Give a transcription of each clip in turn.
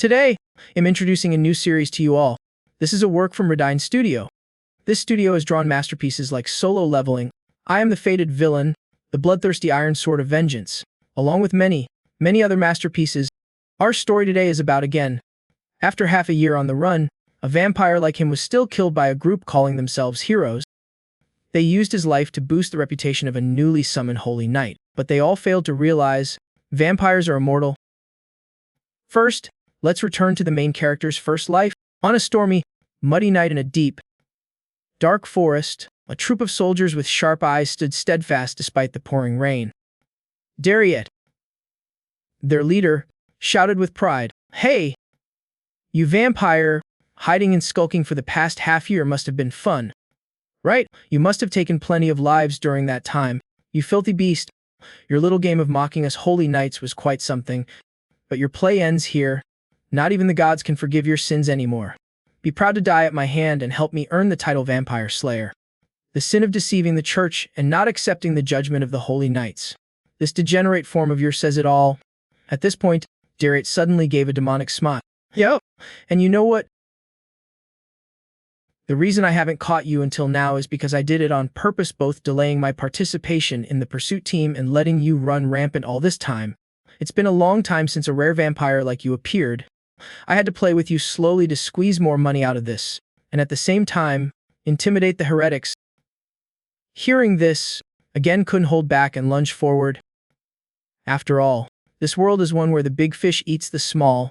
Today, I'm introducing a new series to you all. This is a work from Radine Studio. This studio has drawn masterpieces like Solo Leveling, I Am the Fated Villain, The Bloodthirsty Iron Sword of Vengeance, along with many, many other masterpieces. Our story today is about again. After half a year on the run, a vampire like him was still killed by a group calling themselves heroes. They used his life to boost the reputation of a newly summoned holy knight, but they all failed to realize vampires are immortal. First, let's return to the main character's first life. On a stormy, muddy night in a deep, dark forest, a troop of soldiers with sharp eyes stood steadfast despite the pouring rain. Dariet, their leader, shouted with pride, "Hey, you vampire! Hiding and skulking for the past half year must have been fun. Right? You must have taken plenty of lives during that time. You filthy beast. Your little game of mocking us holy knights was quite something. But your play ends here. Not even the gods can forgive your sins anymore. Be proud to die at my hand and help me earn the title Vampire Slayer. The sin of deceiving the church and not accepting the judgment of the holy knights. This degenerate form of yours says it all." At this point, Dariet suddenly gave a demonic smile. "Yo, and you know what? The reason I haven't caught you until now is because I did it on purpose, both delaying my participation in the pursuit team and letting you run rampant all this time. It's been a long time since a rare vampire like you appeared. I had to play with you slowly to squeeze more money out of this, and at the same time, intimidate the heretics." Hearing this, again couldn't hold back and lunged forward. After all, this world is one where the big fish eats the small.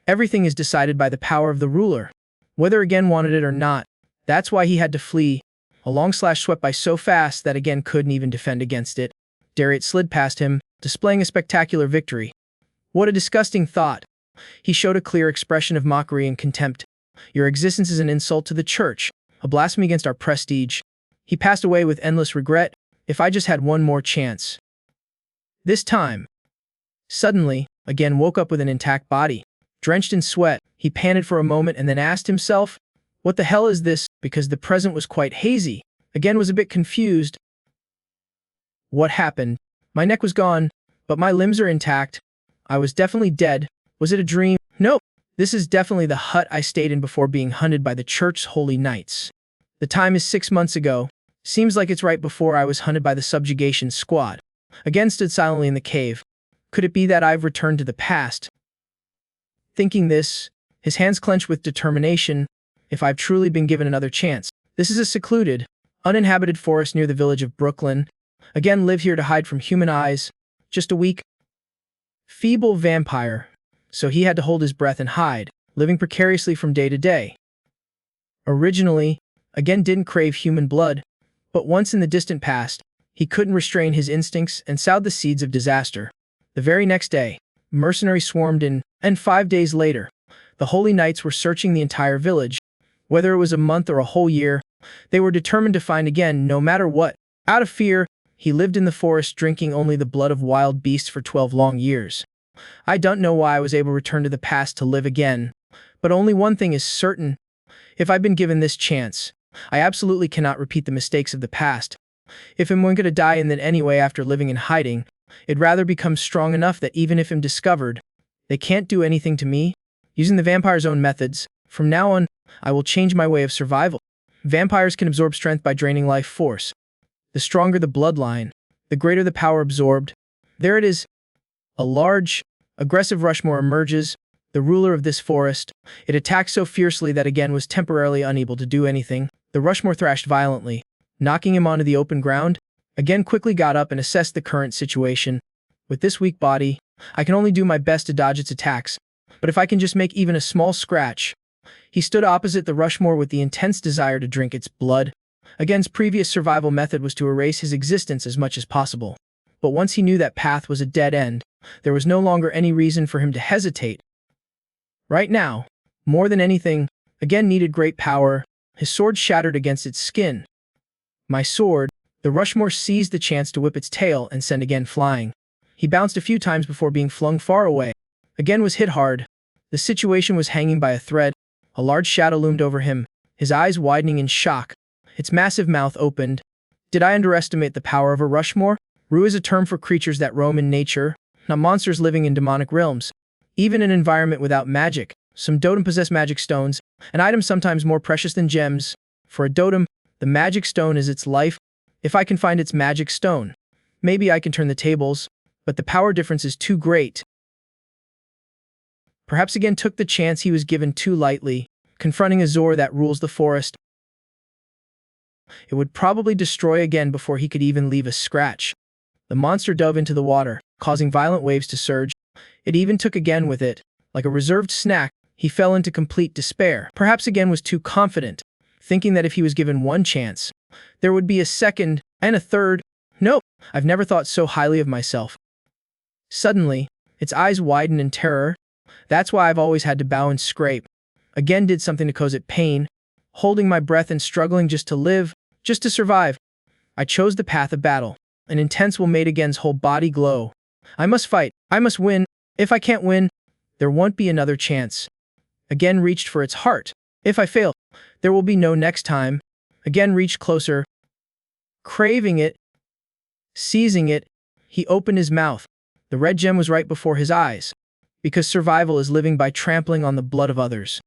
Everything is decided by the power of the ruler, whether again wanted it or not. That's why he had to flee. Swept by so fast that again couldn't even defend against it. Dariet slid past him, displaying a spectacular victory. What a disgusting thought. He showed a clear expression of mockery and contempt. "Your existence is an insult to the church, a blasphemy against our prestige." He passed away with endless regret. If I just had one more chance. This time, suddenly, again woke up with an intact body. Drenched in sweat, he panted for a moment and then asked himself, "What the hell is this?" Because the present was quite hazy. Again was a bit confused. What happened? My neck was gone, but my limbs are intact. I was definitely dead. Was it a dream? Nope. This is definitely the hut I stayed in before being hunted by the church's holy knights. The time is 6 months ago. Seems like it's right before I was hunted by the subjugation squad. Again stood silently in the cave. Could it be that I've returned to the past? Thinking this, his hands clenched with determination. If I've truly been given another chance. This is a secluded, uninhabited forest near the village of Brooklyn. Again live here to hide from human eyes. Just a weak, feeble vampire. So he had to hold his breath and hide, living precariously from day to day. Originally, again didn't crave human blood, but once in the distant past, he couldn't restrain his instincts and sowed the seeds of disaster. The very next day, mercenaries swarmed in, and 5 days later, the holy knights were searching the entire village. Whether it was a month or a whole year, they were determined to find again no matter what. Out of fear, he lived in the forest drinking only the blood of wild beasts for 12 long years. I don't know why I was able to return to the past to live again, but only one thing is certain. If I've been given this chance, I absolutely cannot repeat the mistakes of the past. If I'm going to die in that anyway after living in hiding, I'd rather become strong enough that even if I'm discovered, they can't do anything to me. Using the vampire's own methods, from now on, I will change my way of survival. Vampires can absorb strength by draining life force. The stronger the bloodline, the greater the power absorbed. There it is. A large, aggressive Rushmore emerges, the ruler of this forest. It attacked so fiercely that again was temporarily unable to do anything. The Rushmore thrashed violently, knocking him onto the open ground. Again quickly got up and assessed the current situation. With this weak body, I can only do my best to dodge its attacks. But if I can just make even a small scratch. He stood opposite the Rushmore with the intense desire to drink its blood. Again's previous survival method was to erase his existence as much as possible. But once he knew that path was a dead end, there was no longer any reason for him to hesitate. Right now, more than anything, again needed great power. His sword shattered against its skin. My sword, the Rushmore seized the chance to whip its tail and send again flying. He bounced a few times before being flung far away. Again was hit hard. The situation was hanging by a thread. A large shadow loomed over him, his eyes widening in shock. Its massive mouth opened. Did I underestimate the power of a Rushmore? Ru is a term for creatures that roam in nature, not monsters living in demonic realms. Even in an environment without magic, some Dotem possess magic stones, an item sometimes more precious than gems. For a Dotem, the magic stone is its life. If I can find its magic stone, maybe I can turn the tables, but the power difference is too great. Perhaps again took the chance he was given too lightly, confronting a Zor that rules the forest. It would probably destroy again before he could even leave a scratch. The monster dove into the water, causing violent waves to surge. It even took again with it. Like a reserved snack, he fell into complete despair. Perhaps again was too confident, thinking that if he was given one chance, there would be a second and a third. Nope, I've never thought so highly of myself. Suddenly, its eyes widened in terror. That's why I've always had to bow and scrape. Again did something to cause it pain, holding my breath and struggling just to live, just to survive. I chose the path of battle. An intense will made again's whole body glow. I must fight. I must win. If I can't win, there won't be another chance. Again reached for its heart. If I fail, there will be no next time. Again reached closer. Craving it, seizing it, he opened his mouth. The red gem was right before his eyes. Because survival is living by trampling on the blood of others.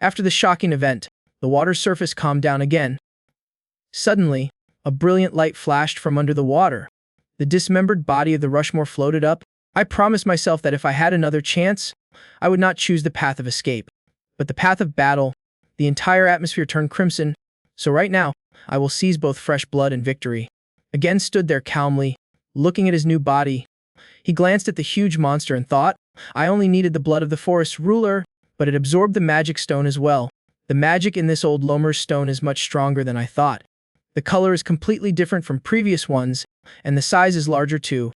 After the shocking event, the water's surface calmed down again. Suddenly, a brilliant light flashed from under the water. The dismembered body of the Rushmore floated up. I promised myself that if I had another chance, I would not choose the path of escape, but the path of battle. The entire atmosphere turned crimson, so right now, I will seize both fresh blood and victory. Again stood there calmly, looking at his new body. He glanced at the huge monster and thought, I only needed the blood of the forest ruler, but it absorbed the magic stone as well. The magic in this old Lomer's stone is much stronger than I thought. The color is completely different from previous ones, and the size is larger too.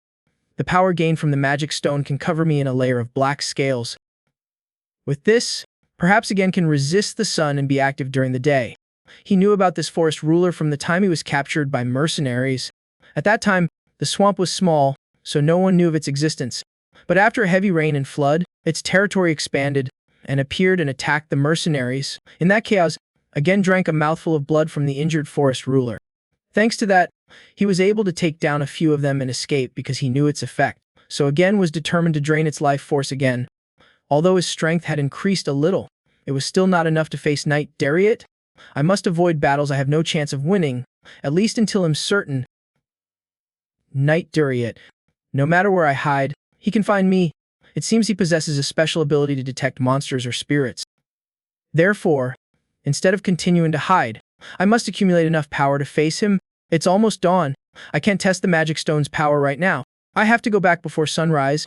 The power gained from the magic stone can cover me in a layer of black scales. With this, perhaps again can resist the sun and be active during the day. He knew about this forest ruler from the time he was captured by mercenaries. At that time, the swamp was small, so no one knew of its existence. But after a heavy rain and flood, its territory expanded and appeared and attacked the mercenaries. In that chaos, again drank a mouthful of blood from the injured forest ruler. Thanks to that, he was able to take down a few of them and escape because he knew its effect, so again was determined to drain its life force again. Although his strength had increased a little, it was still not enough to face Knight Dariet. I must avoid battles I have no chance of winning, at least until I'm certain. Knight Dariet. No matter where I hide, he can find me. It seems he possesses a special ability to detect monsters or spirits. Therefore, instead of continuing to hide, I must accumulate enough power to face him. It's almost dawn. I can't test the magic stone's power right now. I have to go back before sunrise.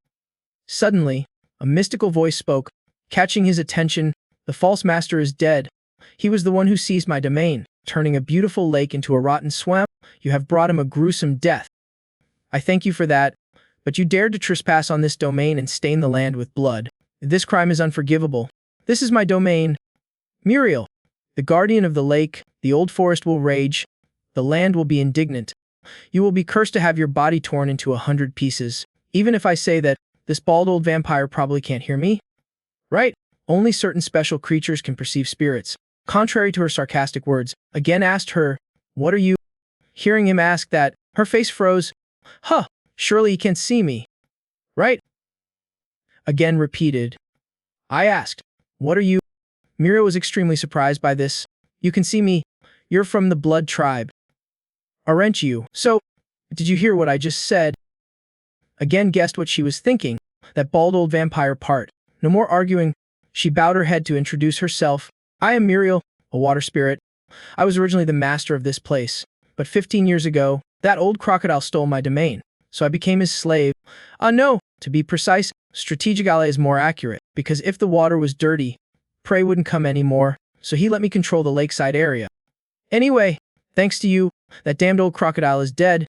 Suddenly, a mystical voice spoke, catching his attention. The false master is dead. He was the one who seized my domain, turning a beautiful lake into a rotten swamp. You have brought him a gruesome death. I thank you for that, but you dared to trespass on this domain and stain the land with blood. This crime is unforgivable. This is my domain. Muriel, the guardian of the lake, the old forest will rage. The land will be indignant. You will be cursed to have your body torn into 100 pieces. Even if I say that, this bald old vampire probably can't hear me. Right? Only certain special creatures can perceive spirits. Contrary to her sarcastic words, again asked her, what are you? Hearing him ask that, her face froze. Huh, surely he can't see me. Right? Again repeated. I asked, what are you? Muriel was extremely surprised by this. You can see me. You're from the blood tribe. Aren't you? So, did you hear what I just said? Again guessed what she was thinking. That bald old vampire part. No more arguing. She bowed her head to introduce herself. I am Muriel, a water spirit. I was originally the master of this place, but 15 years ago, that old crocodile stole my domain, so I became his slave. No, to be precise, strategic ally is more accurate, because if the water was dirty, prey wouldn't come anymore, so he let me control the lakeside area. Anyway, thanks to you, that damned old crocodile is dead.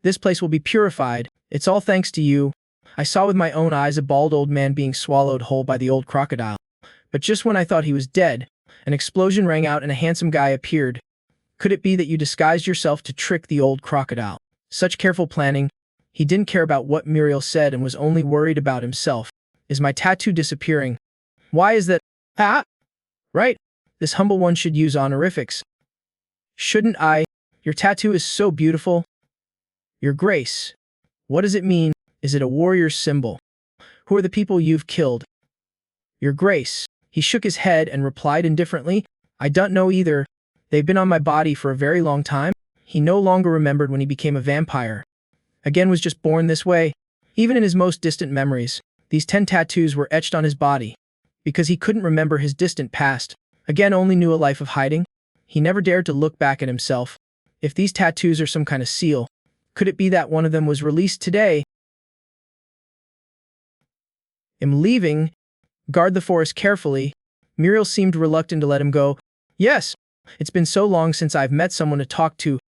This place will be purified. It's all thanks to you. I saw with my own eyes a bald old man being swallowed whole by the old crocodile. But just when I thought he was dead, an explosion rang out and a handsome guy appeared. Could it be that you disguised yourself to trick the old crocodile? Such careful planning. He didn't care about what Muriel said and was only worried about himself. Is my tattoo disappearing? Why is that? Right. This humble one should use honorifics. Shouldn't I? Your tattoo is so beautiful. Your grace. What does it mean? Is it a warrior's symbol? Who are the people you've killed? Your Grace. He shook his head and replied indifferently, I don't know either. They've been on my body for a very long time. He no longer remembered when he became a vampire. Again was just born this way. Even in his most distant memories, these 10 tattoos were etched on his body. Because he couldn't remember his distant past, again only knew a life of hiding. He never dared to look back at himself. If these tattoos are some kind of seal, could it be that one of them was released today? I'm leaving. Guard the forest carefully. Muriel seemed reluctant to let him go. Yes, it's been so long since I've met someone to talk to.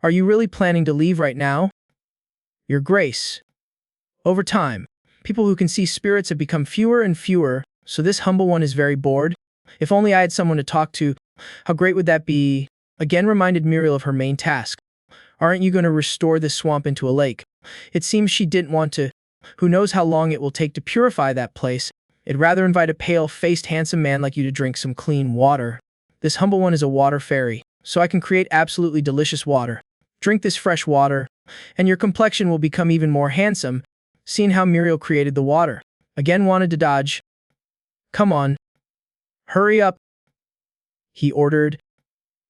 Are you really planning to leave right now? Your Grace. Over time, people who can see spirits have become fewer and fewer, so this humble one is very bored. If only I had someone to talk to, how great would that be? Again reminded Muriel of her main task. Aren't you going to restore this swamp into a lake? It seems she didn't want to. Who knows how long it will take to purify that place? I'd rather invite a pale-faced handsome man like you to drink some clean water. This humble one is a water fairy, so I can create absolutely delicious water. Drink this fresh water, and your complexion will become even more handsome. Seeing how Muriel created the water, again wanted to dodge. Come on. Hurry up, he ordered.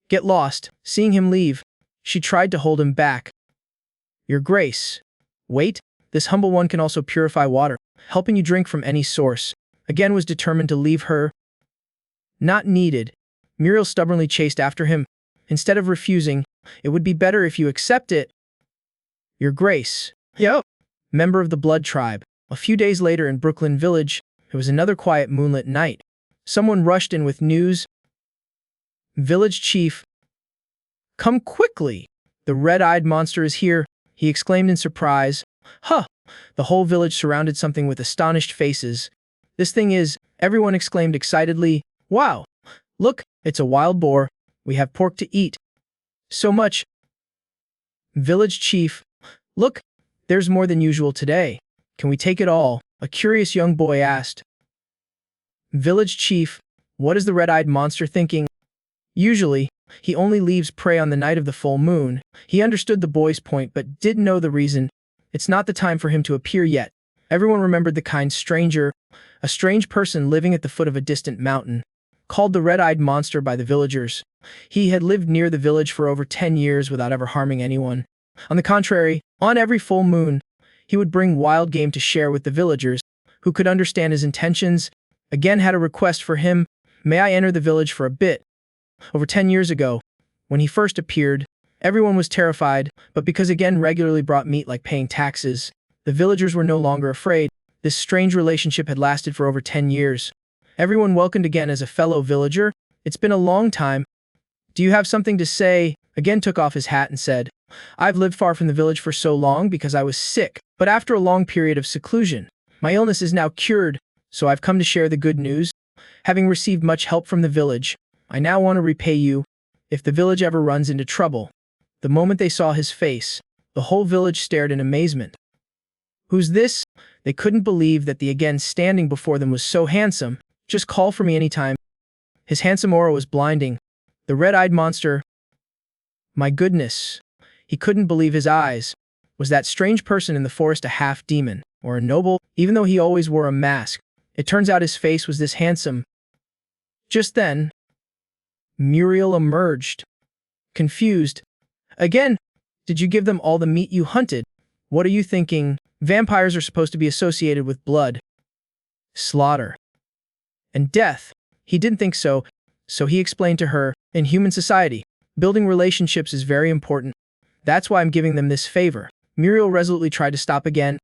Get lost. Seeing him leave, she tried to hold him back. Your Grace. Wait, this humble one can also purify water, helping you drink from any source. Again was determined to leave her. Not needed. Muriel stubbornly chased after him. Instead of refusing, it would be better if you accept it. Your Grace. Yo. Member of the Blood Tribe. A few days later in Brooklyn Village, it was another quiet moonlit night. Someone rushed in with news. Village Chief. Come quickly. The red-eyed monster is here, he exclaimed in surprise. Huh! The whole village surrounded something with astonished faces. This thing is, everyone exclaimed excitedly. Wow! Look, it's a wild boar. We have pork to eat. So much. Village Chief. Look, there's more than usual today. Can we take it all? A curious young boy asked. Village Chief. What is the red-eyed monster thinking? Usually, he only leaves prey on the night of the full moon. He understood the boy's point but didn't know the reason. It's not the time for him to appear yet. Everyone remembered the kind stranger, a strange person living at the foot of a distant mountain, called the red-eyed monster by the villagers. He had lived near the village for over 10 years without ever harming anyone. On the contrary, on every full moon, he would bring wild game to share with the villagers, who could understand his intentions. Again had a request for him. May I enter the village for a bit? Over 10 years ago, when he first appeared, everyone was terrified, but because again regularly brought meat like paying taxes, the villagers were no longer afraid. This strange relationship had lasted for over 10 years. Everyone welcomed again as a fellow villager. It's been a long time. Do you have something to say? Again took off his hat and said, I've lived far from the village for so long because I was sick, but after a long period of seclusion, my illness is now cured, so I've come to share the good news. Having received much help from the village, I now want to repay you. If the village ever runs into trouble. The moment they saw his face, the whole village stared in amazement. Who's this? They couldn't believe that the again standing before them was so handsome. Just call for me anytime. His handsome aura was blinding. The red-eyed monster. My goodness. He couldn't believe his eyes. Was that strange person in the forest a half-demon, or a noble? Even though he always wore a mask, it turns out his face was this handsome. Just then, Muriel emerged. Confused. Again, did you give them all the meat you hunted? What are you thinking? Vampires are supposed to be associated with blood, slaughter, and death. He didn't think so, so he explained to her, in human society, building relationships is very important. That's why I'm giving them this favor. Muriel resolutely tried to stop again.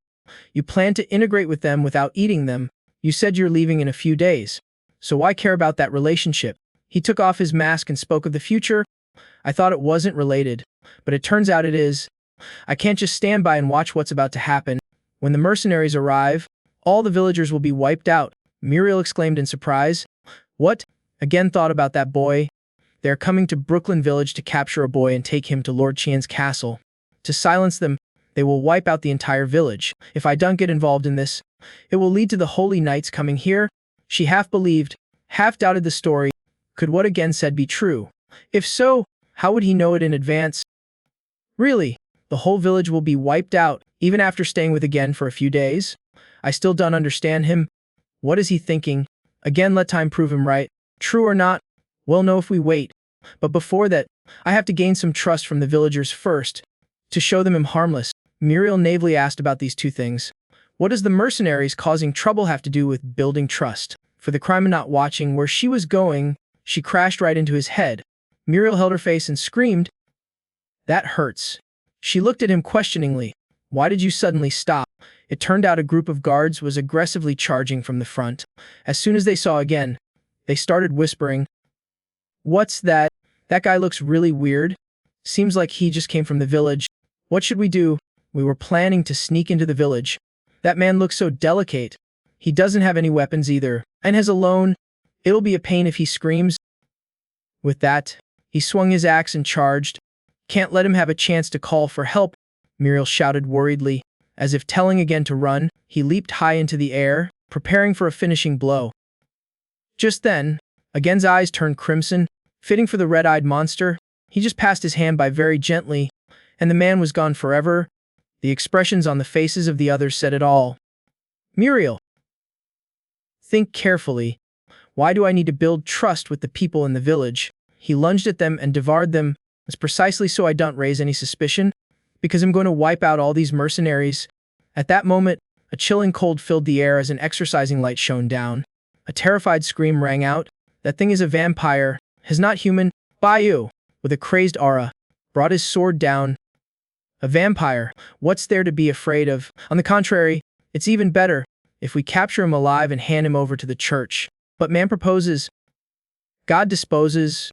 You plan to integrate with them without eating them. You said you're leaving in a few days. So why care about that relationship? He took off his mask and spoke of the future. I thought it wasn't related, but it turns out it is. I can't just stand by and watch what's about to happen. When the mercenaries arrive, all the villagers will be wiped out. Muriel exclaimed in surprise. What? Again thought about that boy. They are coming to Brooklyn Village to capture a boy and take him to Lord Chian's castle. To silence them, they will wipe out the entire village. If I don't get involved in this, it will lead to the holy knights coming here. She half believed, half doubted the story. Could what again said be true? If so, how would he know it in advance? Really, the whole village will be wiped out, even after staying with again for a few days? I still don't understand him. What is he thinking? Again, let time prove him right. True or not, we'll know if we wait. But before that, I have to gain some trust from the villagers first. To show them I'm harmless, Muriel naively asked about these two things. What does the mercenaries causing trouble have to do with building trust? For the crime of not watching where she was going, she crashed right into his head. Muriel held her face and screamed, "That hurts." She looked at him questioningly. Why did you suddenly stop? It turned out a group of guards was aggressively charging from the front. As soon as they saw again, they started whispering, "What's that? That guy looks really weird. Seems like he just came from the village. What should we do? We were planning to sneak into the village. That man looks so delicate. He doesn't have any weapons either, and has a lone. It'll be a pain if he screams." With that, he swung his axe and charged. "Can't let him have a chance to call for help," Muriel shouted worriedly. As if telling again to run, he leaped high into the air, preparing for a finishing blow. Just then, again's eyes turned crimson. Fitting for the red-eyed monster, he just passed his hand by very gently, and the man was gone forever. The expressions on the faces of the others said it all. Muriel, think carefully. Why do I need to build trust with the people in the village? He lunged at them and devoured them. It's precisely so I don't raise any suspicion, because I'm going to wipe out all these mercenaries. At that moment, a chilling cold filled the air as an exorcising light shone down. A terrified scream rang out. That thing is a vampire, is not human. Bayou, with a crazed aura, brought his sword down. A vampire, what's there to be afraid of? On the contrary, it's even better if we capture him alive and hand him over to the church. But man proposes, God disposes.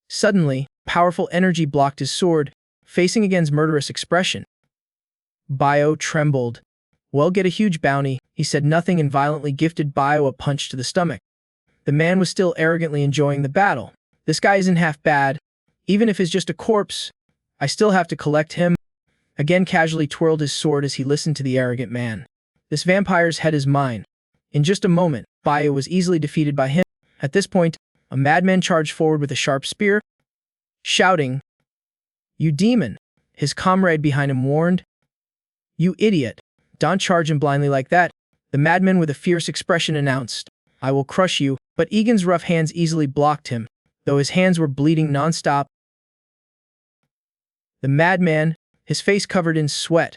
Suddenly, powerful energy blocked his sword, facing again's murderous expression. Bio trembled. "Well, get a huge bounty," he said nothing and violently gifted Bio a punch to the stomach. The man was still arrogantly enjoying the battle. "This guy isn't half bad. Even if he's just a corpse, I still have to collect him." Again casually twirled his sword as he listened to the arrogant man. "This vampire's head is mine." In just a moment, Bio was easily defeated by him. At this point, a madman charged forward with a sharp spear, shouting, "You demon!" His comrade behind him warned. "You idiot! Don't charge him blindly like that." The madman with a fierce expression announced, "I will crush you," but Egan's rough hands easily blocked him, though his hands were bleeding non-stop. The madman, his face covered in sweat,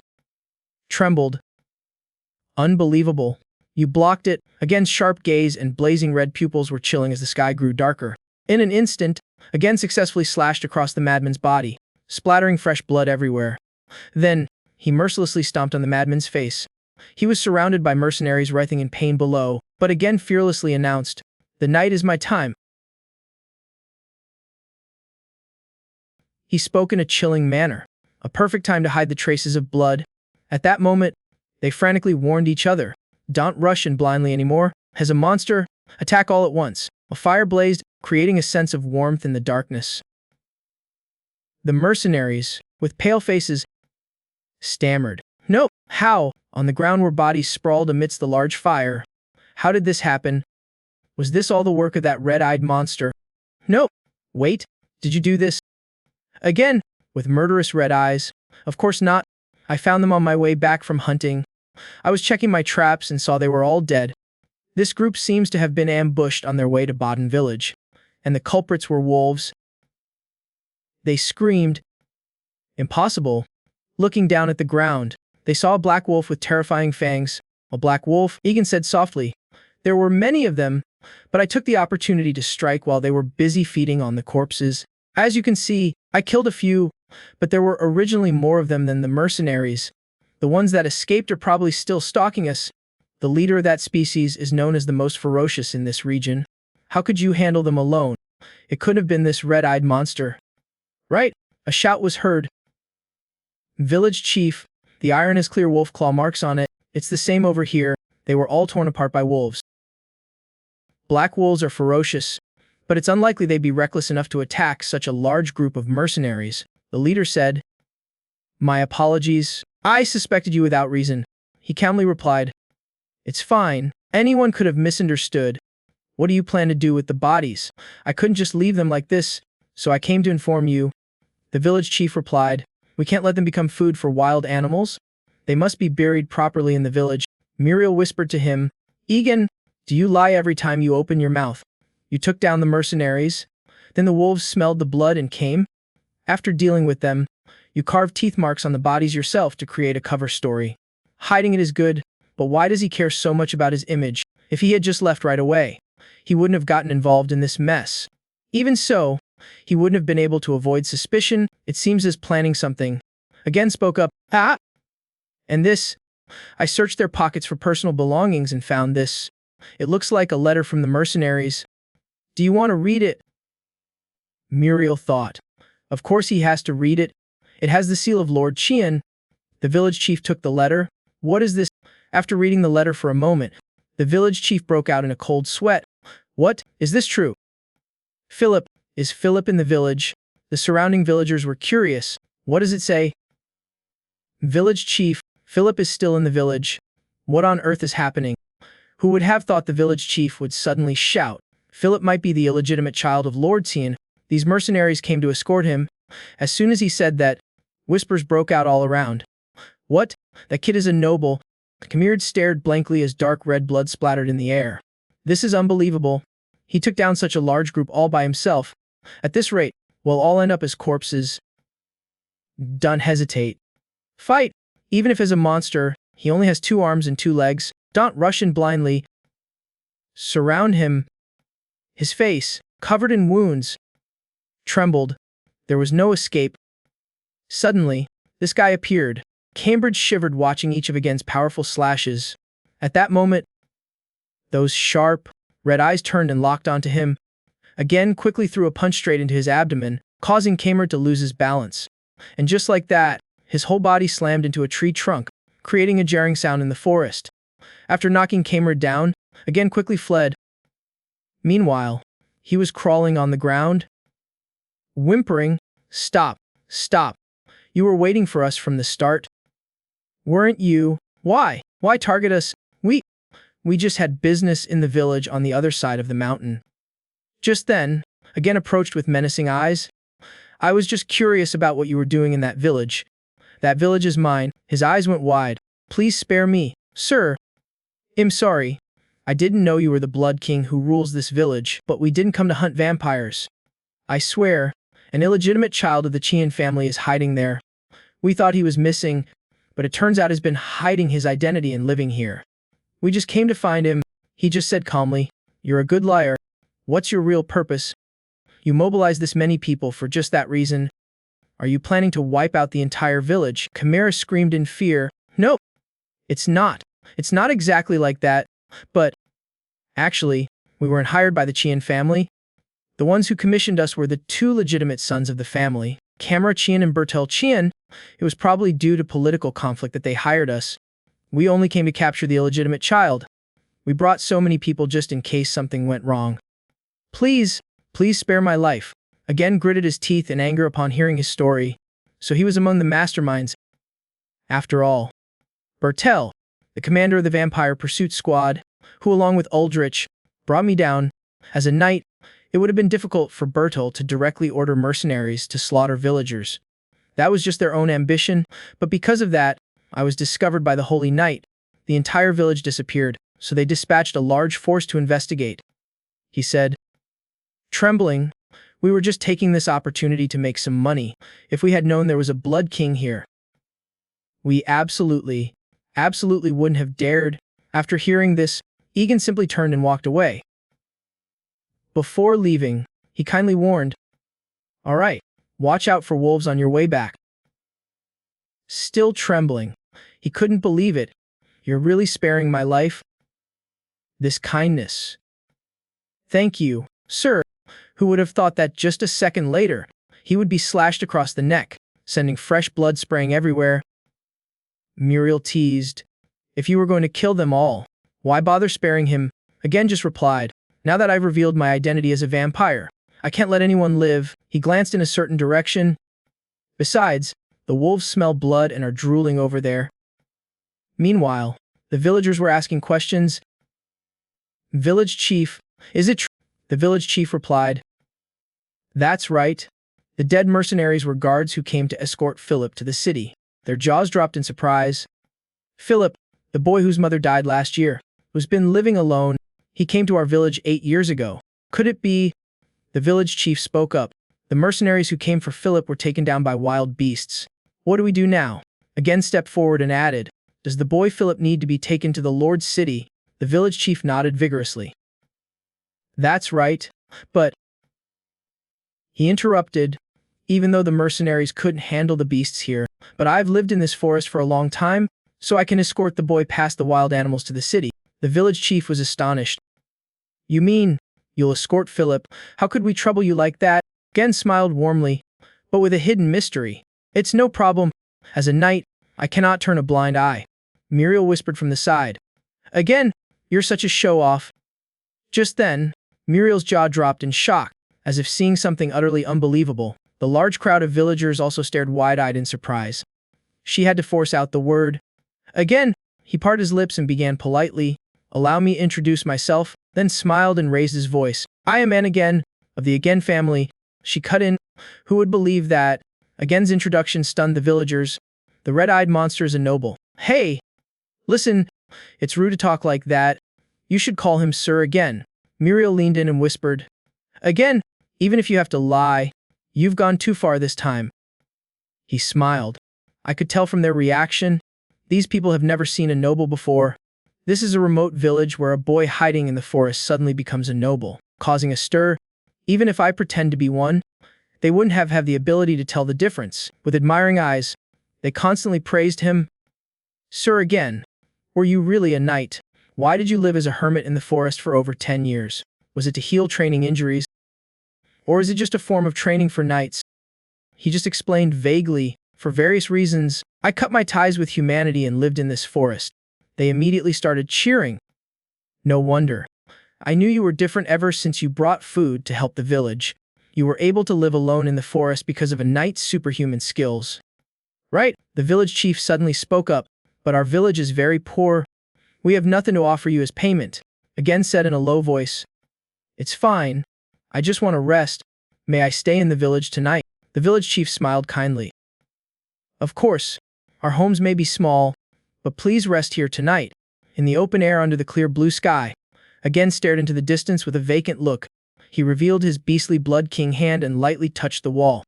trembled. "Unbelievable. You blocked it." Again's sharp gaze and blazing red pupils were chilling as the sky grew darker. In an instant, again successfully slashed across the madman's body, splattering fresh blood everywhere. Then, he mercilessly stomped on the madman's face. He was surrounded by mercenaries writhing in pain below, but again fearlessly announced, "The night is my time." He spoke in a chilling manner, a perfect time to hide the traces of blood. At that moment, they frantically warned each other, "Don't rush in blindly anymore. As a monster, attack all at once." A fire blazed, creating a sense of warmth in the darkness. The mercenaries, with pale faces, stammered, "No, how?" On the ground were bodies sprawled amidst the large fire. "How did this happen? Was this all the work of that red-eyed monster?" "No, wait, did you do this?" Again, with murderous red eyes. "Of course not. I found them on my way back from hunting. I was checking my traps and saw they were all dead. This group seems to have been ambushed on their way to Baden village, and the culprits were wolves." They screamed. "Impossible." Looking down at the ground, they saw a black wolf with terrifying fangs. "A black wolf," Egan said softly. "There were many of them, but I took the opportunity to strike while they were busy feeding on the corpses. As you can see, I killed a few, but there were originally more of them than the mercenaries. The ones that escaped are probably still stalking us. The leader of that species is known as the most ferocious in this region. How could you handle them alone? It couldn't have been this red-eyed monster." "Right," a shout was heard. "Village chief, the iron has clear wolf claw marks on it. It's the same over here. They were all torn apart by wolves." "Black wolves are ferocious, but it's unlikely they'd be reckless enough to attack such a large group of mercenaries," the leader said. "My apologies. I suspected you without reason," he calmly replied. "It's fine. Anyone could have misunderstood. What do you plan to do with the bodies? I couldn't just leave them like this, so I came to inform you." The village chief replied, "We can't let them become food for wild animals. They must be buried properly in the village." Muriel whispered to him, "Egan, Do you lie every time you open your mouth? You took down the mercenaries, then the wolves smelled the blood and came? After dealing with them, you carved teeth marks on the bodies yourself to create a cover story. Hiding it is good, but why does he care so much about his image? If he had just left right away, he wouldn't have gotten involved in this mess. Even so, he wouldn't have been able to avoid suspicion. It seems as planning something. Again spoke up, "Ah!" And this, I searched their pockets for personal belongings and found this. It looks like a letter from the mercenaries. Do you want to read it? Muriel thought. Of course he has to read it. It has the seal of Lord Qian. The village chief took the letter. What is this? After reading the letter for a moment, the village chief broke out in a cold sweat. What? Is this true? Philip. Is Philip in the village? The surrounding villagers were curious. What does it say? Village chief. Philip is still in the village. What on earth is happening? Who would have thought the village chief would suddenly shout? Philip might be the illegitimate child of Lord Qian. These mercenaries came to escort him. As soon as he said that, whispers broke out all around. What? That kid is a noble. Khmer stared blankly as dark red blood splattered in the air. This is unbelievable. He took down such a large group all by himself. At this rate, we'll all end up as corpses. Don't hesitate. Fight! Even if as a monster, he only has 2 arms and 2 legs. Don't rush in blindly. Surround him. His face, covered in wounds, trembled. There was no escape. Suddenly, this guy appeared. Cambridge shivered watching each of Again's powerful slashes. At that moment, those sharp, red eyes turned and locked onto him. Again quickly threw a punch straight into his abdomen, causing Kamer to lose his balance. And just like that, his whole body slammed into a tree trunk, creating a jarring sound in the forest. After knocking Kamer down, Again quickly fled. Meanwhile, he was crawling on the ground, whimpering, "Stop, stop. You were waiting for us from the start. Weren't you? Why? Why target us? We just had business in the village on the other side of the mountain." Just then, Again approached with menacing eyes. "I was just curious about what you were doing in that village. That village is mine." His eyes went wide. "Please spare me, sir. I'm sorry. I didn't know you were the Blood King who rules this village, but we didn't come to hunt vampires. I swear, an illegitimate child of the Qian family is hiding there. We thought he was missing, but it turns out he's been hiding his identity and living here. We just came to find him." He just said calmly, "You're a good liar. What's your real purpose? You mobilized this many people for just that reason. Are you planning to wipe out the entire village?" Chimera screamed in fear. "No, it's not. It's not exactly like that, but actually, we weren't hired by the Qian family. The ones who commissioned us were the 2 legitimate sons of the family, Camera Qian and Bertel Qian. It was probably due to political conflict that they hired us. We only came to capture the illegitimate child. We brought so many people just in case something went wrong. Please, please spare my life." Again gritted his teeth in anger upon hearing his story. So he was among the masterminds. After all, Bertel, the commander of the vampire pursuit squad, who along with Uldrich, brought me down. As a knight, it would have been difficult for Bertel to directly order mercenaries to slaughter villagers. That was just their own ambition, but because of that, I was discovered by the Holy Knight. The entire village disappeared, so they dispatched a large force to investigate. He said, trembling, "We were just taking this opportunity to make some money. If we had known there was a Blood King here, we absolutely wouldn't have dared." After hearing this, Egan simply turned and walked away. Before leaving, he kindly warned, "All right, watch out for wolves on your way back." Still trembling, he couldn't believe it. "You're really sparing my life? This kindness. Thank you, sir." Who would have thought that just a second later, he would be slashed across the neck, sending fresh blood spraying everywhere? Muriel teased, "If you were going to kill them all, why bother sparing him?" Again just replied, "Now that I've revealed my identity as a vampire, I can't let anyone live." He glanced in a certain direction. Besides, the wolves smell blood and are drooling over there. Meanwhile, the villagers were asking questions. "Village chief, is it true?" The village chief replied, "That's right. The dead mercenaries were guards who came to escort Philip to the city." Their jaws dropped in surprise. Philip, the boy whose mother died last year, was been living alone. He came to our village 8 years ago. Could it be? The village chief spoke up. The mercenaries who came for Philip were taken down by wild beasts. What do we do now? Again stepped forward and added, does the boy Philip need to be taken to the Lord's city? The village chief nodded vigorously. That's right, but... He interrupted, even though the mercenaries couldn't handle the beasts here, but I've lived in this forest for a long time, so I can escort the boy past the wild animals to the city. The village chief was astonished. You mean, you'll escort Philip? How could we trouble you like that? Gen smiled warmly, but with a hidden mystery. It's no problem. As a knight, I cannot turn a blind eye. Muriel whispered from the side. Again, you're such a show-off. Just then, Muriel's jaw dropped in shock, as if seeing something utterly unbelievable. The large crowd of villagers also stared wide-eyed in surprise. She had to force out the word. Again, he parted his lips and began politely, allow me to introduce myself, then smiled and raised his voice. I am Anne again, of the Again family. She cut in. Who would believe that? Again's introduction stunned the villagers. The red-eyed monster is a noble. Hey! Listen, it's rude to talk like that. You should call him Sir Again. Muriel leaned in and whispered. Again, even if you have to lie, you've gone too far this time. He smiled. I could tell from their reaction. These people have never seen a noble before. This is a remote village where a boy hiding in the forest suddenly becomes a noble, causing a stir. Even if I pretend to be one, they wouldn't have the ability to tell the difference. With admiring eyes, they constantly praised him. Sir Again, were you really a knight? Why did you live as a hermit in the forest for over 10 years? Was it to heal training injuries? Or is it just a form of training for knights? He just explained vaguely. For various reasons, I cut my ties with humanity and lived in this forest. They immediately started cheering. No wonder. I knew you were different ever since you brought food to help the village. You were able to live alone in the forest because of a knight's superhuman skills. Right, the village chief suddenly spoke up, but our village is very poor. We have nothing to offer you as payment. Again said in a low voice. It's fine. I just want to rest. May I stay in the village tonight? The village chief smiled kindly. Of course, our homes may be small, but please rest here tonight, in the open air under the clear blue sky. Again stared into the distance with a vacant look. He revealed his beastly Blood King hand and lightly touched the wall.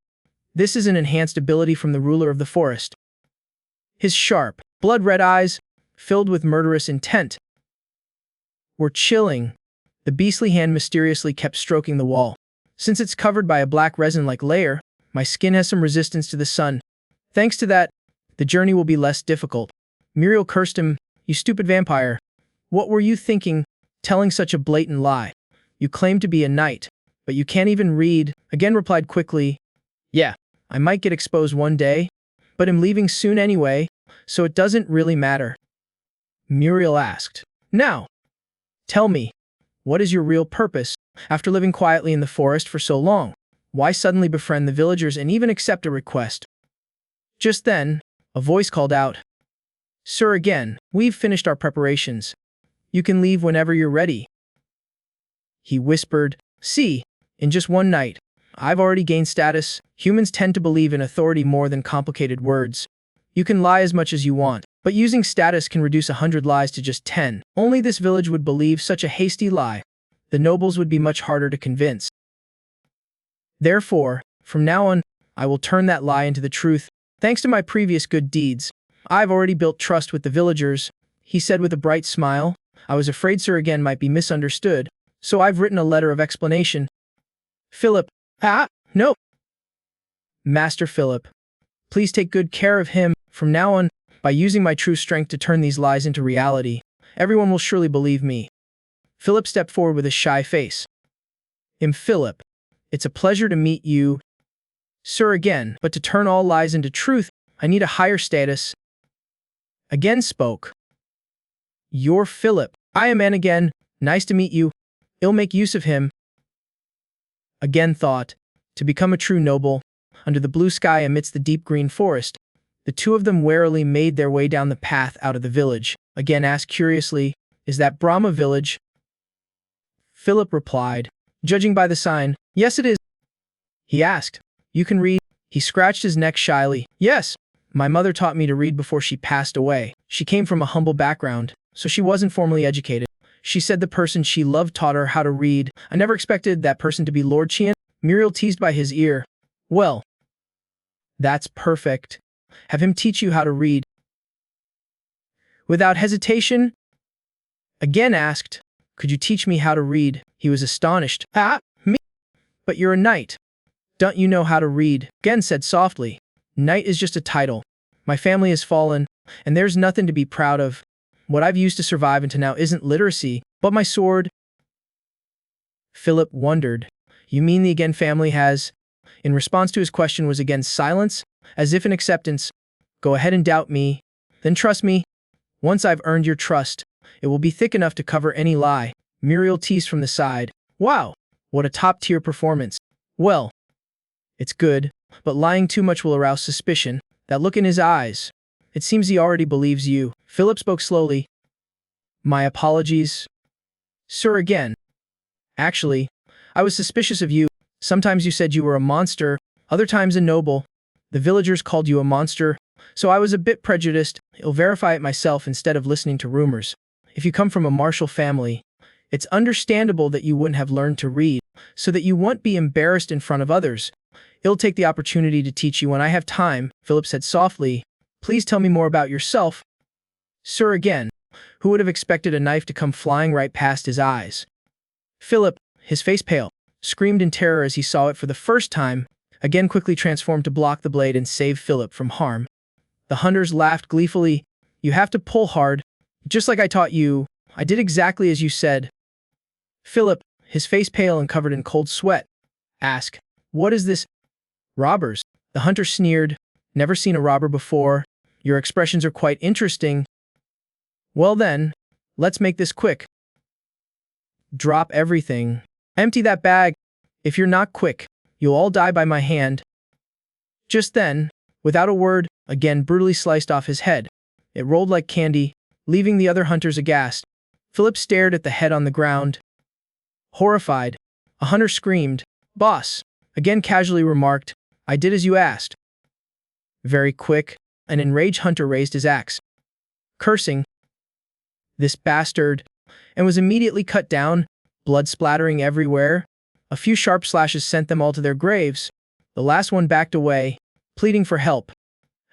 This is an enhanced ability from the ruler of the forest. His sharp, blood-red eyes, filled with murderous intent, were chilling. The beastly hand mysteriously kept stroking the wall. Since it's covered by a black resin-like layer, my skin has some resistance to the sun. Thanks to that, the journey will be less difficult. Muriel cursed him. You stupid vampire. What were you thinking, telling such a blatant lie? You claim to be a knight, but you can't even read. Again replied quickly. Yeah, I might get exposed one day, but I'm leaving soon anyway, so it doesn't really matter. Muriel asked. Now, tell me, what is your real purpose? After living quietly in the forest for so long, why suddenly befriend the villagers and even accept a request? Just then, a voice called out. Sir Again, we've finished our preparations. You can leave whenever you're ready. He whispered, see, in just one night, I've already gained status. Humans tend to believe in authority more than complicated words. You can lie as much as you want, but using status can reduce 100 lies to just 10. Only this village would believe such a hasty lie. The nobles would be much harder to convince. Therefore, from now on, I will turn that lie into the truth. Thanks to my previous good deeds, I've already built trust with the villagers, he said with a bright smile. I was afraid Sir Again might be misunderstood, so I've written a letter of explanation. Philip. No. Master Philip. Please take good care of him. From now on, by using my true strength to turn these lies into reality, everyone will surely believe me. Philip stepped forward with a shy face. Philip. It's a pleasure to meet you, Sir Again, but to turn all lies into truth, I need a higher status. Again spoke. You're Philip. I am Anne again. Nice to meet you. I'll make use of him. Again thought, to become a true noble, under the blue sky amidst the deep green forest, the two of them warily made their way down the path out of the village. Again asked curiously, is that Brahma village? Philip replied, judging by the sign, yes it is. He asked, you can read? He scratched his neck shyly. Yes, my mother taught me to read before she passed away. She came from a humble background, so she wasn't formally educated. She said the person she loved taught her how to read. I never expected that person to be Lord Qian. Muriel teased by his ear. Well, that's perfect. Have him teach you how to read. Without hesitation, again asked, could you teach me how to read? He was astonished. Ah, me? But you're a knight. Don't you know how to read? Again said softly. Knight is just a title. My family has fallen, and there's nothing to be proud of. What I've used to survive until now isn't literacy, but my sword. Philip wondered. You mean the Again family has? In response to his question was again silence, as if in acceptance. Go ahead and doubt me. Then trust me. Once I've earned your trust, it will be thick enough to cover any lie. Muriel teased from the side. Wow, what a top-tier performance. Well, it's good, but lying too much will arouse suspicion. That look in his eyes. It seems he already believes you. Philip spoke slowly. My apologies. Sir again. Actually, I was suspicious of you. Sometimes you said you were a monster, other times a noble. The villagers called you a monster, so I was a bit prejudiced. I'll verify it myself instead of listening to rumors. If you come from a martial family, it's understandable that you wouldn't have learned to read, so that you won't be embarrassed in front of others. I'll take the opportunity to teach you when I have time, Philip said softly. Please tell me more about yourself. Sir again. Who would have expected a knife to come flying right past his eyes? Philip, his face pale, screamed in terror as he saw it for the first time, again quickly transformed to block the blade and save Philip from harm. The hunters laughed gleefully. You have to pull hard, just like I taught you. I did exactly as you said. Philip, his face pale and covered in cold sweat, asked, what is this? Robbers. The hunter sneered. Never seen a robber before. Your expressions are quite interesting. Well then, let's make this quick. Drop everything. Empty that bag. If you're not quick, you'll all die by my hand. Just then, without a word, again brutally sliced off his head. It rolled like candy, leaving the other hunters aghast. Philip stared at the head on the ground. Horrified, a hunter screamed, Boss, again casually remarked, I did as you asked. Very quick, an enraged hunter raised his axe, cursing, this bastard, and was immediately cut down, blood splattering everywhere. A few sharp slashes sent them all to their graves. The last one backed away, pleading for help.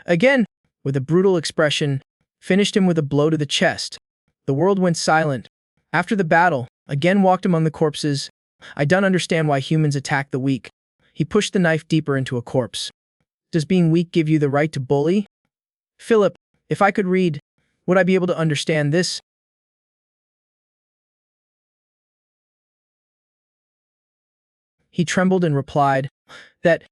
Again, with a brutal expression, finished him with a blow to the chest. The world went silent. After the battle, again walked among the corpses. I don't understand why humans attack the weak. He pushed the knife deeper into a corpse. Does being weak give you the right to bully? Philip, if I could read, would I be able to understand this? He trembled and replied, that,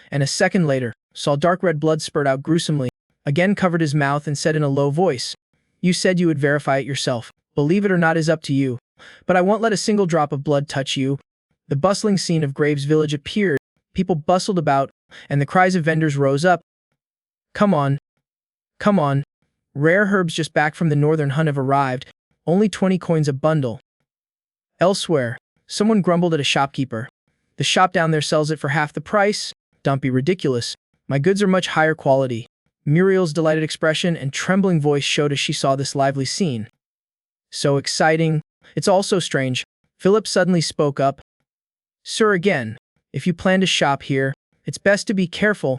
and a second later, saw dark red blood spurt out gruesomely, again covered his mouth and said in a low voice, You said you would verify it yourself. Believe it or not is up to you. But I won't let a single drop of blood touch you. The bustling scene of Graves Village appeared. People bustled about, and the cries of vendors rose up. Come on. Come on. Rare herbs just back from the northern hunt have arrived. Only 20 coins a bundle. Elsewhere, someone grumbled at a shopkeeper. The shop down there sells it for half the price. Don't be ridiculous. My goods are much higher quality. Muriel's delighted expression and trembling voice showed as she saw this lively scene. So exciting. It's all so strange. Philip suddenly spoke up. Sir again, if you plan to shop here, it's best to be careful.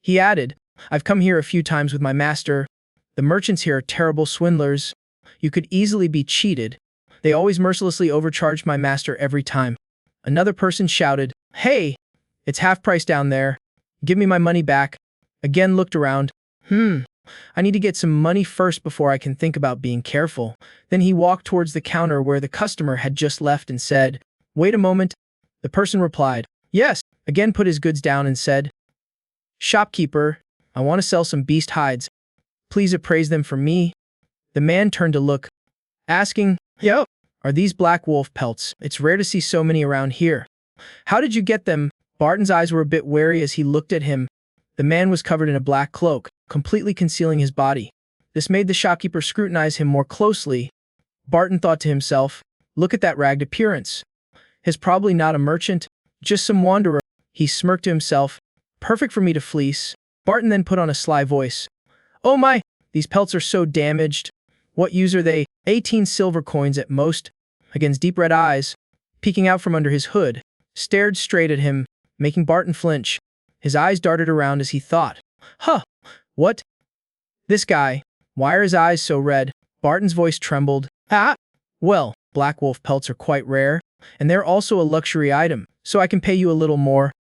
He added, I've come here a few times with my master. The merchants here are terrible swindlers. You could easily be cheated. They always mercilessly overcharge my master every time. Another person shouted, Hey, it's half price down there. Give me my money back. Again looked around. I need to get some money first before I can think about being careful. Then he walked towards the counter where the customer had just left and said, Wait a moment. The person replied, Yes. Again put his goods down and said, Shopkeeper, I want to sell some beast hides. Please appraise them for me. The man turned to look, asking, Yo, are these black wolf pelts? It's rare to see so many around here. How did you get them? Barton's eyes were a bit wary as he looked at him. The man was covered in a black cloak, completely concealing his body. This made the shopkeeper scrutinize him more closely. Barton thought to himself, Look at that ragged appearance. He's probably not a merchant, just some wanderer. He smirked to himself. Perfect for me to fleece. Barton then put on a sly voice. Oh my, these pelts are so damaged. What use are they? 18 silver coins at most. Again's deep red eyes, peeking out from under his hood, stared straight at him, making Barton flinch. His eyes darted around as he thought, "Huh, what? This guy, why are his eyes so red?" Barton's voice trembled. "Ah, well, black wolf pelts are quite rare, and they're also a luxury item, so I can pay you a little more."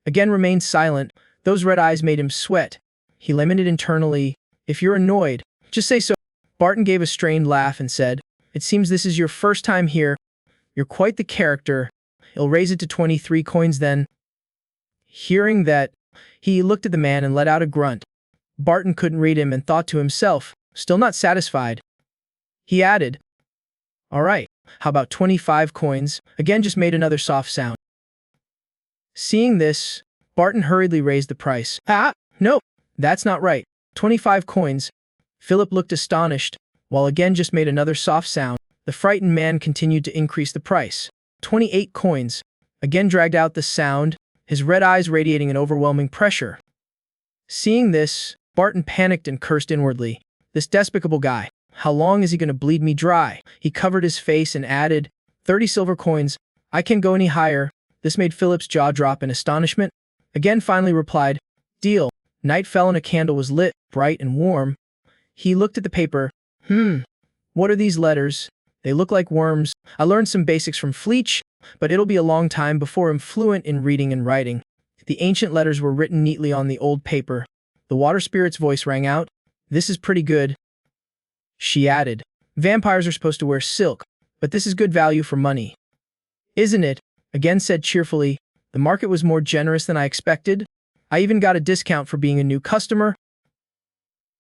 Again remained silent. Those red eyes made him sweat. He lamented internally, "If you're annoyed, just say so." Barton gave a strained laugh and said, "It seems this is your first time here. You're quite the character. I'll raise it to 23 coins then." Hearing that, he looked at the man and let out a grunt. Barton couldn't read him and thought to himself, still not satisfied. He added, "All right, how about 25 coins?" Again just made another soft sound. Seeing this, Barton hurriedly raised the price. "Ah, no, that's not right. 25 coins." Philip looked astonished, while again just made another soft sound. The frightened man continued to increase the price. 28 coins. Again dragged out the sound, his red eyes radiating an overwhelming pressure. Seeing this, Barton panicked and cursed inwardly. This despicable guy. How long is he going to bleed me dry? He covered his face and added, 30 silver coins. I can't go any higher. This made Philip's jaw drop in astonishment. Again finally replied, "Deal." Night fell and a candle was lit, bright and warm. He looked at the paper. What are these letters? They look like worms. I learned some basics from Fleech, but it'll be a long time before I'm fluent in reading and writing. The ancient letters were written neatly on the old paper. The water spirit's voice rang out. "This is pretty good." She added, "Vampires are supposed to wear silk, but this is good value for money." "Isn't it?" Again said cheerfully. "The market was more generous than I expected. I even got a discount for being a new customer."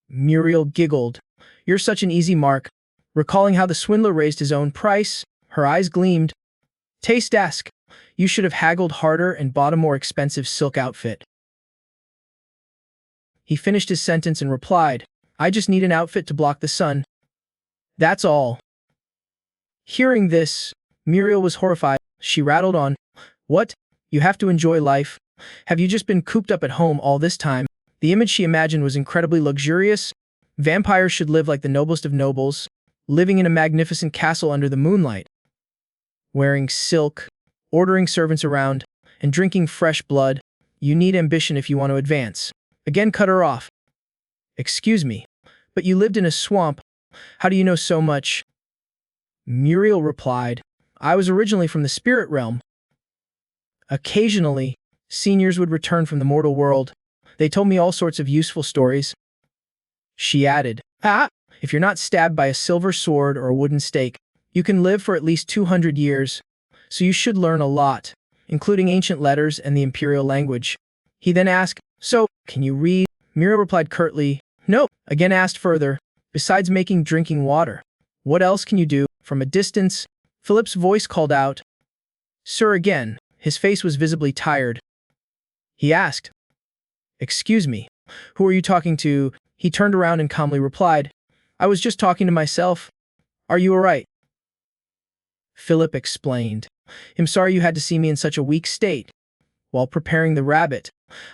Muriel giggled. "You're such an easy mark." Recalling how the swindler raised his own price, her eyes gleamed. "Taste ask. You should have haggled harder and bought a more expensive silk outfit." He finished his sentence and replied, "I just need an outfit to block the sun. That's all." Hearing this, Muriel was horrified. She rattled on, "What? You have to enjoy life. Have you just been cooped up at home all this time?" The image she imagined was incredibly luxurious. Vampires should live like the noblest of nobles, living in a magnificent castle under the moonlight, wearing silk, ordering servants around, and drinking fresh blood. You need ambition if you want to advance. Again cut her off. "Excuse me, but you lived in a swamp. How do you know so much?" Muriel replied, "I was originally from the spirit realm. Occasionally, seniors would return from the mortal world. They told me all sorts of useful stories." She added, If you're not stabbed by a silver sword or a wooden stake, you can live for at least 200 years. So you should learn a lot, including ancient letters and the imperial language." He then asked, "So, can you read?" Muriel replied curtly, "No." Again asked further, "Besides making drinking water, what else can you do?" From a distance, Philip's voice called out, "Sir," again. His face was visibly tired. He asked, "Excuse me, who are you talking to?" He turned around and calmly replied, "I was just talking to myself. Are you all right?" Philip explained, "I'm sorry you had to see me in such a weak state. While preparing the rabbit,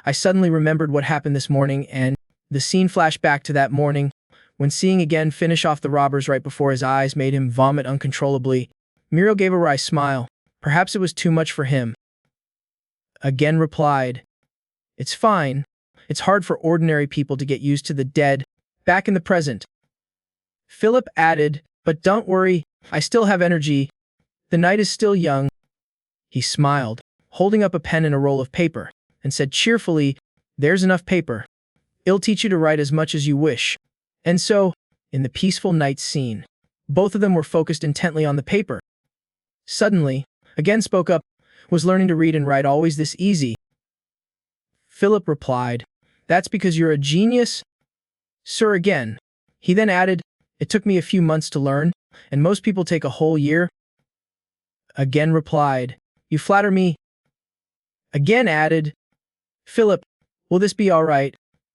I suddenly remembered what happened this morning, and the scene flashed back to that morning, when seeing again finish off the robbers right before his eyes made him vomit uncontrollably." Muriel gave a wry smile. Perhaps it was too much for him. Again replied, "It's fine. It's hard for ordinary people to get used to the dead, back in the present." Philip added, "But don't worry, I still have energy. The night is still young." He smiled, holding up a pen and a roll of paper, and said cheerfully, "There's enough paper. It'll teach you to write as much as you wish." And so, in the peaceful night scene, both of them were focused intently on the paper. Suddenly, again spoke up, "Was learning to read and write always this easy?" Philip replied, "That's because you're a genius, sir." Again, he then added, "It took me a few months to learn, and most people take a whole year." Again replied, "You flatter me." Again added, "Philip, will this be all right?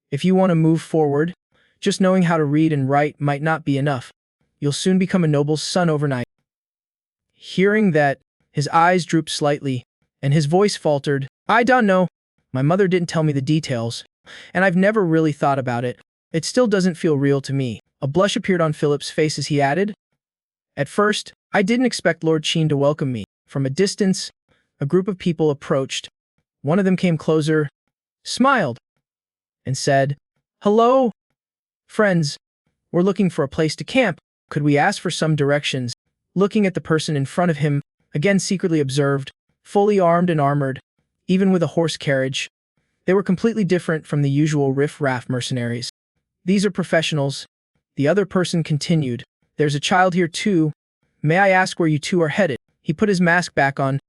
If you want to move forward, just knowing how to read and write might not be enough. You'll soon become a noble's son overnight." Hearing that, his eyes drooped slightly, and his voice faltered, "I don't know. My mother didn't tell me the details, and I've never really thought about it. It still doesn't feel real to me. A blush appeared on Philip's face as he added, "At first, I didn't expect Lord Sheen to welcome me." From a distance, a group of people approached. One of them came closer, smiled, and said, "Hello, friends. We're looking for a place to camp. Could we ask for some directions?" Looking at the person in front of him, again secretly observed, fully armed and armored, even with a horse carriage. They were completely different from the usual riff-raff mercenaries. "These are professionals." The other person continued, "There's a child here too. May I ask where you two are headed?" He put his mask back on,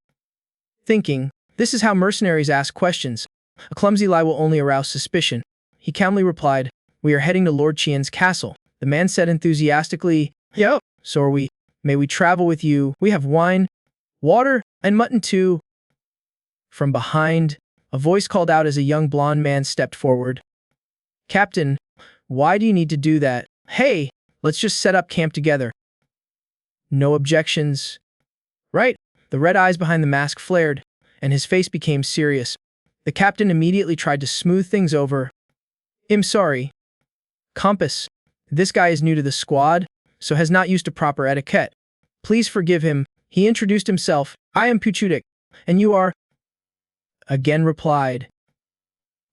thinking, this is how mercenaries ask questions. A clumsy lie will only arouse suspicion. He calmly replied, "We are heading to Lord Chien's castle." The man said enthusiastically, "Yo, so are we. May we travel with you? We have wine, water, and mutton too." From behind, a voice called out as a young blonde man stepped forward. "Captain, why do you need to do that? Hey, let's just set up camp together." "No objections, right?" The red eyes behind the mask flared, and his face became serious. The captain immediately tried to smooth things over. "I'm sorry. Compass. This guy is new to the squad, so has not used to proper etiquette. Please forgive him." He introduced himself. "I am Puchudik, and you are?" Again replied.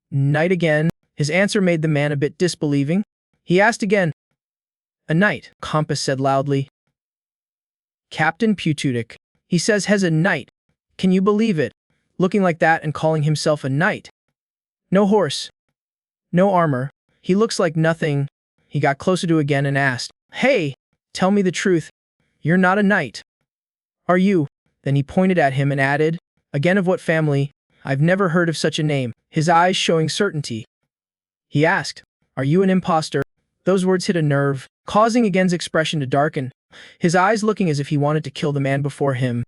"Knight again." His answer made the man a bit disbelieving. He asked again. "A knight," Compass said loudly. "Captain Puchudik. He says he's a knight. Can you believe it? Looking like that and calling himself a knight. No horse. No armor. He looks like nothing." He got closer to again and asked, "Hey, tell me the truth. You're not a knight, are you?" Then he pointed at him and added, "Again, of what family? I've never heard of such a name." His eyes showing certainty. He asked, "Are you an imposter?" Those words hit a nerve, causing Agen's expression to darken, his eyes looking as if he wanted to kill the man before him.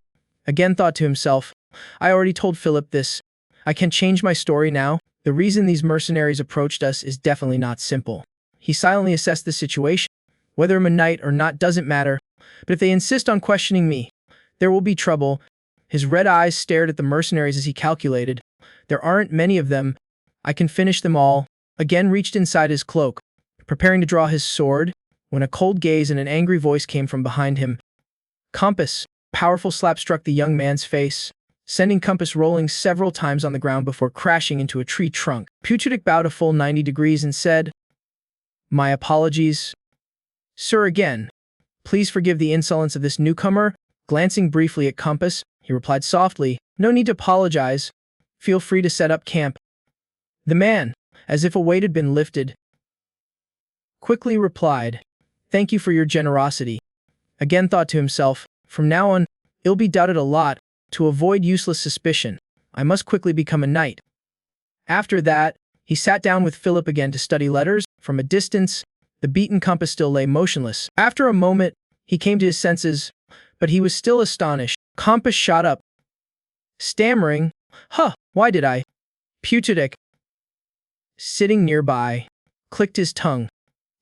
Agen thought to himself, "I already told Philip this. I can change my story now. The reason these mercenaries approached us is definitely not simple." He silently assessed the situation. Whether I'm a knight or not doesn't matter, but if they insist on questioning me, there will be trouble. His red eyes stared at the mercenaries as he calculated, "There aren't many of them. I can finish them all." Again reached inside his cloak, preparing to draw his sword, when a cold gaze and an angry voice came from behind him. "Compass." Powerful slap struck the young man's face, sending Compass rolling several times on the ground before crashing into a tree trunk. Puchudik bowed a full 90 degrees and said, "My apologies, sir. Again, please forgive the insolence of this newcomer." Glancing briefly at Compass, he replied softly, "No need to apologize. Feel free to set up camp." The man, as if a weight had been lifted, quickly replied, "Thank you for your generosity." Again thought to himself, from now on, it'll be doubted a lot. To avoid useless suspicion, I must quickly become a knight. After that, he sat down with Philip again to study letters. From a distance, the beaten Compass still lay motionless. After a moment, he came to his senses, but he was still astonished. Compass shot up, stammering, "Why did I?" Puchudik, sitting nearby, clicked his tongue.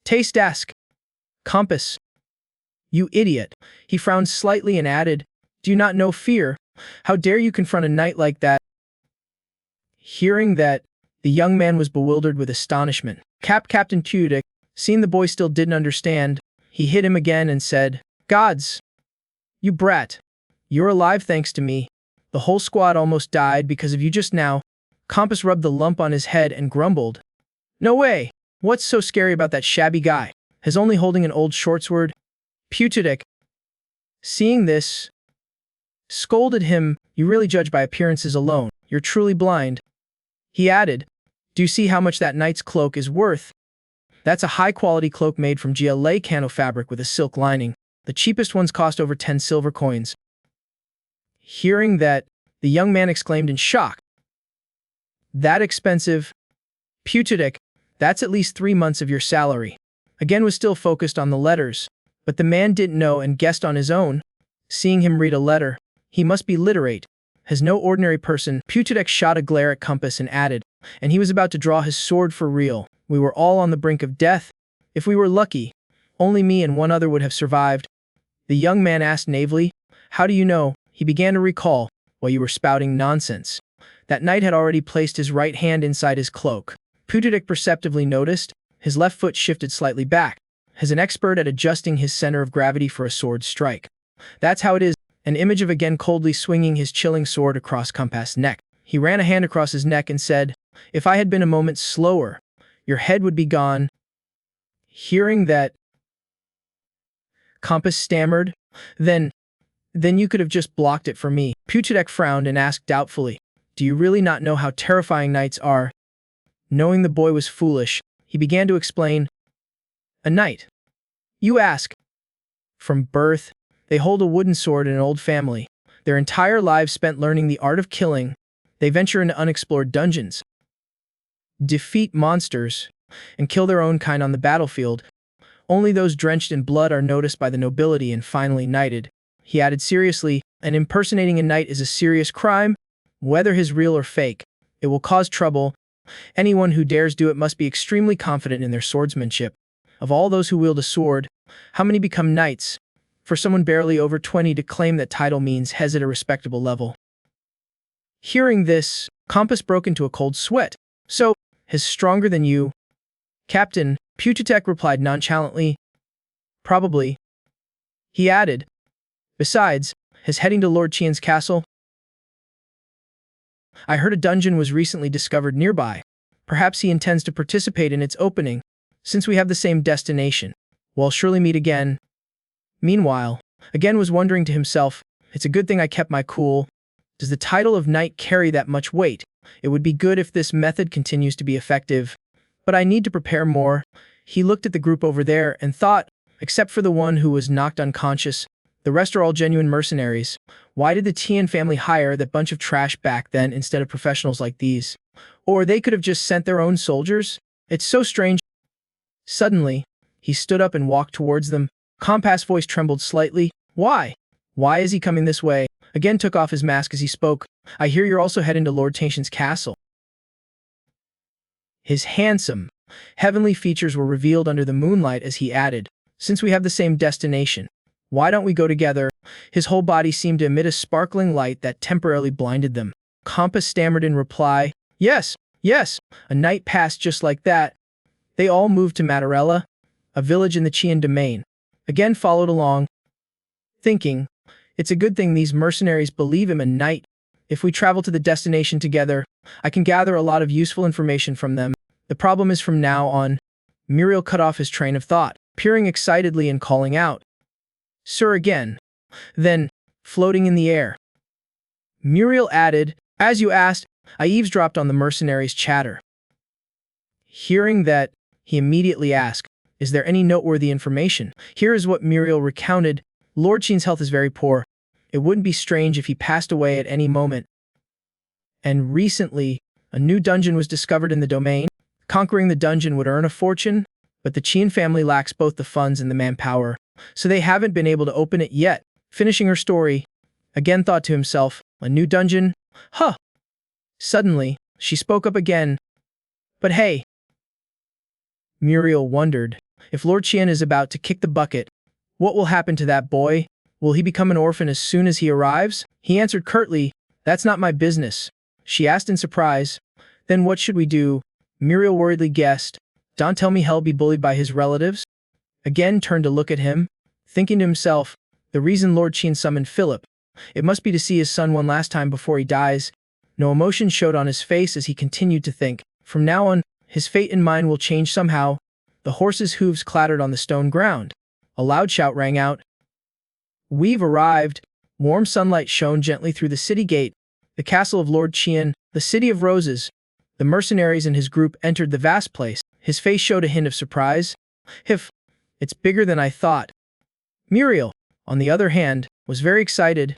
"Taste ask. Compass. You idiot." He frowned slightly and added, "Do you not know fear? How dare you confront a knight like that?" Hearing that, the young man was bewildered with astonishment. Captain Puchudik, seeing the boy still didn't understand, he hit him again and said, "Gods! You brat. You're alive thanks to me. The whole squad almost died because of you just now." Compass rubbed the lump on his head and grumbled, "No way. What's so scary about that shabby guy? He's only holding an old short sword." Puchudik, seeing this, scolded him, "You really judge by appearances alone. You're truly blind." He added, "Do you see how much that knight's cloak is worth? That's a high-quality cloak made from GLA cano fabric with a silk lining. The cheapest ones cost over 10 silver coins." Hearing that, the young man exclaimed in shock, "That expensive? Puchudik, that's at least 3 months of your salary." Again was still focused on the letters, but the man didn't know and guessed on his own. Seeing him read a letter, he must be literate. As no ordinary person, Puchudik shot a glare at Compass and added, "And he was about to draw his sword for real. We were all on the brink of death. If we were lucky, only me and one other would have survived." The young man asked naively, "How do you know?" He began to recall, "While you were spouting nonsense." That knight had already placed his right hand inside his cloak. Puchudik perceptibly noticed, his left foot shifted slightly back. as an expert at adjusting his center of gravity for a sword strike. That's how it is. An image of again coldly swinging his chilling sword across Compass's neck. He ran a hand across his neck and said, "If I had been a moment slower, your head would be gone." Hearing that, Compass stammered, Then you could have just blocked it for me." Puchidek frowned and asked doubtfully, "Do you really not know how terrifying knights are?" Knowing the boy was foolish, he began to explain, "A knight, you ask? From birth, they hold a wooden sword in an old family. Their entire lives spent learning the art of killing. They venture into unexplored dungeons, defeat monsters, and kill their own kind on the battlefield. Only those drenched in blood are noticed by the nobility and finally knighted." He added seriously, "And impersonating a knight is a serious crime. Whether his real or fake, it will cause trouble. Anyone who dares do it must be extremely confident in their swordsmanship. Of all those who wield a sword, how many become knights? For someone barely over 20 to claim that title means he's at a respectable level." Hearing this, Compass broke into a cold sweat. "So, he's stronger than you?" "Captain," Puchidek replied nonchalantly. "Probably." He added, "Besides, he's heading to Lord Qian's castle. I heard a dungeon was recently discovered nearby. Perhaps he intends to participate in its opening. Since we have the same destination, we'll surely meet again." Meanwhile, again was wondering to himself, "It's a good thing I kept my cool. Does the title of knight carry that much weight? It would be good if this method continues to be effective. But I need to prepare more." He looked at the group over there and thought, except for the one who was knocked unconscious, the rest are all genuine mercenaries. Why did the Tian family hire that bunch of trash back then instead of professionals like these? Or they could have just sent their own soldiers? It's so strange. Suddenly, he stood up and walked towards them. Compass's voice trembled slightly. "Why? Why is he coming this way?" Again took off his mask as he spoke. "I hear you're also heading to Lord Tanshan's castle." His handsome, heavenly features were revealed under the moonlight as he added, "Since we have the same destination, why don't we go together?" His whole body seemed to emit a sparkling light that temporarily blinded them. Compass stammered in reply, Yes. A night passed just like that. They all moved to Matarella, a village in the Qian domain. Again followed along, thinking, it's a good thing these mercenaries believe him a knight. If we travel to the destination together, I can gather a lot of useful information from them. The problem is from now on. Muriel cut off his train of thought, peering excitedly and calling out, Sir again. Then, floating in the air. Muriel added, As you asked, I eavesdropped on the mercenaries' chatter. Hearing that, he immediately asked, Is there any noteworthy information? Here is what Muriel recounted. Lord Qian's health is very poor. It wouldn't be strange if he passed away at any moment. And recently, a new dungeon was discovered in the domain. Conquering the dungeon would earn a fortune, but the Qian family lacks both the funds and the manpower, so they haven't been able to open it yet. Finishing her story, again thought to himself, a new dungeon? Huh! Suddenly, she spoke up again. But hey! Muriel wondered, if Lord Qian is about to kick the bucket, what will happen to that boy? Will he become an orphan as soon as he arrives? He answered curtly, That's not my business. She asked in surprise, Then what should we do? Muriel worriedly guessed, Don't tell me he'll be bullied by his relatives? Again turned to look at him, thinking to himself, the reason Lord Qian summoned Philip, it must be to see his son one last time before he dies. No emotion showed on his face as he continued to think. From now on, his fate and mine will change somehow. The horse's hooves clattered on the stone ground. A loud shout rang out. We've arrived. Warm sunlight shone gently through the city gate. The castle of Lord Qian, the city of roses. The mercenaries and his group entered the vast place. His face showed a hint of surprise. It's bigger than I thought. Muriel, on the other hand, was very excited,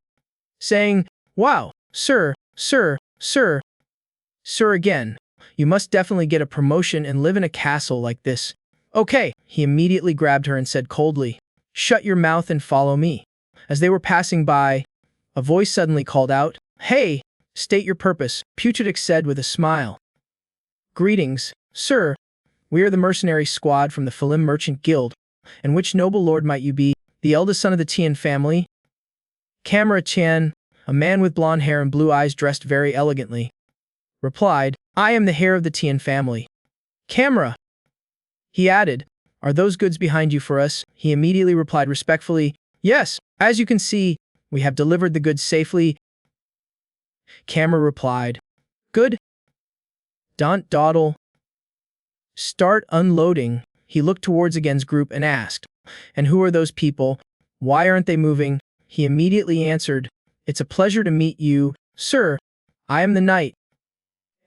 saying, Wow, sir again. You must definitely get a promotion and live in a castle like this. Okay, he immediately grabbed her and said coldly, Shut your mouth and follow me. As they were passing by, a voice suddenly called out, Hey, state your purpose, Puchidek said with a smile. Greetings, sir. We are the mercenary squad from the Philim Merchant Guild. And which noble lord might you be? The eldest son of the Tian family? Camera Tian, a man with blonde hair and blue eyes dressed very elegantly, replied, I am the heir of the Tian family. Camera, he added, Are those goods behind you for us? He immediately replied respectfully, yes, as you can see, we have delivered the goods safely. Camera replied, good. Don't dawdle. Start unloading. He looked towards Again's group and asked, and who are those people? Why aren't they moving? He immediately answered, it's a pleasure to meet you, sir. I am the knight.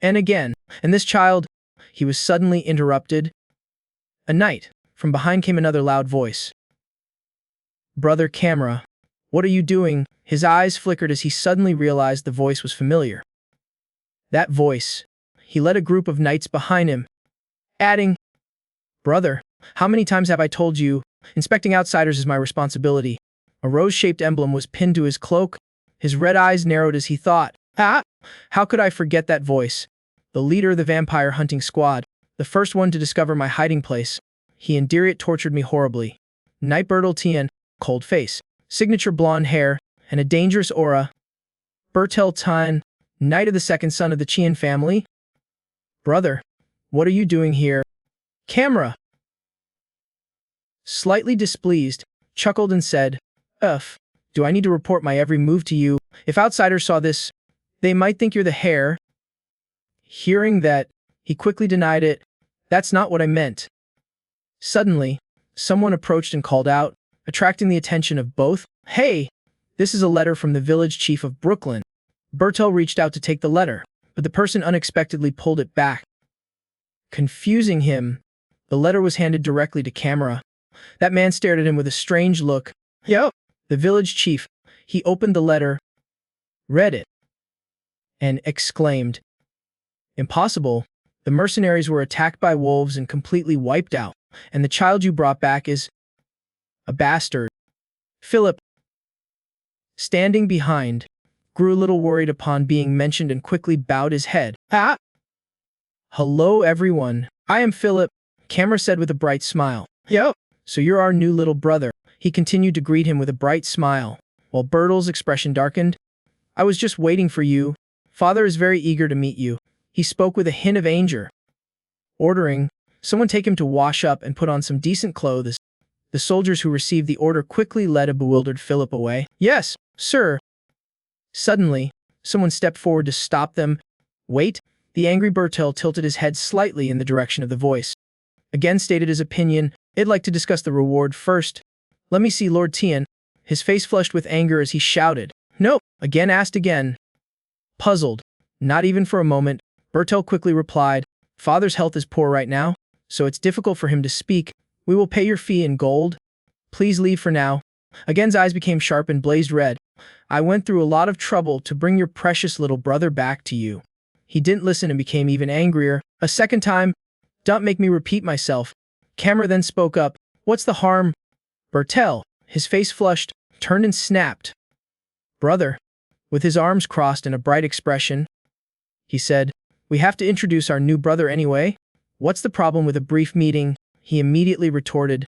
And again, and this child, he was suddenly interrupted. A knight. From behind came another loud voice. Brother Camera, what are you doing? His eyes flickered as he suddenly realized the voice was familiar. That voice. He led a group of knights behind him, adding, brother, how many times have I told you, inspecting outsiders is my responsibility. A rose-shaped emblem was pinned to his cloak. His red eyes narrowed as he thought, how could I forget that voice? The leader of the vampire hunting squad, the first one to discover my hiding place. He and Diriot tortured me horribly. Knight Berteltian, cold face, signature blonde hair, and a dangerous aura. Berteltian, knight of the second son of the Chian family. Brother, what are you doing here? Camera, slightly displeased, chuckled and said, do I need to report my every move to you? If outsiders saw this, they might think you're the hare. Hearing that, he quickly denied it. That's not what I meant. Suddenly, someone approached and called out, attracting the attention of both. Hey, this is a letter from the village chief of Brooklyn. Bertel reached out to take the letter, but the person unexpectedly pulled it back. Confusing him, the letter was handed directly to Camera. That man stared at him with a strange look. Yo! The village chief, he opened the letter, read it, and exclaimed, impossible. The mercenaries were attacked by wolves and completely wiped out, and the child you brought back is a bastard. Philip, standing behind, grew a little worried upon being mentioned and quickly bowed his head. Hello everyone, I am Philip, Camera said with a bright smile. Yo, so you're our new little brother. He continued to greet him with a bright smile, while Bertel's expression darkened. I was just waiting for you. Father is very eager to meet you. He spoke with a hint of anger, ordering someone take him to wash up and put on some decent clothes. The soldiers who received the order quickly led a bewildered Philip away. Yes, sir. Suddenly, someone stepped forward to stop them. Wait, the angry Bertel tilted his head slightly in the direction of the voice. Again stated his opinion, I'd like to discuss the reward first. Let me see Lord Tian. His face flushed with anger as he shouted. No, again asked again. Puzzled, not even for a moment, Bertel quickly replied, Father's health is poor right now, so it's difficult for him to speak. We will pay your fee in gold. Please leave for now. Again's eyes became sharp and blazed red. I went through a lot of trouble to bring your precious little brother back to you. He didn't listen and became even angrier. A second time, don't make me repeat myself. Camera then spoke up. What's the harm? Bertel, his face flushed, turned and snapped. Brother, with his arms crossed in a bright expression, he said, we have to introduce our new brother anyway. What's the problem with a brief meeting? He immediately retorted.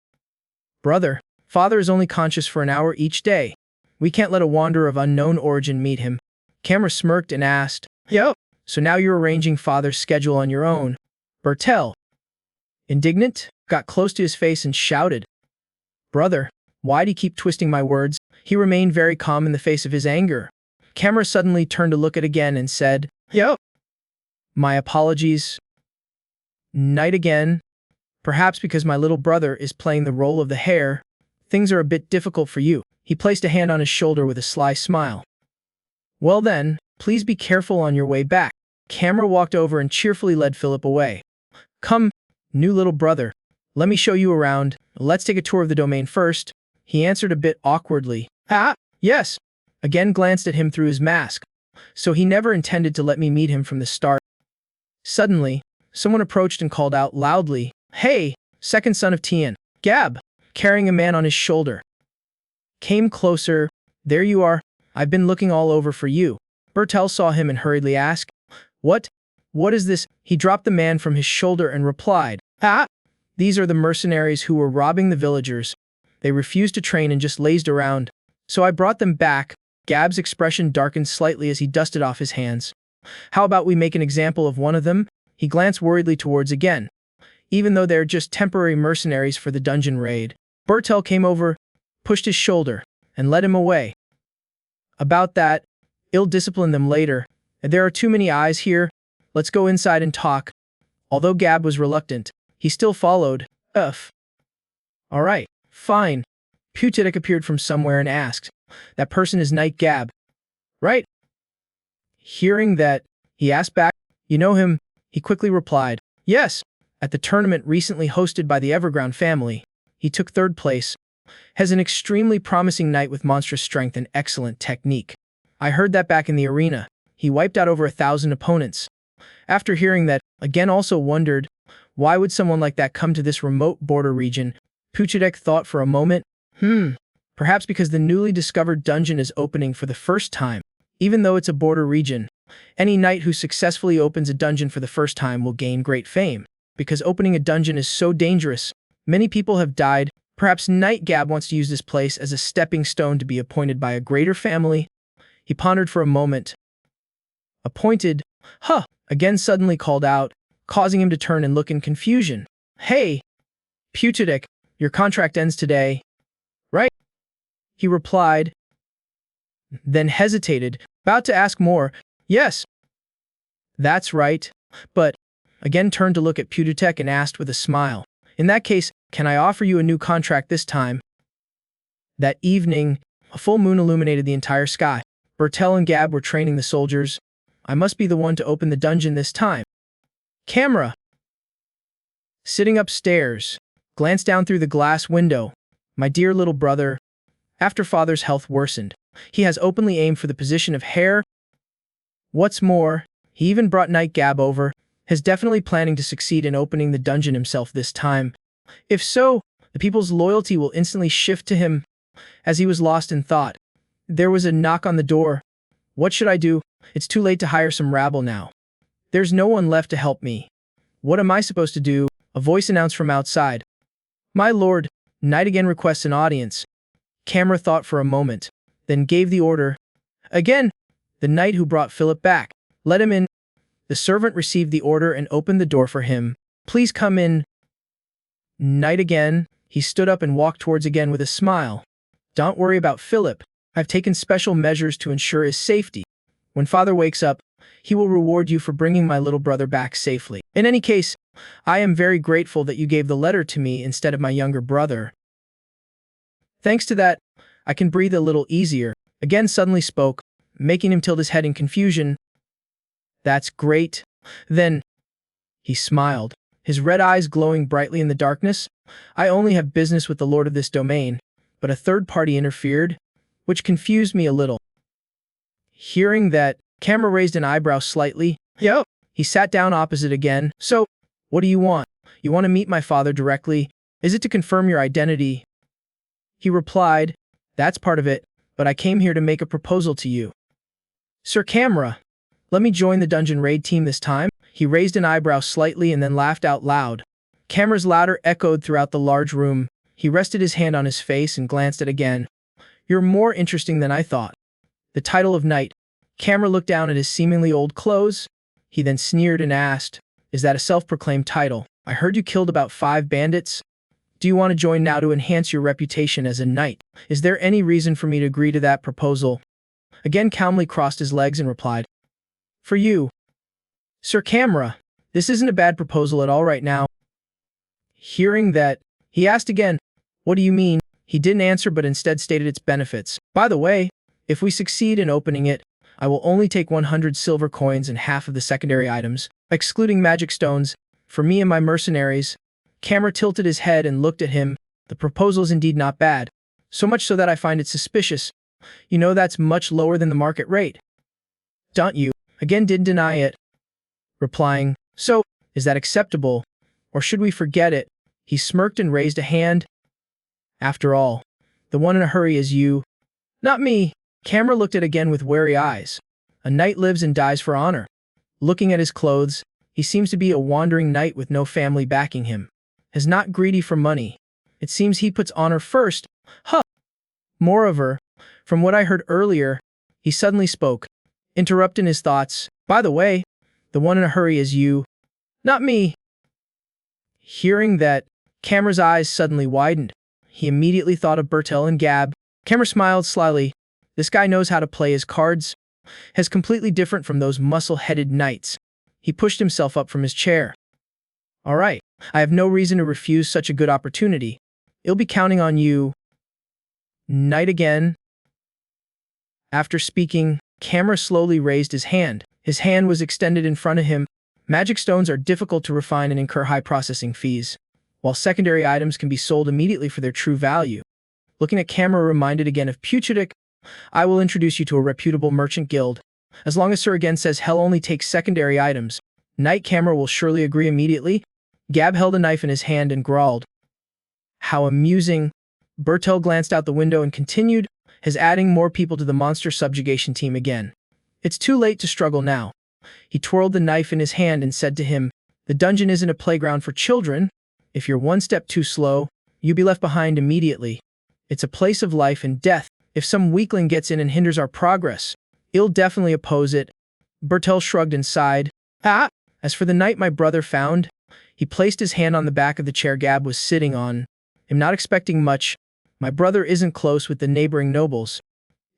Brother, father is only conscious for an hour each day. We can't let a wanderer of unknown origin meet him. Camera smirked and asked, Yo, so now you're arranging father's schedule on your own. Bertel, indignant, got close to his face and shouted, Brother, why do you keep twisting my words? He remained very calm in the face of his anger. Camera suddenly turned to look at again and said, Yo, my apologies. Night again. Perhaps because my little brother is playing the role of the hare, things are a bit difficult for you. He placed a hand on his shoulder with a sly smile. Well then, please be careful on your way back. Camera walked over and cheerfully led Philip away. Come, new little brother. Let me show you around. Let's take a tour of the domain first. He answered a bit awkwardly. Yes. Again glanced at him through his mask. So he never intended to let me meet him from the start. Suddenly, someone approached and called out loudly, Hey, second son of Tian. Gab, carrying a man on his shoulder. Came closer. There you are. I've been looking all over for you. Bertel saw him and hurriedly asked, What? What is this? He dropped the man from his shoulder and replied, These are the mercenaries who were robbing the villagers. They refused to train and just lazed around. So I brought them back. Gab's expression darkened slightly as he dusted off his hands. How about we make an example of one of them? He glanced worriedly towards again. even though they're just temporary mercenaries for the dungeon raid. Bertel came over, pushed his shoulder, and led him away. About that, I'll discipline them later. There are too many eyes here. Let's go inside and talk. Although Gab was reluctant, he still followed. All right, fine. Putic appeared from somewhere and asked, "That person is Knight Gab, right?" Hearing that, he asked back, "You know him?" He quickly replied, "Yes, at the tournament recently hosted by the Everground family. He took third place. Has an extremely promising knight with monstrous strength and excellent technique. I heard that back in the arena. He wiped out over 1,000 opponents." After hearing that, again also wondered, why would someone like that come to this remote border region? Puchidek thought for a moment. Perhaps because the newly discovered dungeon is opening for the first time. Even though it's a border region, any knight who successfully opens a dungeon for the first time will gain great fame. Because opening a dungeon is so dangerous, many people have died. Perhaps Knight Gab wants to use this place as a stepping stone to be appointed by a greater family. He pondered for a moment. Appointed? Again suddenly called out, causing him to turn and look in confusion. "Hey, Puchidek, your contract ends today, right?" He replied, then hesitated, about to ask more. "Yes, that's right," but again turned to look at Puchidek and asked with a smile, "In that case, can I offer you a new contract this time?" That evening, a full moon illuminated the entire sky. Bertel and Gab were training the soldiers. "I must be the one to open the dungeon this time." Camera, sitting upstairs, glanced down through the glass window. "My dear little brother, after father's health worsened, he has openly aimed for the position of heir. What's more, he even brought Knight Gab over, is definitely planning to succeed in opening the dungeon himself this time. If so, the people's loyalty will instantly shift to him." As he was lost in thought, there was a knock on the door. "What should I do? It's too late to hire some rabble now. There's no one left to help me. What am I supposed to do?" A voice announced from outside. "My lord, Knight again requests an audience." Camera thought for a moment, then gave the order. Again, the knight who brought Philip back. "Let him in." The servant received the order and opened the door for him. "Please come in." Knight again. He stood up and walked towards again with a smile. "Don't worry about Philip. I've taken special measures to ensure his safety. When father wakes up, he will reward you for bringing my little brother back safely. In any case, I am very grateful that you gave the letter to me instead of my younger brother. Thanks to that, I can breathe a little easier." Again suddenly spoke, making him tilt his head in confusion. "That's great. Then," he smiled, his red eyes glowing brightly in the darkness, "I only have business with the lord of this domain, but a third party interfered, which confused me a little." Hearing that, Camera raised an eyebrow slightly. "Yo!" He sat down opposite again. "So, what do you want? You want to meet my father directly? Is it to confirm your identity?" He replied, "That's part of it, but I came here to make a proposal to you." "Sir Camera, let me join the dungeon raid team this time?" He raised an eyebrow slightly and then laughed out loud. Camera's laughter echoed throughout the large room. He rested his hand on his face and glanced at again. "You're more interesting than I thought. The title of knight." Camera looked down at his seemingly old clothes. He then sneered and asked, "Is that a self-proclaimed title? I heard you killed about 5 bandits. Do you want to join now to enhance your reputation as a knight? Is there any reason for me to agree to that proposal?" Again calmly crossed his legs and replied, "For you, Sir Camera, this isn't a bad proposal at all right now." Hearing that, he asked again, "What do you mean?" He didn't answer but instead stated its benefits. "By the way, if we succeed in opening it, I will only take 100 silver coins and half of the secondary items, excluding magic stones, for me and my mercenaries." Camera tilted his head and looked at him. "The proposal is indeed not bad, so much so that I find it suspicious. You know that's much lower than the market rate, don't you?" Again didn't deny it, replying, "So, is that acceptable, or should we forget it?" He smirked and raised a hand. "After all, the one in a hurry is you, not me." Camera looked at again with wary eyes. A knight lives and dies for honor. Looking at his clothes, he seems to be a wandering knight with no family backing him. Is not greedy for money. It seems he puts honor first. Moreover, from what I heard earlier, he suddenly spoke, interrupting his thoughts. "By the way, the one in a hurry is you, not me." Hearing that, Camera's eyes suddenly widened. He immediately thought of Bertel and Gab. Camera smiled slyly. This guy knows how to play his cards. Has completely different from those muscle-headed knights. He pushed himself up from his chair. All right, I have no reason to refuse such a good opportunity. I'll be counting on you. Knight again. After speaking, Camera slowly raised his hand. His hand was extended in front of him. Magic stones are difficult to refine and incur high processing fees, while secondary items can be sold immediately for their true value. Looking at Camera reminded again of Puchidik. I will introduce you to a reputable merchant guild. As long as Sir again says hell only takes secondary items, Knight Camera will surely agree immediately. Gab held a knife in his hand and growled. How amusing. Bertel glanced out the window and continued, his adding more people to the monster subjugation team again. It's too late to struggle now. He twirled the knife in his hand and said to him, the dungeon isn't a playground for children. If you're one step too slow, you'll be left behind immediately. It's a place of life and death. If some weakling gets in and hinders our progress, I'll definitely oppose it. Bertel shrugged and sighed. Ah! As for the knight my brother found, he placed his hand on the back of the chair Gab was sitting on. I'm not expecting much. My brother isn't close with the neighboring nobles.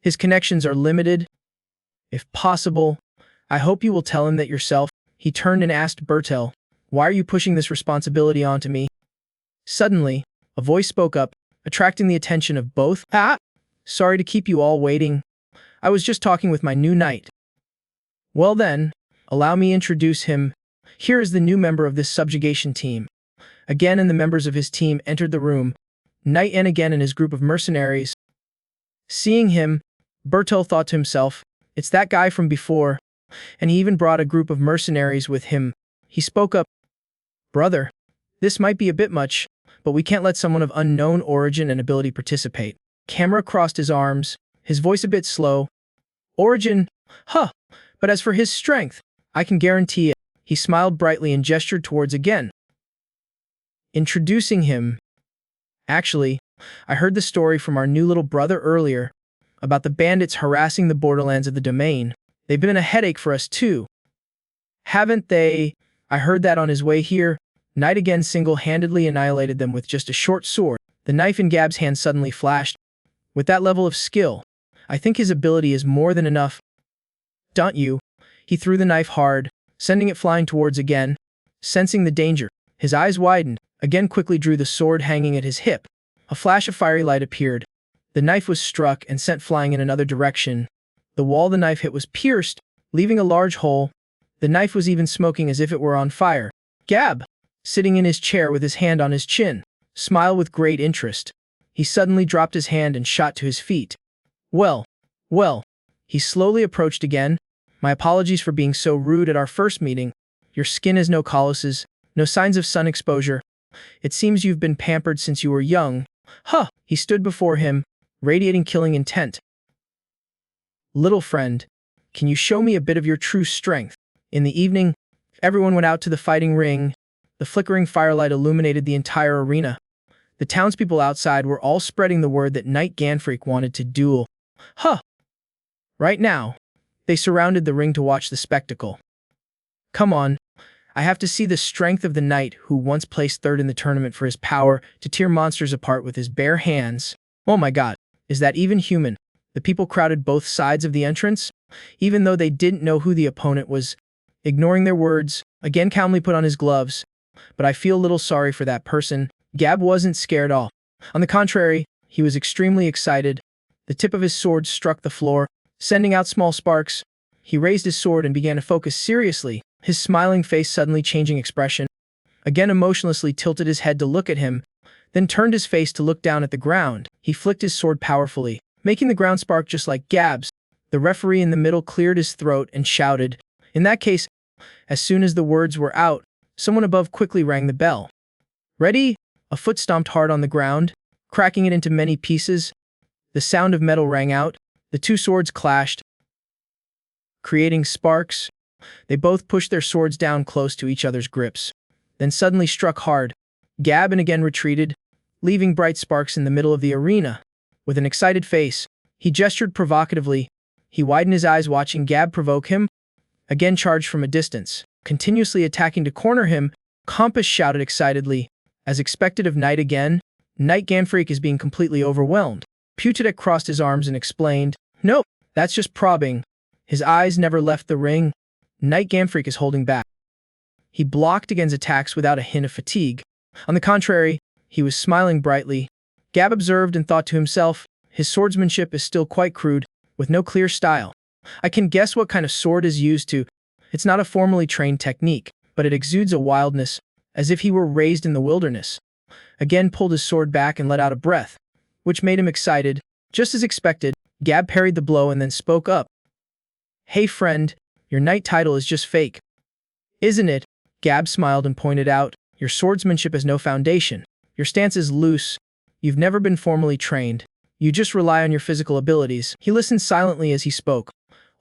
His connections are limited. If possible, I hope you will tell him that yourself. He turned and asked Bertel, why are you pushing this responsibility onto me? Suddenly, a voice spoke up, attracting the attention of both. Ah! Sorry to keep you all waiting. I was just talking with my new knight. Well then, allow me introduce him. Here is the new member of this subjugation team. Again, and the members of his team entered the room. Knight N again and his group of mercenaries. Seeing him, Bertel thought to himself, it's that guy from before. And he even brought a group of mercenaries with him. He spoke up. Brother, this might be a bit much, but we can't let someone of unknown origin and ability participate. Camera crossed his arms, his voice a bit slow. Origin? Huh, but as for his strength, I can guarantee it. He smiled brightly and gestured towards again. Introducing him. Actually, I heard the story from our new little brother earlier, about the bandits harassing the borderlands of the domain. They've been a headache for us too. Haven't they? I heard that on his way here. Knight again single-handedly annihilated them with just a short sword. The knife in Gab's hand suddenly flashed. With that level of skill, I think his ability is more than enough. Don't you? He threw the knife hard, sending it flying towards again. Sensing the danger, his eyes widened, again quickly drew the sword hanging at his hip. A flash of fiery light appeared. The knife was struck and sent flying in another direction. The wall the knife hit was pierced, leaving a large hole. The knife was even smoking as if it were on fire. Gab, sitting in his chair with his hand on his chin, smiled with great interest. He suddenly dropped his hand and shot to his feet. Well. He slowly approached again. My apologies for being so rude at our first meeting. Your skin has no calluses, no signs of sun exposure. It seems you've been pampered since you were young. Huh! He stood before him, radiating killing intent. Little friend, can you show me a bit of your true strength? In the evening, everyone went out to the fighting ring. The flickering firelight illuminated the entire arena. The townspeople outside were all spreading the word that Knight Ganfreak wanted to duel. Huh! Right now, they surrounded the ring to watch the spectacle. Come on, I have to see the strength of the knight who once placed third in the tournament for his power to tear monsters apart with his bare hands. Oh my god, is that even human? The people crowded both sides of the entrance, even though they didn't know who the opponent was. Ignoring their words, again calmly put on his gloves. But I feel a little sorry for that person. Gab wasn't scared at all. On the contrary, he was extremely excited. The tip of his sword struck the floor, sending out small sparks. He raised his sword and began to focus seriously, his smiling face suddenly changing expression. Again emotionlessly tilted his head to look at him, then turned his face to look down at the ground. He flicked his sword powerfully, making the ground spark just like Gab's. The referee in the middle cleared his throat and shouted. In that case, as soon as the words were out, someone above quickly rang the bell. Ready? A foot stomped hard on the ground, cracking it into many pieces. The sound of metal rang out. The two swords clashed, creating sparks. They both pushed their swords down close to each other's grips, then suddenly struck hard. Gab and again retreated, leaving bright sparks in the middle of the arena. With an excited face, he gestured provocatively. He widened his eyes watching Gab provoke him. Again charged from a distance, continuously attacking to corner him. Compass shouted excitedly. As expected of Knight again, Knight Ganfreak is being completely overwhelmed. Putetek crossed his arms and explained, "Nope, that's just probing." His eyes never left the ring. Knight Ganfreak is holding back. He blocked against attacks without a hint of fatigue. On the contrary, he was smiling brightly. Gab observed and thought to himself, his swordsmanship is still quite crude, with no clear style. I can guess what kind of sword is used to. It's not a formally trained technique, but it exudes a wildness, as if he were raised in the wilderness. Again pulled his sword back and let out a breath, which made him excited. Just as expected, Gab parried the blow and then spoke up. "Hey friend, your knight title is just fake. Isn't it?" Gab smiled and pointed out, "Your swordsmanship has no foundation. Your stance is loose. You've never been formally trained. You just rely on your physical abilities." He listened silently as he spoke.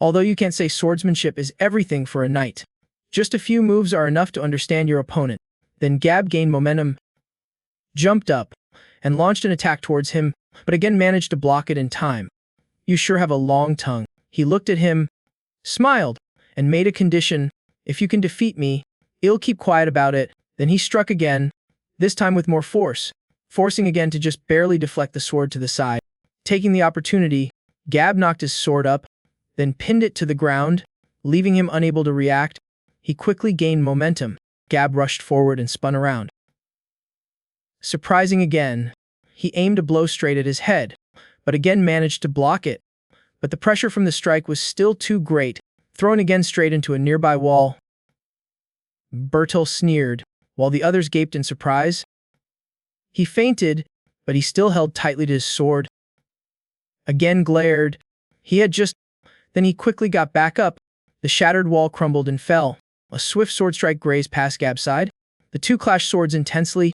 "Although you can't say swordsmanship is everything for a knight. Just a few moves are enough to understand your opponent." Then Gab gained momentum, jumped up, and launched an attack towards him, but again managed to block it in time. "You sure have a long tongue." He looked at him, smiled, and made a condition. "If you can defeat me, I'll keep quiet about it." Then he struck again, this time with more force, forcing again to just barely deflect the sword to the side. Taking the opportunity, Gab knocked his sword up, then pinned it to the ground, leaving him unable to react. He quickly gained momentum. Gab rushed forward and spun around. Surprising again, he aimed a blow straight at his head, but again managed to block it. But the pressure from the strike was still too great, thrown again straight into a nearby wall. Bertil sneered, while the others gaped in surprise. He feinted, but he still held tightly to his sword. Again glared. Then he quickly got back up. The shattered wall crumbled and fell. A swift sword strike grazed past Gab's side. The two clashed swords intensely.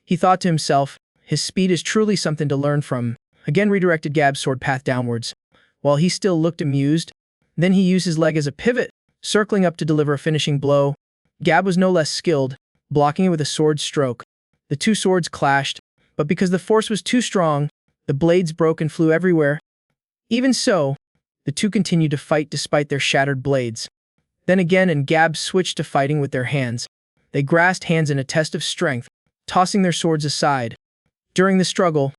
He thought to himself, his speed is truly something to learn from. Again redirected Gab's sword path downwards, while he still looked amused. Then he used his leg as a pivot, circling up to deliver a finishing blow. Gab was no less skilled, blocking it with a sword stroke. The two swords clashed, but because the force was too strong, the blades broke and flew everywhere. Even so, the two continued to fight despite their shattered blades. Then again and Gab switched to fighting with their hands. They grasped hands in a test of strength, tossing their swords aside. During the struggle,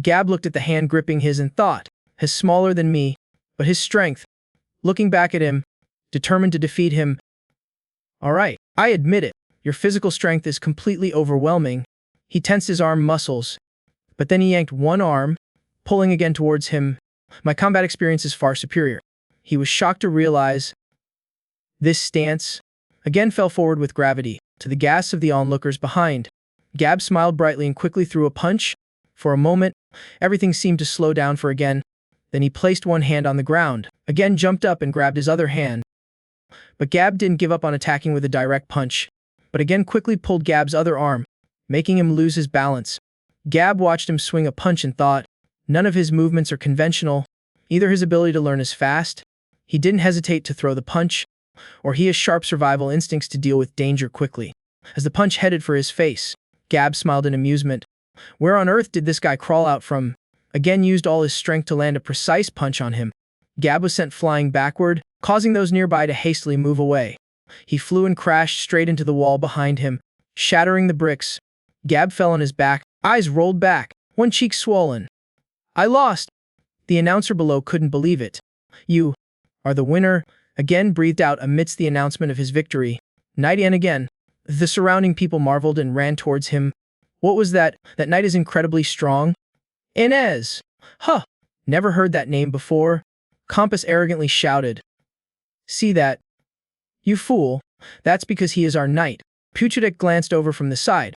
Gab looked at the hand gripping his and thought, "He's smaller than me, but his strength." Looking back at him, determined to defeat him. "All right, I admit it, your physical strength is completely overwhelming." He tensed his arm muscles, but then he yanked one arm, pulling again towards him. "My combat experience is far superior." He was shocked to realize this stance again fell forward with gravity, to the gasps of the onlookers behind. Gab smiled brightly and quickly threw a punch. For a moment, everything seemed to slow down for again. Then he placed one hand on the ground, again jumped up and grabbed his other hand. But Gab didn't give up on attacking with a direct punch, but again quickly pulled Gab's other arm, making him lose his balance. Gab watched him swing a punch and thought, none of his movements are conventional. Either his ability to learn is fast, he didn't hesitate to throw the punch, or he has sharp survival instincts to deal with danger quickly. As the punch headed for his face, Gab smiled in amusement. Where on earth did this guy crawl out from? Again used all his strength to land a precise punch on him. Gab was sent flying backward, causing those nearby to hastily move away. He flew and crashed straight into the wall behind him, shattering the bricks. Gab fell on his back, eyes rolled back, one cheek swollen. "I lost!" The announcer below couldn't believe it. "You are the winner," again breathed out amidst the announcement of his victory. Knight and again. The surrounding people marveled and ran towards him. "What was that? That knight is incredibly strong." "Inez! Huh! Never heard that name before." Compass arrogantly shouted. "See that? You fool. That's because he is our knight." Puchetic glanced over from the side.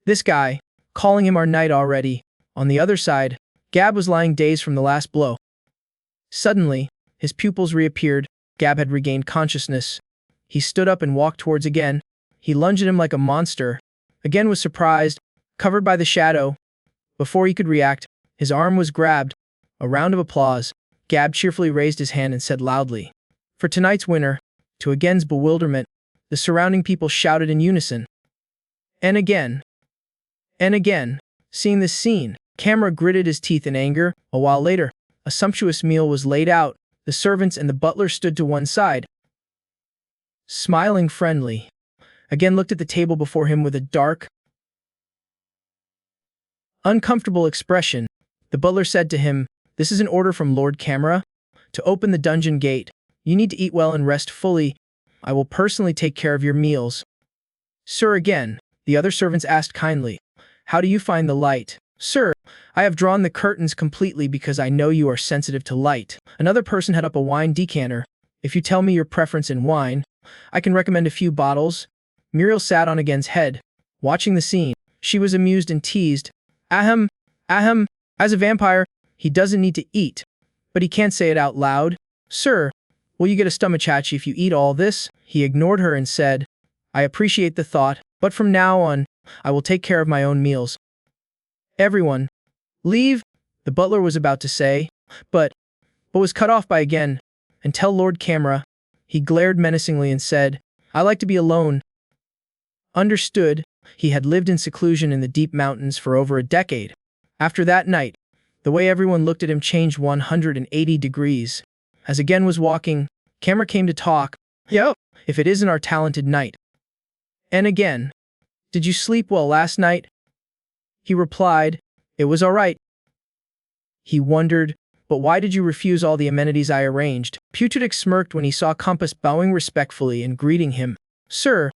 This guy, calling him our knight already. On the other side, Gab was lying dazed from the last blow. Suddenly, his pupils reappeared. Gab had regained consciousness. He stood up and walked towards again. He lunged at him like a monster. Again was surprised, covered by the shadow. Before he could react, his arm was grabbed. A round of applause. Gab cheerfully raised his hand and said loudly, "For tonight's winner." To again's bewilderment, the surrounding people shouted in unison. And again. And again. Seeing this scene, Camera gritted his teeth in anger. A while later, a sumptuous meal was laid out. The servants and the butler stood to one side, smiling friendly. again looked at the table before him with a dark, uncomfortable expression. The butler said to him, "This is an order from Lord Camera. To open the dungeon gate, you need to eat well and rest fully. I will personally take care of your meals." "Sir," again, the other servants asked kindly, "how do you find the light?" "Sir, I have drawn the curtains completely because I know you are sensitive to light." Another person had up a wine decanter. "If you tell me your preference in wine, I can recommend a few bottles." Muriel sat on again's head, watching the scene. She was amused and teased. Ahem, ahem, as a vampire, he doesn't need to eat, but he can't say it out loud. "Sir, will you get a stomachache if you eat all this?" He ignored her and said, "I appreciate the thought, but from now on, I will take care of my own meals." "Everyone, leave," the butler was about to say, but was cut off by again, "and tell Lord Camera." He glared menacingly and said, "I like to be alone." Understood. He had lived in seclusion in the deep mountains for over a decade. After that night, the way everyone looked at him changed 180 degrees. As again was walking, Camera came to talk. "Yo, if it isn't our talented knight." And again, "Did you sleep well last night?" He replied, "It was all right." He wondered, "But why did you refuse all the amenities I arranged?" Putrick smirked when he saw Compass bowing respectfully and greeting him. Sir,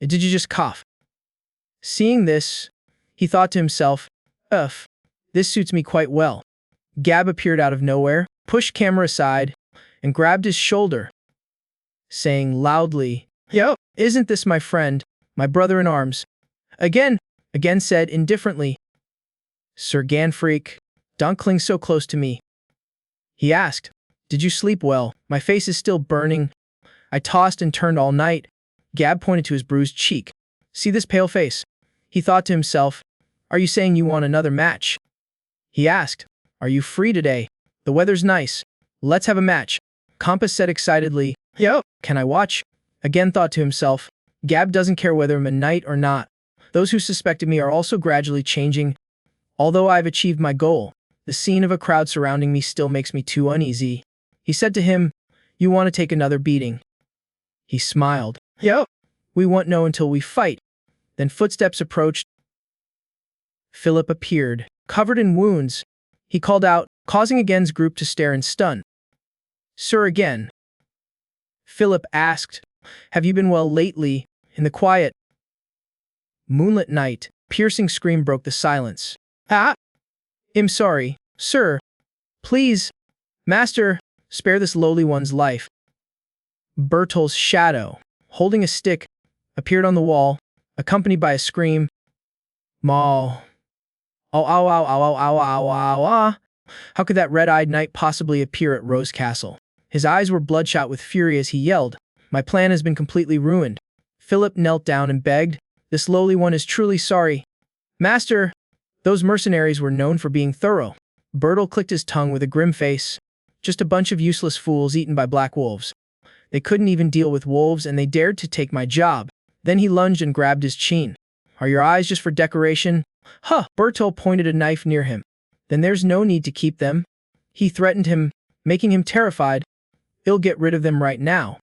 did you just cough?" Seeing this, he thought to himself, this suits me quite well." Gab appeared out of nowhere, pushed Camera aside, and grabbed his shoulder, saying loudly, "Yo, isn't this my friend, my brother-in-arms?" Again said indifferently, "Sir Ganfreak, don't cling so close to me." He asked, "Did you sleep well? My face is still burning. I tossed and turned all night." Gab pointed to his bruised cheek. "See this pale face?" He thought to himself, "Are you saying you want another match?" He asked, "Are you free today? The weather's nice. Let's have a match." Compass said excitedly, "Yo, can I watch?" Again thought to himself, "Gab doesn't care whether I'm a knight or not. Those who suspected me are also gradually changing. Although I've achieved my goal, the scene of a crowd surrounding me still makes me too uneasy." He said to him, "You want to take another beating?" He smiled. "Yo, we won't know until we fight." Then footsteps approached. Philip appeared, covered in wounds. He called out, causing again's group to stare in stun. "Sir," again, Philip asked, "have you been well lately?" In the quiet, moonlit night, piercing scream broke the silence. "I'm sorry, sir. Please, master, spare this lowly one's life." Bertol's shadow, holding a stick, appeared on the wall, accompanied by a scream. "Maw. Oh, ow, ow, ow, ow, ow, ow, ow, ow." How could that red-eyed knight possibly appear at Rose Castle? His eyes were bloodshot with fury as he yelled, "My plan has been completely ruined." Philip knelt down and begged, "This lowly one is truly sorry." "Master, those mercenaries were known for being thorough." Bertol clicked his tongue with a grim face. "Just a bunch of useless fools eaten by black wolves. They couldn't even deal with wolves and they dared to take my job." Then he lunged and grabbed his chin. "Are your eyes just for decoration?" "Huh!" Bertol pointed a knife near him. "Then there's no need to keep them." He threatened him, making him terrified. "I'll get rid of them right now."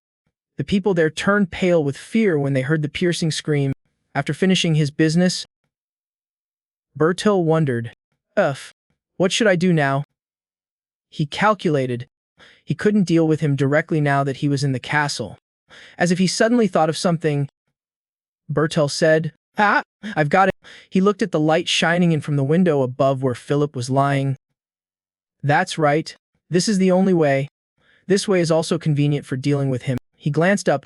The people there turned pale with fear when they heard the piercing scream. After finishing his business, Bertol wondered, what should I do now?" He calculated. He couldn't deal with him directly now that he was in the castle. As if he suddenly thought of something, Bertol said, "I've got it." He looked at the light shining in from the window above where Philip was lying. "That's right. This is the only way. This way is also convenient for dealing with him." He glanced up,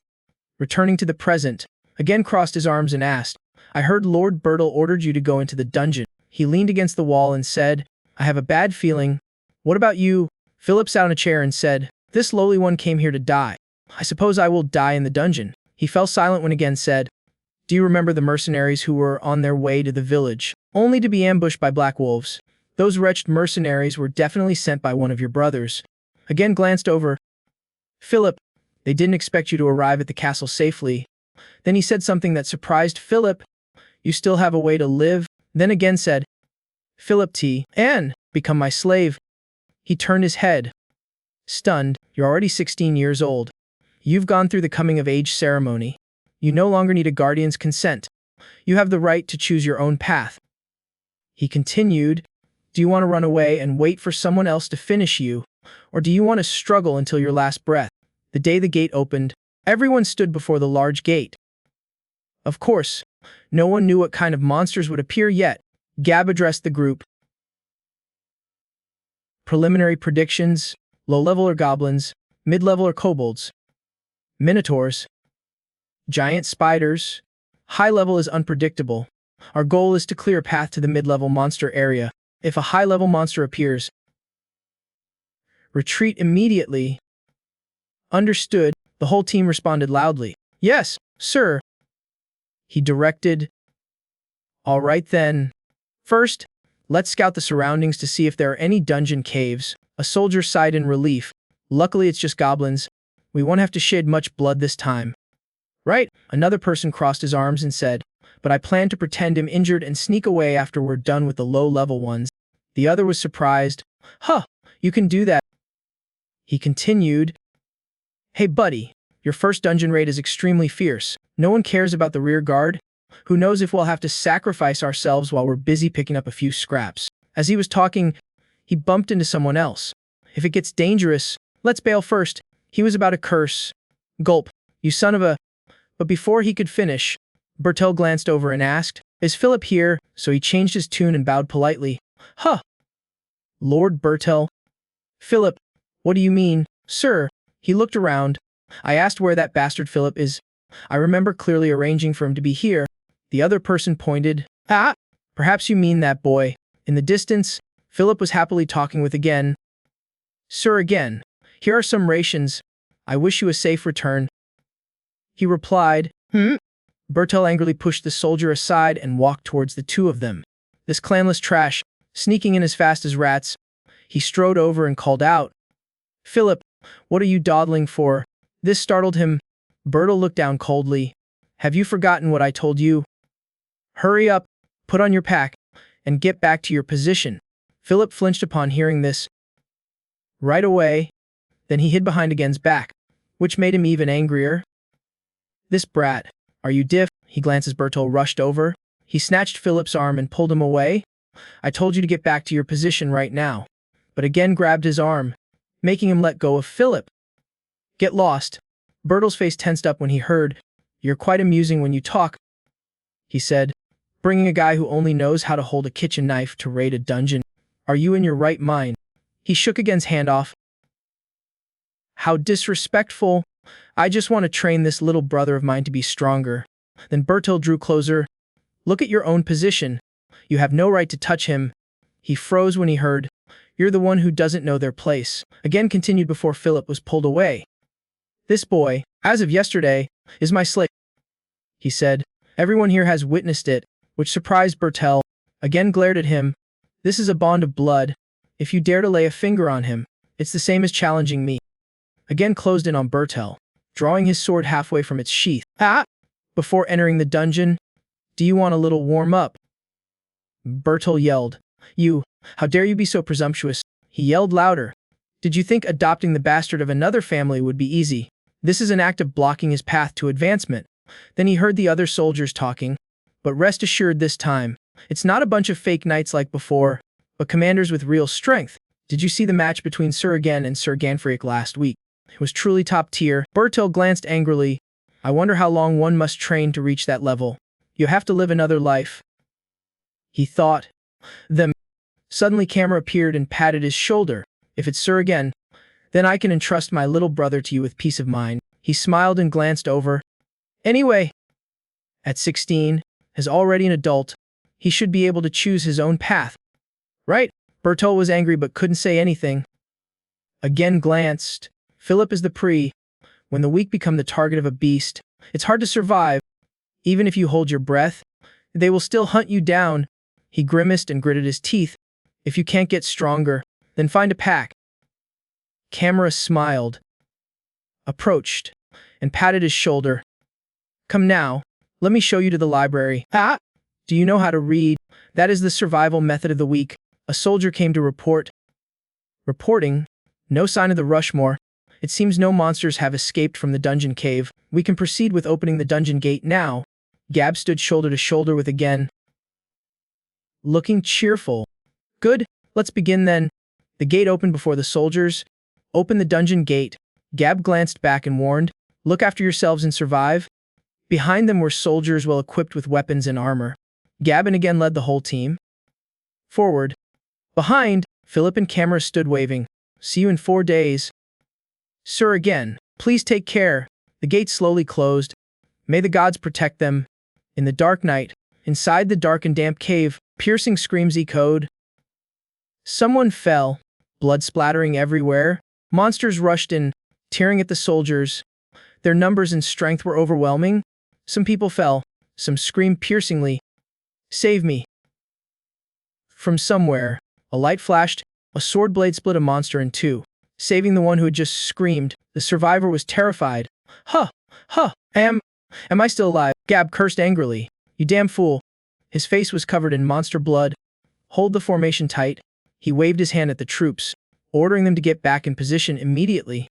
returning to the present, again crossed his arms and asked, "I heard Lord Bertol ordered you to go into the dungeon." He leaned against the wall and said, "I have a bad feeling. What about you?" Philip sat on a chair and said, "This lowly one came here to die. I suppose I will die in the dungeon." He fell silent when again said, "Do you remember the mercenaries who were on their way to the village, only to be ambushed by black wolves? Those wretched mercenaries were definitely sent by one of your brothers." Again glanced over. "Philip, they didn't expect you to arrive at the castle safely." Then he said something that surprised Philip. "You still have a way to live." Then again said, "Philip and become my slave." He turned his head. Stunned, "You're already 16 years old. You've gone through the coming-of-age ceremony. You no longer need a guardian's consent. You have the right to choose your own path. He continued, do you want to run away and wait for someone else to finish you, or do you want to struggle until your last breath? The day the gate opened, everyone stood before the large gate. Of course, no one knew what kind of monsters would appear yet. Gab addressed the group. Preliminary predictions: low-level are goblins, mid-level are kobolds, minotaurs, giant spiders. High-level is unpredictable. Our goal is to clear a path to the mid-level monster area. If a high-level monster appears, retreat immediately. Understood. The whole team responded loudly. Yes, sir. He directed. All right then. First, let's scout the surroundings to see if there are any dungeon caves. A soldier sighed in relief. Luckily it's just goblins. We won't have to shed much blood this time. Right? Another person crossed his arms and said, but I plan to pretend him injured and sneak away after we're done with the low-level ones. The other was surprised. Huh, you can do that. He continued. Hey buddy, your first dungeon raid is extremely fierce. No one cares about the rear guard. Who knows if we'll have to sacrifice ourselves while we're busy picking up a few scraps. As he was talking, he bumped into someone else. If it gets dangerous, let's bail first. He was about to curse. Gulp, you son of a... But before he could finish, Bertel glanced over and asked, is Philip here? So he changed his tune and bowed politely. Huh. Lord Bertel? Philip, what do you mean, sir? He looked around. I asked where that bastard Philip is. I remember clearly arranging for him to be here. The other person pointed. Ah, perhaps you mean that boy. In the distance, Philip was happily talking with again. Sir again, here are some rations. I wish you a safe return. He replied. Bertel angrily pushed the soldier aside and walked towards the two of them. This clanless trash, sneaking in as fast as rats. He strode over and called out. Philip, what are you dawdling for? This startled him. Bertel looked down coldly. Have you forgotten what I told you? Hurry up, put on your pack, and get back to your position. Philip flinched upon hearing this. Right away. Then he hid behind Again's back, which made him even angrier. This brat, are you diff? He glanced as Bertel rushed over. He snatched Philip's arm and pulled him away. I told you to get back to your position right now. But again grabbed his arm, making him let go of Philip. Get lost. Bertel's face tensed up when he heard. You're quite amusing when you talk, he said, bringing a guy who only knows how to hold a kitchen knife to raid a dungeon. Are you in your right mind? He shook Again's hand off. How disrespectful. I just want to train this little brother of mine to be stronger. Then Bertel drew closer. Look at your own position. You have no right to touch him. He froze when he heard. You're the one who doesn't know their place. Again continued before Philip was pulled away. This boy, as of yesterday, is my slave, he said. Everyone here has witnessed it, which surprised Bertel. Again glared at him. This is a bond of blood. If you dare to lay a finger on him, it's the same as challenging me. Again closed in on Bertel, drawing his sword halfway from its sheath. Ah! Before entering the dungeon, do you want a little warm-up? Bertel yelled. You, how dare you be so presumptuous? He yelled louder. Did you think adopting the bastard of another family would be easy? This is an act of blocking his path to advancement. Then he heard the other soldiers talking. But rest assured this time, it's not a bunch of fake knights like before, but commanders with real strength. Did you see the match between Sir Again and Sir Ganfriek last week? It was truly top tier. Bertel glanced angrily. I wonder how long one must train to reach that level. You have to live another life, he thought. Them. Suddenly Camera appeared and patted his shoulder. If it's Sir Again, then I can entrust my little brother to you with peace of mind. He smiled and glanced over. Anyway, at 16, as already an adult, he should be able to choose his own path. Right? Bertel was angry but couldn't say anything. Again glanced. Philip is the pre. When the weak become the target of a beast, it's hard to survive. Even if you hold your breath, they will still hunt you down. He grimaced and gritted his teeth. If you can't get stronger, then find a pack. Camera smiled, approached, and patted his shoulder. Come now, let me show you to the library. Ah! Do you know how to read? That is the survival method of the week. A soldier came to report. Reporting? No sign of the Rushmore. It seems no monsters have escaped from the dungeon cave. We can proceed with opening the dungeon gate now. Gab stood shoulder to shoulder with again, looking cheerful. Good, let's begin then. The gate opened before the soldiers. Open the dungeon gate. Gab glanced back and warned, look after yourselves and survive. Behind them were soldiers well equipped with weapons and armor. Gab again led the whole team. Forward. Behind, Philip and Camera stood waving. See you in 4 days. Sir again, please take care. The gate slowly closed. May the gods protect them. In the dark night, inside the dark and damp cave, piercing screams echoed. Someone fell, blood splattering everywhere. Monsters rushed in, tearing at the soldiers. Their numbers and strength were overwhelming. Some people fell, some screamed piercingly. Save me. From somewhere, a light flashed. A sword blade split a monster in two, saving the one who had just screamed. The survivor was terrified. Huh, am I still alive? Gab cursed angrily. You damn fool. His face was covered in monster blood. Hold the formation tight. He waved his hand at the troops, ordering them to get back in position immediately.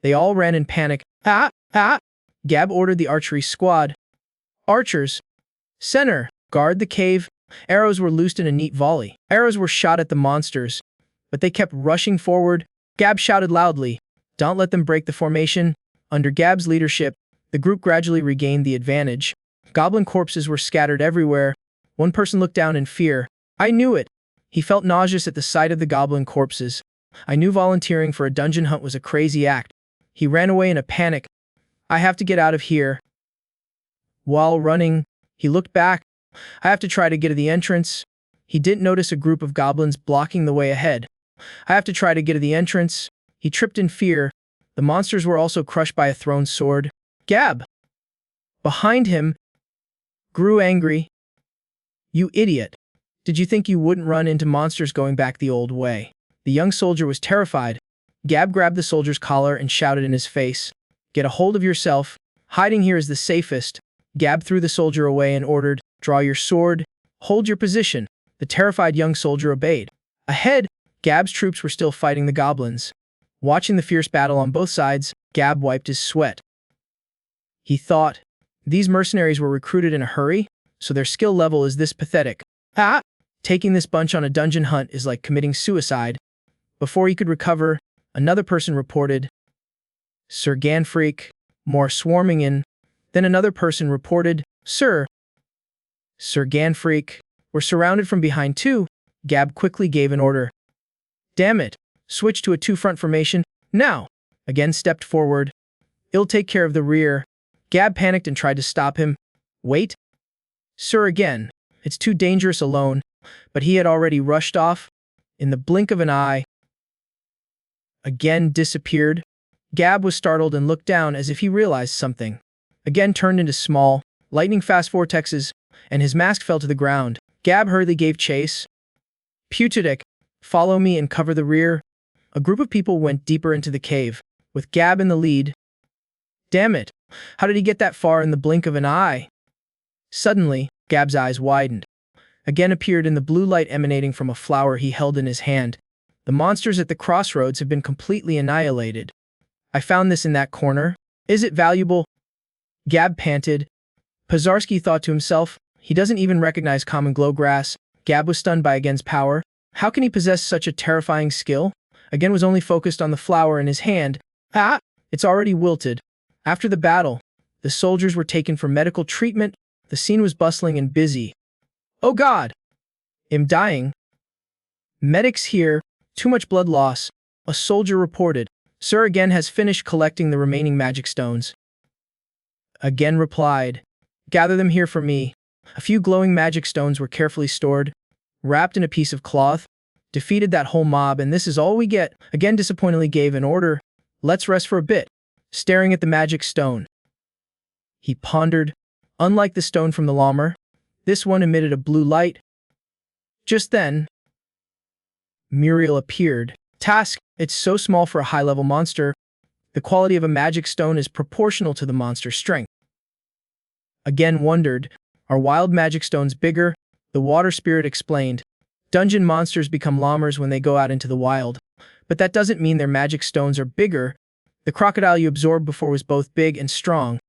They all ran in panic. Gab ordered the archery squad. Archers. Center. Guard the cave. Arrows were loosed in a neat volley. Arrows were shot at the monsters, but they kept rushing forward. Gab shouted loudly, don't let them break the formation. Under Gab's leadership, the group gradually regained the advantage. Goblin corpses were scattered everywhere. One person looked down in fear. I knew it. He felt nauseous at the sight of the goblin corpses. I knew volunteering for a dungeon hunt was a crazy act. He ran away in a panic. I have to get out of here. While running, he looked back. I have to try to get to the entrance. He didn't notice a group of goblins blocking the way ahead. I have to try to get to the entrance. He tripped in fear. The monsters were also crushed by a thrown sword. Gab, behind him, grew angry. You idiot. Did you think you wouldn't run into monsters going back the old way? The young soldier was terrified. Gab grabbed the soldier's collar and shouted in his face, get a hold of yourself. Hiding here is the safest. Gab threw the soldier away and ordered, draw your sword. Hold your position. The terrified young soldier obeyed. Ahead, Gab's troops were still fighting the goblins. Watching the fierce battle on both sides, Gab wiped his sweat. He thought, these mercenaries were recruited in a hurry, so their skill level is this pathetic. Taking this bunch on a dungeon hunt is like committing suicide. Before he could recover, another person reported, Sir Ganfreak, more swarming in. Then another person reported, Sir Ganfreak, we're surrounded from behind too. Gab quickly gave an order. Damn it, switch to a two-front formation, now. Again stepped forward. It'll take care of the rear. Gab panicked and tried to stop him. Wait. Sir again, it's too dangerous alone. But he had already rushed off. In the blink of an eye, again disappeared. Gab was startled and looked down as if he realized something. Again turned into small, lightning-fast vortexes, and his mask fell to the ground. Gab hurriedly gave chase. Putidek, follow me and cover the rear. A group of people went deeper into the cave, with Gab in the lead. Damn it, how did he get that far in the blink of an eye? Suddenly, Gab's eyes widened. Again appeared in the blue light emanating from a flower he held in his hand. The monsters at the crossroads have been completely annihilated. I found this in that corner. Is it valuable? Gab panted. Pazarski thought to himself, he doesn't even recognize common glow grass. Gab was stunned by Agen's power. How can he possess such a terrifying skill? Agen was only focused on the flower in his hand. It's already wilted. After the battle, the soldiers were taken for medical treatment. The scene was bustling and busy. Oh God! I'm dying. Medics here. Too much blood loss. A soldier reported. Sir Agen has finished collecting the remaining magic stones. Agen replied. Gather them here for me. A few glowing magic stones were carefully stored, wrapped in a piece of cloth. Defeated that whole mob and this is all we get. Agen disappointingly gave an order. Let's rest for a bit. Staring at the magic stone. He pondered. Unlike the stone from the llama, this one emitted a blue light. Just then, Muriel appeared. Task, it's so small for a high-level monster. The quality of a magic stone is proportional to the monster's strength. Agen wondered, are wild magic stones bigger? The water spirit explained. Dungeon monsters become llamas when they go out into the wild, but that doesn't mean their magic stones are bigger. The crocodile you absorbed before was both big and strong,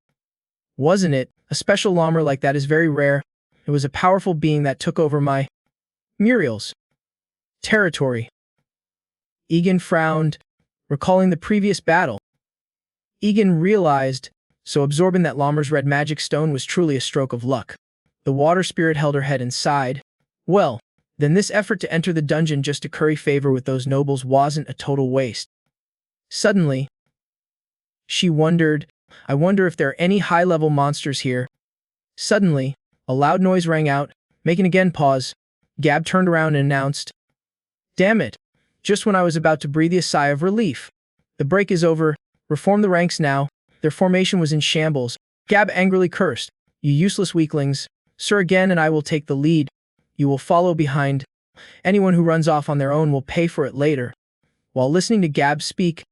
wasn't it? A special llama like that is very rare. It was a powerful being that took over my Muriel's territory. Egan frowned, recalling the previous battle. Egan realized, so absorbing that llama's red magic stone was truly a stroke of luck. The water spirit held her head and sighed. Well, then this effort to enter the dungeon just to curry favor with those nobles wasn't a total waste. Suddenly, she wondered, I wonder if there are any high-level monsters here. Suddenly, a loud noise rang out, making again pause. Gab turned around and announced, Damn it! Just when I was about to breathe a sigh of relief. The break is over. Reform the ranks now. Their formation was in shambles. Gab angrily cursed. You useless weaklings. Sir again and I will take the lead. You will follow behind. Anyone who runs off on their own will pay for it later. While listening to Gab speak,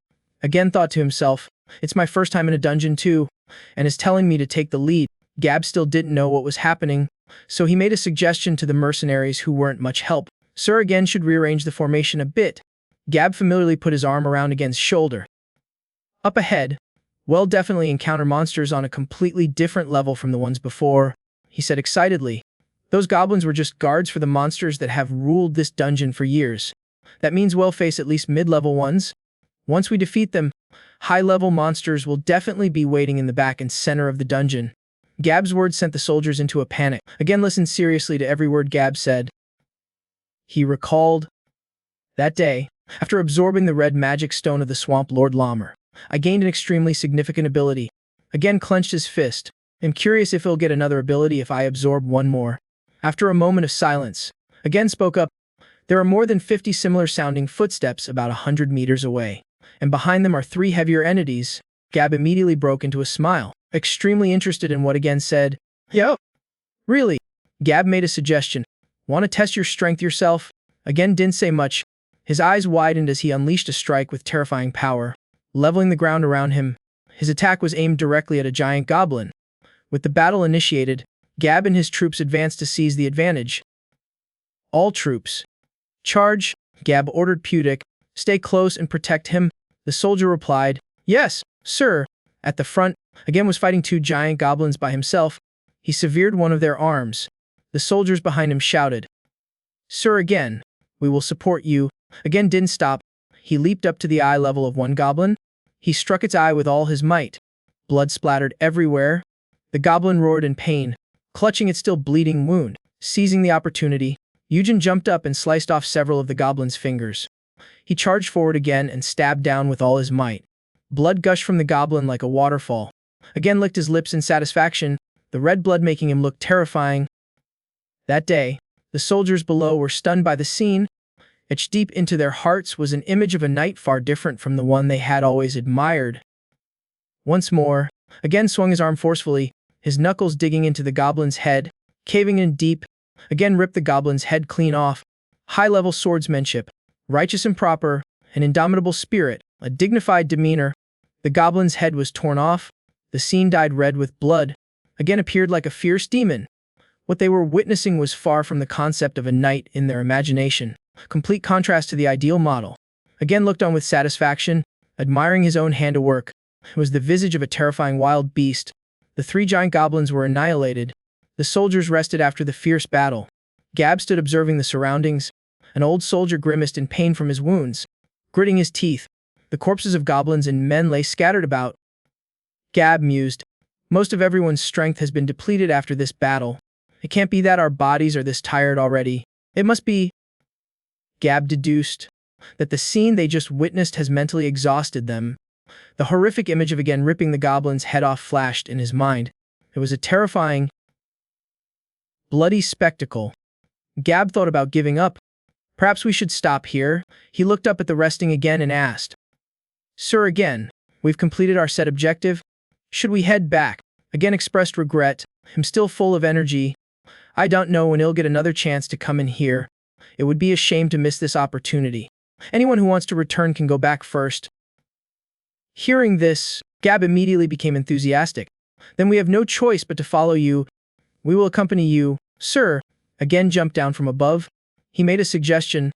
again thought to himself, it's my first time in a dungeon too, and is telling me to take the lead. Gab still didn't know what was happening, so he made a suggestion to the mercenaries who weren't much help. Sir again should rearrange the formation a bit. Gab familiarly put his arm around again's shoulder. Up ahead, we'll definitely encounter monsters on a completely different level from the ones before, he said excitedly. Those goblins were just guards for the monsters that have ruled this dungeon for years. That means we'll face at least mid-level ones. Once we defeat them, high-level monsters will definitely be waiting in the back and center of the dungeon. Gab's words sent the soldiers into a panic. Again listened seriously to every word Gab said. He recalled, that day, after absorbing the red magic stone of the Swamp Lord Lammer, I gained an extremely significant ability. Again clenched his fist. I'm curious if he'll get another ability if I absorb one more. After a moment of silence, again spoke up. There are more than 50 similar-sounding footsteps about 100 meters away, and behind them are 3 heavier entities. Gab immediately broke into a smile, extremely interested in what again said. Yo! Really? Gab made a suggestion. Want to test your strength yourself? Again didn't say much. His eyes widened as he unleashed a strike with terrifying power, leveling the ground around him. His attack was aimed directly at a giant goblin. With the battle initiated, Gab and his troops advanced to seize the advantage. All troops, charge, Gab ordered Pudic. Stay close and protect him. The soldier replied, Yes, sir. At the front, again was fighting 2 giant goblins by himself. He severed one of their arms. The soldiers behind him shouted, Sir again, we will support you. Again didn't stop. He leaped up to the eye level of one goblin. He struck its eye with all his might. Blood splattered everywhere. The goblin roared in pain, clutching its still bleeding wound. Seizing the opportunity, Eugen jumped up and sliced off several of the goblin's fingers. He charged forward again and stabbed down with all his might. Blood gushed from the goblin like a waterfall. Again licked his lips in satisfaction, the red blood making him look terrifying. That day, the soldiers below were stunned by the scene. Etched deep into their hearts was an image of a knight far different from the one they had always admired. Once more, again swung his arm forcefully, his knuckles digging into the goblin's head, caving in deep. Again ripped the goblin's head clean off. High-level swordsmanship, righteous and proper, an indomitable spirit, a dignified demeanor. The goblin's head was torn off. The scene dyed red with blood. Again appeared like a fierce demon. What they were witnessing was far from the concept of a knight in their imagination. Complete contrast to the ideal model. Again looked on with satisfaction, admiring his own handiwork. It was the visage of a terrifying wild beast. The 3 giant goblins were annihilated. The soldiers rested after the fierce battle. Gab stood observing the surroundings. An old soldier grimaced in pain from his wounds, gritting his teeth. The corpses of goblins and men lay scattered about. Gab mused, most of everyone's strength has been depleted after this battle. It can't be that our bodies are this tired already. It must be, Gab deduced, that the scene they just witnessed has mentally exhausted them. The horrific image of again ripping the goblin's head off flashed in his mind. It was a terrifying, bloody spectacle. Gab thought about giving up. Perhaps we should stop here. He looked up at the resting again and asked, Sir again, we've completed our set objective. Should we head back? Again expressed regret, him still full of energy. I don't know when he'll get another chance to come in here. It would be a shame to miss this opportunity. Anyone who wants to return can go back first. Hearing this, Gab immediately became enthusiastic. Then we have no choice but to follow you. We will accompany you, sir. Again jumped down from above. He made a suggestion.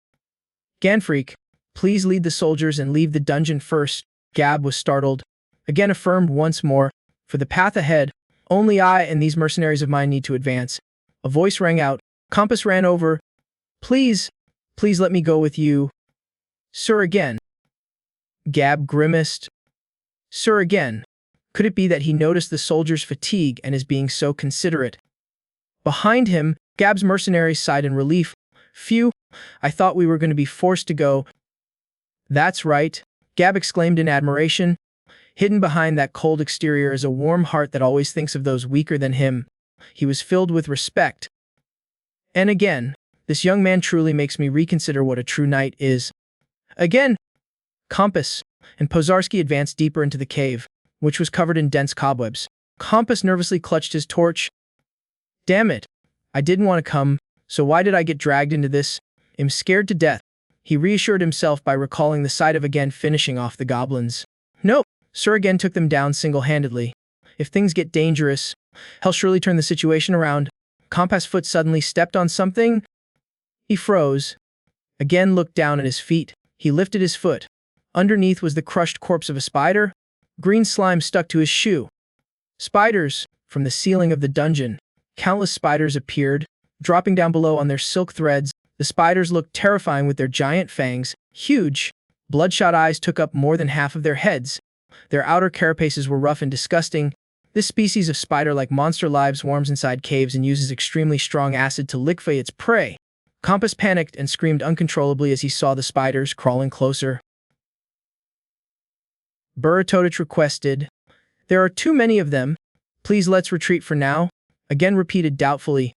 Ganfreak, please lead the soldiers and leave the dungeon first. Gab was startled, again affirmed once more, for the path ahead, only I and these mercenaries of mine need to advance. A voice rang out. Compass ran over. Please, please let me go with you. Sir again. Gab grimaced. Sir again. Could it be that he noticed the soldier's fatigue and is being so considerate? Behind him, Gab's mercenaries sighed in relief. Phew, I thought we were going to be forced to go. That's right, Gab exclaimed in admiration. Hidden behind that cold exterior is a warm heart that always thinks of those weaker than him. He was filled with respect. And again, this young man truly makes me reconsider what a true knight is. Again, Compass, and Pozarski advanced deeper into the cave, which was covered in dense cobwebs. Compass nervously clutched his torch. Damn it, I didn't want to come, so why did I get dragged into this? I'm scared to death. He reassured himself by recalling the sight of again finishing off the goblins. Nope, Sir again took them down single-handedly. If things get dangerous, he'll surely turn the situation around. Compass' foot suddenly stepped on something. He froze. Again looked down at his feet. He lifted his foot. Underneath was the crushed corpse of a spider. Green slime stuck to his shoe. Spiders, from the ceiling of the dungeon. Countless spiders appeared, dropping down below on their silk threads. The spiders looked terrifying with their giant fangs. Huge, bloodshot eyes took up more than half of their heads. Their outer carapaces were rough and disgusting. This species of spider-like monster lives swarms inside caves and uses extremely strong acid to liquefy its prey. Compass panicked and screamed uncontrollably as he saw the spiders crawling closer. Buratodich requested, There are too many of them. Please let's retreat for now. Again repeated doubtfully.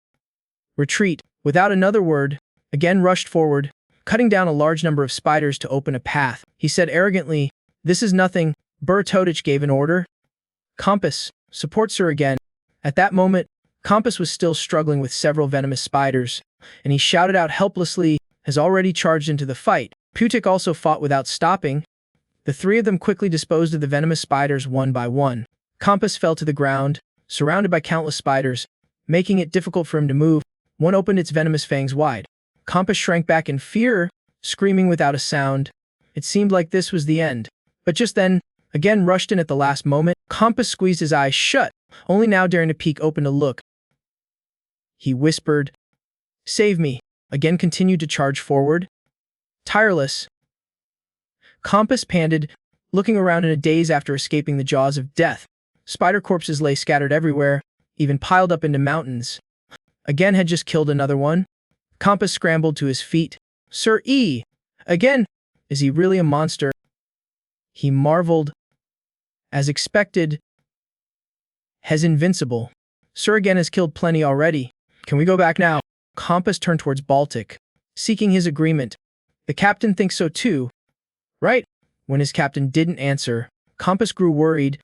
Retreat, without another word. Again rushed forward, cutting down a large number of spiders to open a path. He said arrogantly, This is nothing. Buratodich gave an order. Compass, support Sir again. At that moment, Compass was still struggling with several venomous spiders, and he shouted out helplessly, has already charged into the fight. Putik also fought without stopping. The three of them quickly disposed of the venomous spiders one by one. Compass fell to the ground, surrounded by countless spiders, making it difficult for him to move. One opened its venomous fangs wide. Compass shrank back in fear, screaming without a sound. It seemed like this was the end. But just then, again rushed in at the last moment. Compass squeezed his eyes shut, only now daring to peek open to look. He whispered, Save me. Again continued to charge forward. Tireless. Compass panted, looking around in a daze after escaping the jaws of death. Spider corpses lay scattered everywhere, even piled up into mountains. Again had just killed another one. Compass scrambled to his feet. Sir E! Again! Is he really a monster? He marveled. As expected. Has invincible. Sir again has killed plenty already. Can we go back now? Compass turned towards Baltic, seeking his agreement. The captain thinks so too. Right? When his captain didn't answer, Compass grew worried.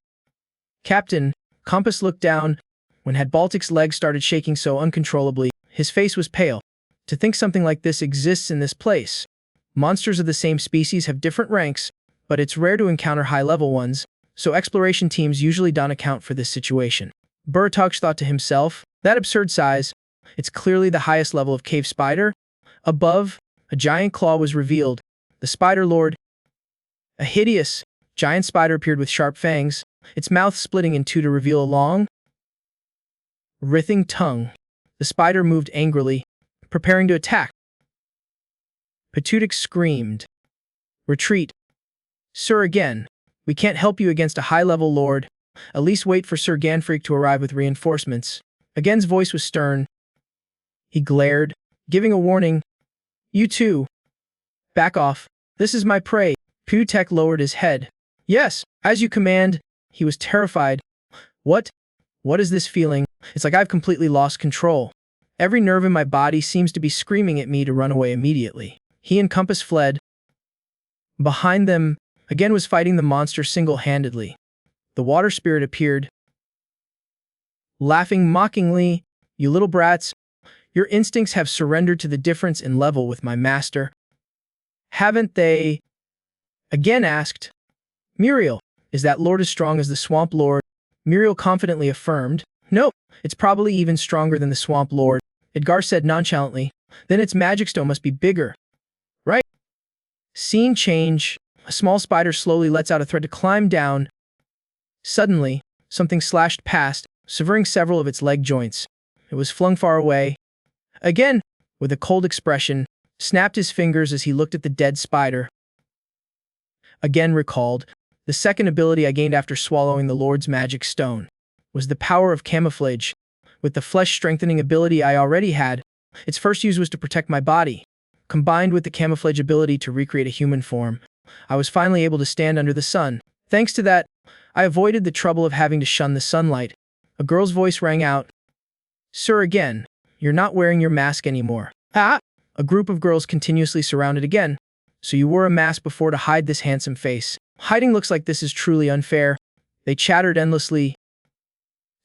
Captain, Compass looked down. When had Baltic's legs started shaking so uncontrollably, his face was pale. To think something like this exists in this place. Monsters of the same species have different ranks, but it's rare to encounter high-level ones, so exploration teams usually don't account for this situation. Buratodich thought to himself, that absurd size. It's clearly the highest level of cave spider. Above, a giant claw was revealed. The Spider Lord. A hideous, giant spider appeared with sharp fangs, its mouth splitting in two to reveal a long, writhing tongue. The spider moved angrily, preparing to attack. Patutik screamed. Retreat. Sir again, we can't help you against a high-level lord. At least wait for Sir Ganfreak to arrive with reinforcements. Again's voice was stern. He glared, giving a warning. You too. Back off. This is my prey. Putek lowered his head. Yes, as you command. He was terrified. What? What is this feeling? It's like I've completely lost control. Every nerve in my body seems to be screaming at me to run away immediately. He and Compass fled. Behind them, again was fighting the monster single-handedly. The water spirit appeared. Laughing mockingly, you little brats, your instincts have surrendered to the difference in level with my master. Haven't they? Again asked. Muriel, is that lord as strong as the Swamp Lord? Muriel confidently affirmed. Nope, it's probably even stronger than the Swamp Lord. Edgar said nonchalantly. Then its magic stone must be bigger. Right? Scene change. A small spider slowly lets out a thread to climb down. Suddenly, something slashed past, severing several of its leg joints. It was flung far away. Again, with a cold expression, snapped his fingers as he looked at the dead spider. Again recalled, the second ability I gained after swallowing the Lord's magic stone was the power of camouflage. With the flesh-strengthening ability I already had, its first use was to protect my body. Combined with the camouflage ability to recreate a human form, I was finally able to stand under the sun. Thanks to that, I avoided the trouble of having to shun the sunlight. A girl's voice rang out. "Sir, again, you're not wearing your mask anymore." "Ah!" A group of girls continuously surrounded again. "So you wore a mask before to hide this handsome face. Hiding looks like this is truly unfair." They chattered endlessly.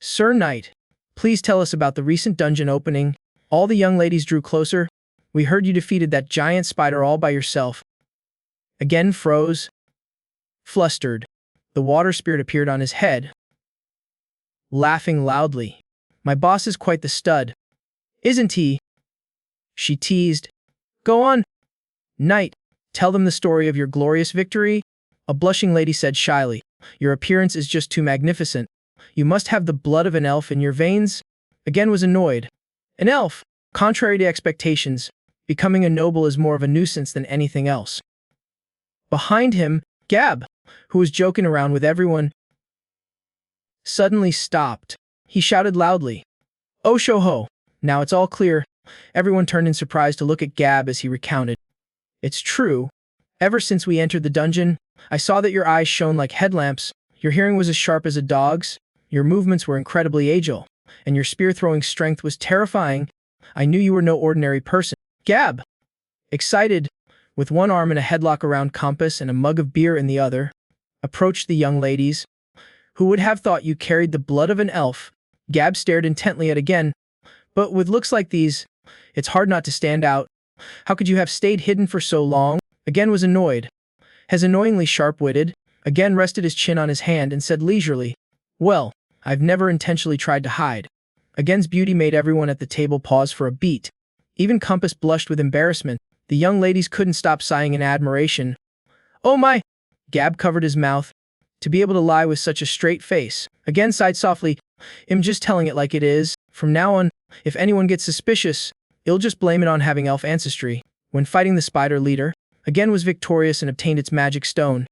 "Sir Knight, please tell us about the recent dungeon opening." All the young ladies drew closer. "We heard you defeated that giant spider all by yourself." Again froze. Flustered, the water spirit appeared on his head, laughing loudly. "My boss is quite the stud, isn't he?" she teased. "Go on, Knight, tell them the story of your glorious victory." A blushing lady said shyly, "Your appearance is just too magnificent. You must have the blood of an elf in your veins." Again was annoyed. An elf, contrary to expectations, becoming a noble is more of a nuisance than anything else. Behind him, Gab, who was joking around with everyone, suddenly stopped. He shouted loudly, "Oh sho-ho, now it's all clear." Everyone turned in surprise to look at Gab as he recounted. "It's true. Ever since we entered the dungeon, I saw that your eyes shone like headlamps, your hearing was as sharp as a dog's, your movements were incredibly agile, and your spear-throwing strength was terrifying. I knew you were no ordinary person." Gab, excited, with one arm in a headlock around Compass and a mug of beer in the other, approached the young ladies. "Who would have thought you carried the blood of an elf?" Gab stared intently at again. "But with looks like these, it's hard not to stand out. How could you have stayed hidden for so long?" Again was annoyed. Has annoyingly sharp-witted, again rested his chin on his hand and said leisurely, "Well, I've never intentionally tried to hide." Again's beauty made everyone at the table pause for a beat. Even Compass blushed with embarrassment. The young ladies couldn't stop sighing in admiration. "Oh my!" Gab covered his mouth. "To be able to lie with such a straight face." Again sighed softly. "I'm just telling it like it is. From now on, if anyone gets suspicious, you'll just blame it on having elf ancestry." When fighting the spider leader, again was victorious and obtained its magic stone.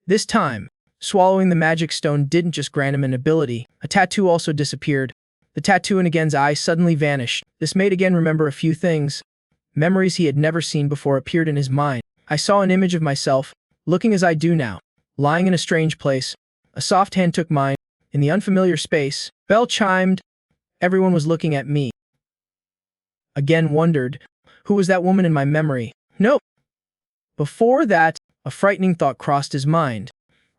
This time, swallowing the magic stone didn't just grant him an ability, a tattoo also disappeared. The tattoo in Again's eye suddenly vanished. This made Again remember a few things. Memories he had never seen before appeared in his mind. "I saw an image of myself, looking as I do now, lying in a strange place. A soft hand took mine. In the unfamiliar space, bell chimed. Everyone was looking at me." Again wondered, who was that woman in my memory? No. Before that, a frightening thought crossed his mind.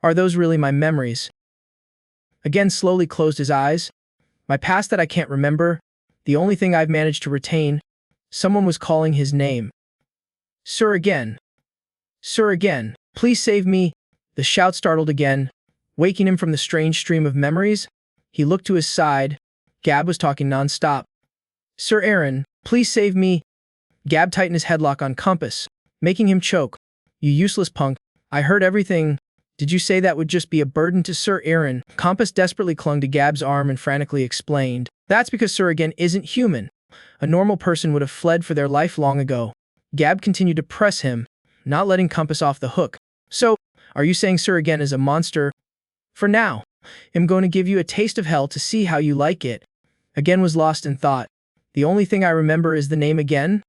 Are those really my memories? Again slowly closed his eyes. My past that I can't remember, the only thing I've managed to retain. Someone was calling his name. "Sir again. Sir again. Please save me." The shout startled Again, waking him from the strange stream of memories. He looked to his side. Gab was talking non-stop. "Sir Aaron, please save me." Gab tightened his headlock on Compass, making him choke. "You useless punk. I heard everything. Did you say that would just be a burden to Sir Aaron?" Compass desperately clung to Gab's arm and frantically explained. "That's because Sir Again isn't human. A normal person would have fled for their life long ago." Gab continued to press him, not letting Compass off the hook. "So, are you saying Sir Again is a monster? For now, I'm going to give you a taste of hell to see how you like it." Again was lost in thought. "The only thing I remember is the name Again.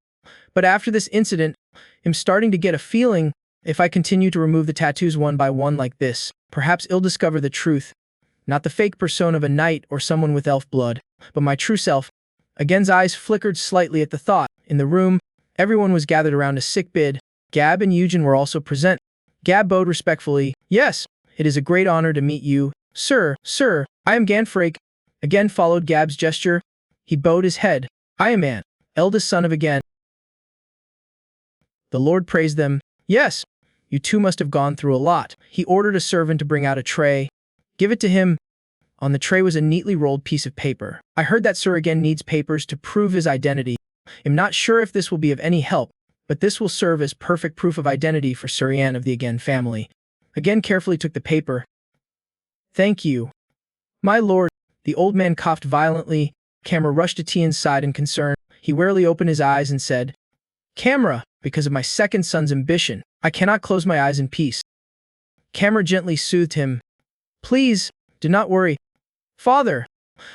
But after this incident, I'm starting to get a feeling, if I continue to remove the tattoos one by one like this, perhaps I'll discover the truth. Not the fake persona of a knight or someone with elf blood, but my true self." Again's eyes flickered slightly at the thought. In the room, everyone was gathered around a sick bed. Gab and Eugen were also present. Gab bowed respectfully. "Yes, it is a great honor to meet you, sir. Sir, I am Ganfrake." Again followed Gab's gesture. He bowed his head. "I am An, eldest son of Again." The Lord praised them. "Yes, you two must have gone through a lot." He ordered a servant to bring out a tray. "Give it to him." On the tray was a neatly rolled piece of paper. "I heard that Sir Again needs papers to prove his identity. I'm not sure if this will be of any help, but this will serve as perfect proof of identity for Surian of the Again family. Again carefully took the paper. Thank you. My lord, the old man coughed violently. Camera rushed to Tian's side in concern. He warily opened his eyes and said, Camera, because of my second son's ambition, I cannot close my eyes in peace. Camera gently soothed him. Please, do not worry. Father,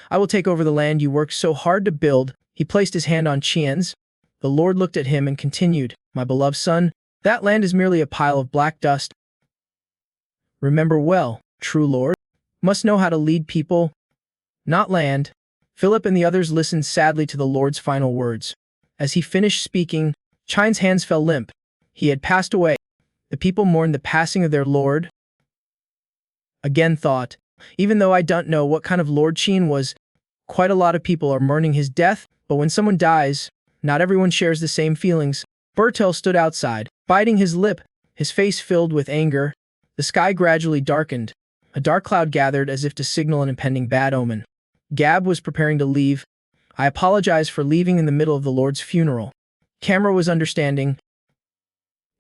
I will take over the land you worked so hard to build. He placed his hand on Qian's. The Lord looked at him and continued, My beloved son, that land is merely a pile of black dust. Remember well, true Lord, must know how to lead people, not land. Philip and the others listened sadly to the Lord's final words. As he finished speaking, Qian's hands fell limp. He had passed away. The people mourned the passing of their Lord. Again thought, even though I don't know what kind of Lord Qian was, quite a lot of people are mourning his death, but when someone dies, not everyone shares the same feelings. Bertel stood outside, biting his lip, his face filled with anger. The sky gradually darkened. A dark cloud gathered as if to signal an impending bad omen. Gab was preparing to leave. I apologize for leaving in the middle of the Lord's funeral. Camera was understanding.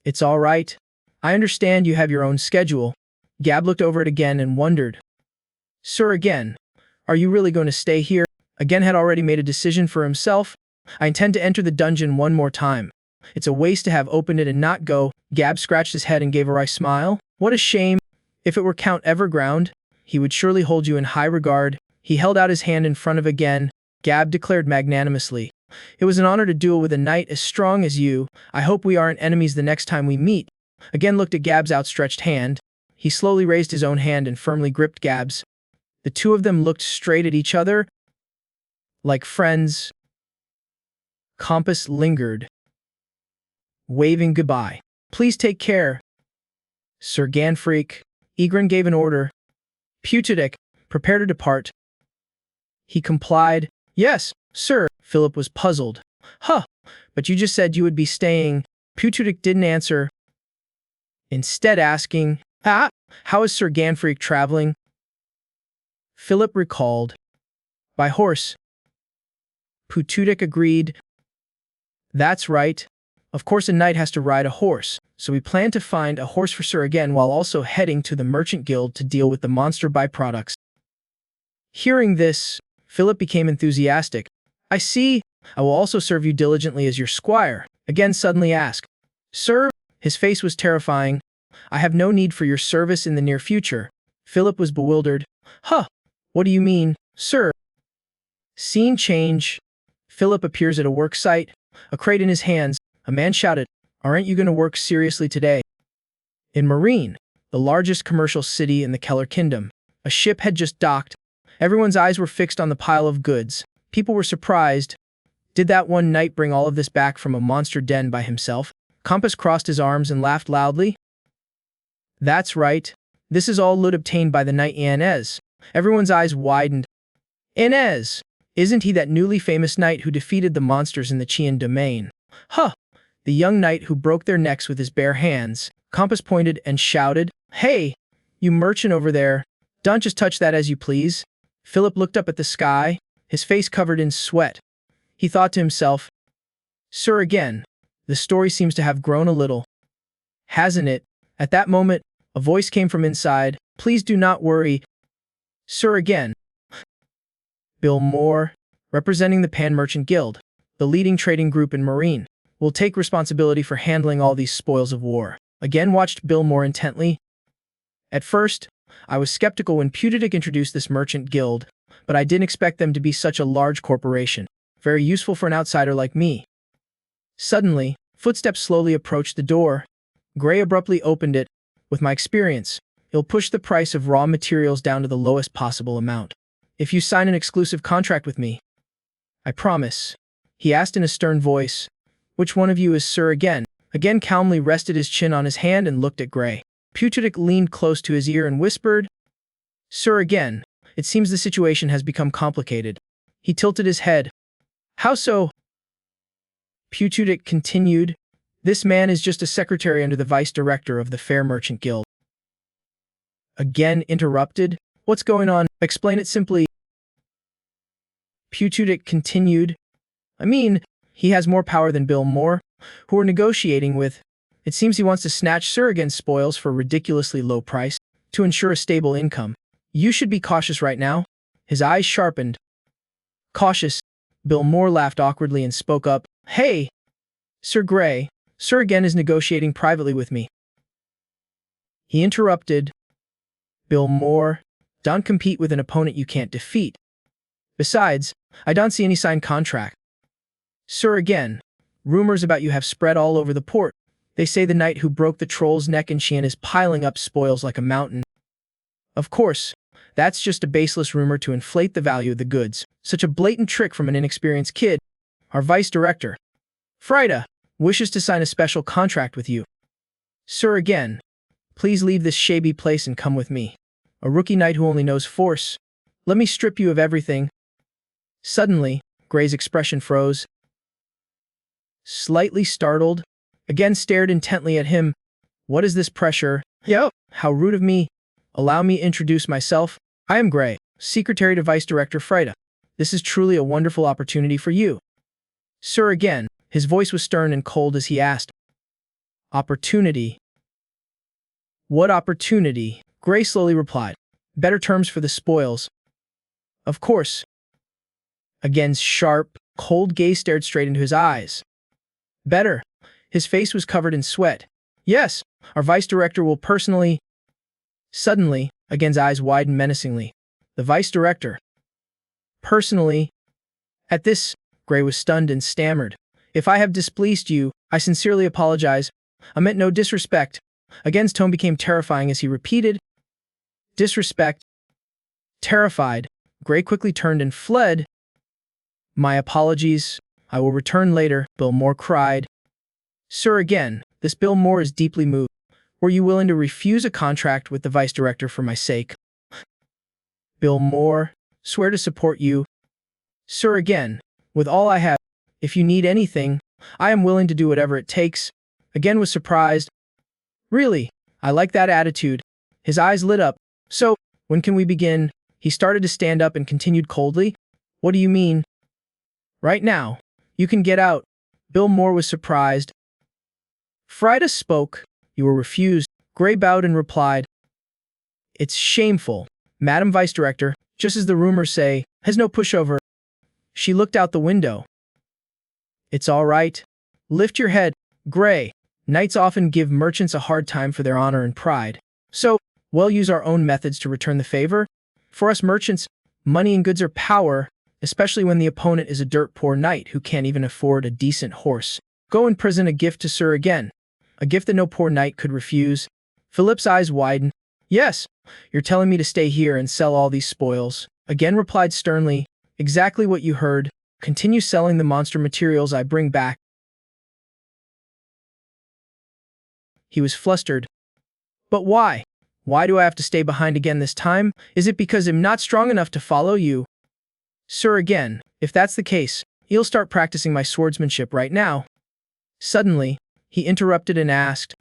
It's all right. I understand you have your own schedule. Gab looked over it again and wondered. Sir, again, are you really going to stay here? Again had already made a decision for himself. I intend to enter the dungeon one more time. It's a waste to have opened it and not go. Gab scratched his head and gave a wry smile. What a shame. If it were Count Everground, he would surely hold you in high regard. He held out his hand in front of again. Gab declared magnanimously. It was an honor to duel with a knight as strong as you. I hope we aren't enemies the next time we meet. Again looked at Gab's outstretched hand. He slowly raised his own hand and firmly gripped Gab's. The two of them looked straight at each other, like friends. Compass lingered, waving goodbye. Please take care. Sir Ganfreak. Egrin gave an order. Putudik, prepare to depart. He complied. Yes, sir. Philip was puzzled. Huh, but you just said you would be staying. Putudik didn't answer. Instead asking, how is Sir Ganfreak traveling? Philip recalled. By horse. Putudik agreed. That's right. Of course a knight has to ride a horse, so we plan to find a horse for Sir again while also heading to the Merchant Guild to deal with the monster byproducts. Hearing this, Philip became enthusiastic. I see. I will also serve you diligently as your squire. Again suddenly asked. Sir? His face was terrifying. I have no need for your service in the near future. Philip was bewildered. Huh, what do you mean, sir? Scene change. Philip appears at a work site, a crate in his hands. A man shouted, Aren't you going to work seriously today? In Marine, the largest commercial city in the Keller Kingdom, a ship had just docked. Everyone's eyes were fixed on the pile of goods. People were surprised. Did that one knight bring all of this back from a monster den by himself? Compass crossed his arms and laughed loudly. That's right. This is all loot obtained by the knight Inez. Everyone's eyes widened. Inez! Isn't he that newly famous knight who defeated the monsters in the Qian domain? Huh! The young knight who broke their necks with his bare hands. Compass pointed and shouted, Hey, you merchant over there, don't just touch that as you please. Philip looked up at the sky, his face covered in sweat. He thought to himself, Sir again, the story seems to have grown a little. Hasn't it? At that moment, a voice came from inside, Please do not worry. Sir again. Bill Moore, representing the Pan Merchant Guild, the leading trading group in Marine, will take responsibility for handling all these spoils of war. Again watched Bill Moore intently. At first, I was skeptical when Putudik introduced this merchant guild, but I didn't expect them to be such a large corporation, very useful for an outsider like me. Suddenly, footsteps slowly approached the door. Gray abruptly opened it. With my experience, it'll push the price of raw materials down to the lowest possible amount. If you sign an exclusive contract with me. I promise. He asked in a stern voice. Which one of you is Sir again? Again calmly rested his chin on his hand and looked at Gray. Putudik leaned close to his ear and whispered, Sir again, it seems the situation has become complicated. He tilted his head. How so? Putudik continued, This man is just a secretary under the vice director of the Fair Merchant Guild. Again interrupted, What's going on? Explain it simply. Putudik continued, I mean, he has more power than Bill Moore. who are negotiating with. It seems he wants to snatch Sir again's spoils for a ridiculously low price to ensure a stable income. You should be cautious right now. His eyes sharpened. Cautious. Bill Moore laughed awkwardly and spoke up. Hey, Sir Grey, Sir again is negotiating privately with me. He interrupted. Bill Moore, don't compete with an opponent you can't defeat. Besides, I don't see any signed contract. Sir again, rumors about you have spread all over the port. They say the knight who broke the troll's neck in Xi'an is piling up spoils like a mountain. Of course, that's just a baseless rumor to inflate the value of the goods. Such a blatant trick from an inexperienced kid. Our vice director, Frida, wishes to sign a special contract with you. Sir again, please leave this shabby place and come with me. A rookie knight who only knows force. Let me strip you of everything. Suddenly, Grey's expression froze. Slightly startled, again stared intently at him. What is this pressure? Yo, how rude of me. Allow me to introduce myself. I am Grey, secretary to Vice Director Frida. This is truly a wonderful opportunity for you. Sir again, his voice was stern and cold as he asked. Opportunity? What opportunity? Grey slowly replied. Better terms for the spoils. Of course. Again's sharp, cold gaze stared straight into his eyes. Better. His face was covered in sweat. Yes, our vice director will personally. Suddenly, Again's eyes widened menacingly. The vice director. Personally. At this, Grey was stunned and stammered. If I have displeased you, I sincerely apologize. I meant no disrespect. Again's tone became terrifying as he repeated. Disrespect. Terrified, Grey quickly turned and fled. My apologies. I will return later, Bill Moore cried. Sir again, this Bill Moore is deeply moved. Were you willing to refuse a contract with the vice director for my sake? Bill Moore, swear to support you. Sir again, with all I have, if you need anything, I am willing to do whatever it takes. Again was surprised. Really, I like that attitude. His eyes lit up. So, when can we begin? He started to stand up and continued coldly. What do you mean? Right now. You can get out. Bill Moore was surprised. Frida spoke. You were refused. Grey bowed and replied. It's shameful. Madam Vice Director, just as the rumors say, has no pushover. She looked out the window. It's all right. Lift your head, Grey. Knights often give merchants a hard time for their honor and pride. So, we'll use our own methods to return the favor. For us merchants, money and goods are power, especially when the opponent is a dirt-poor knight who can't even afford a decent horse. Go and present a gift to Sir again. A gift that no poor knight could refuse. Philip's eyes widened. Yes, you're telling me to stay here and sell all these spoils. Again replied sternly. Exactly what you heard. Continue selling the monster materials I bring back. He was flustered. But why? Why do I have to stay behind again this time? Is it because I'm not strong enough to follow you? Sir again, if that's the case, you'll start practicing my swordsmanship right now. Suddenly, he interrupted and asked,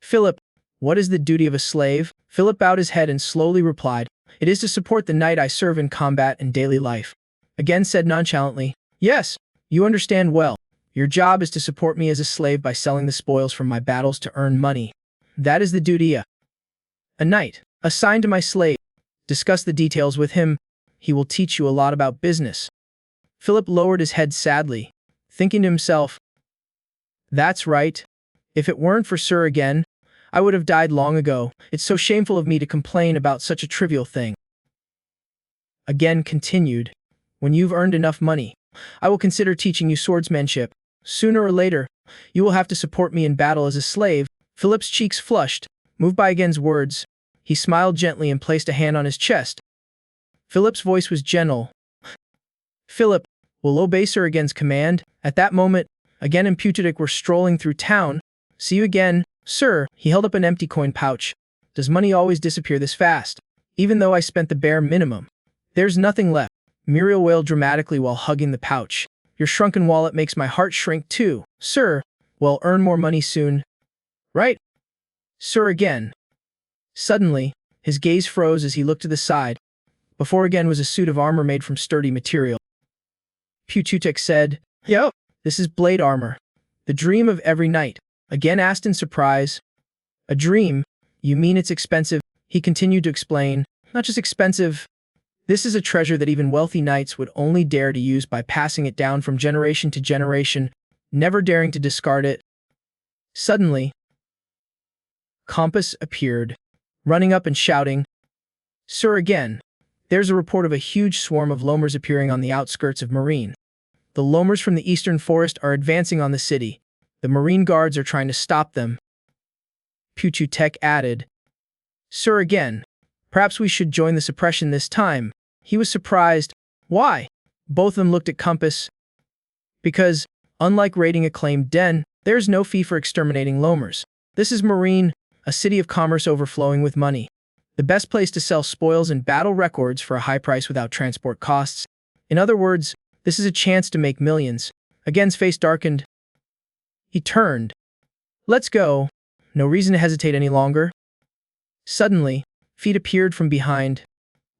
Philip, what is the duty of a slave? Philip bowed his head and slowly replied, It is to support the knight I serve in combat and daily life. Again said nonchalantly, Yes, you understand well. Your job is to support me as a slave by selling the spoils from my battles to earn money. That is the duty of a knight. Assigned to my slave. Discuss the details with him. He will teach you a lot about business. Philip lowered his head sadly, thinking to himself, That's right. If it weren't for Sir again, I would have died long ago. It's so shameful of me to complain about such a trivial thing. Again continued, When you've earned enough money, I will consider teaching you swordsmanship. Sooner or later, you will have to support me in battle as a slave. Philip's cheeks flushed, moved by Again's words. He smiled gently and placed a hand on his chest. Philip's voice was gentle. Philip will obey Sir Again's command. At that moment, Again and Putetic were strolling through town. See you again, sir. He held up an empty coin pouch. Does money always disappear this fast? Even though I spent the bare minimum. There's nothing left. Muriel wailed dramatically while hugging the pouch. Your shrunken wallet makes my heart shrink too, sir. Well, earn more money soon. Right? Sir again. Suddenly, his gaze froze as he looked to the side. Before Again was a suit of armor made from sturdy material. Putetic said, Yo, this is blade armor. The dream of every night. Again asked in surprise. A dream? You mean it's expensive? He continued to explain. Not just expensive. This is a treasure that even wealthy knights would only dare to use by passing it down from generation to generation, never daring to discard it. Suddenly, Compass appeared, running up and shouting, "Sir, again! There's a report of a huge swarm of Loamers appearing on the outskirts of Marine. The Loamers from the eastern forest are advancing on the city. The Marine guards are trying to stop them." Puchutek added, "Sir, again. Perhaps we should join the suppression this time." He was surprised. Why? Both of them looked at Compass. Because, unlike raiding a claimed den, there's no fee for exterminating Loamers. This is Marine, a city of commerce overflowing with money. The best place to sell spoils and battle records for a high price without transport costs. In other words, this is a chance to make millions. Again's face darkened. He turned. "Let's go." No reason to hesitate any longer. Suddenly, feet appeared from behind.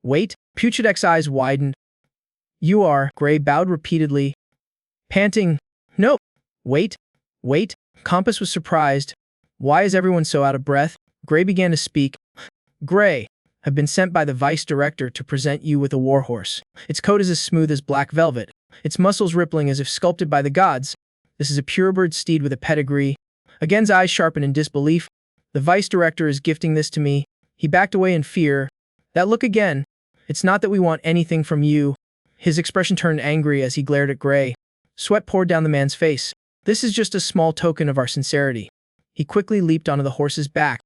"Wait." Puchutek's eyes widened. "You are." Gray bowed repeatedly, panting. "No. Wait. Wait." Compass was surprised. "Why is everyone so out of breath?" Gray began to speak. "Gray, have been sent by the vice director to present you with a warhorse. Its coat is as smooth as black velvet, its muscles rippling as if sculpted by the gods. This is a purebred steed with a pedigree." Again's eyes sharpened in disbelief. "The vice director is gifting this to me." He backed away in fear. "That look again. It's not that we want anything from you." His expression turned angry as he glared at Gray. Sweat poured down the man's face. "This is just a small token of our sincerity." He quickly leaped onto the horse's back.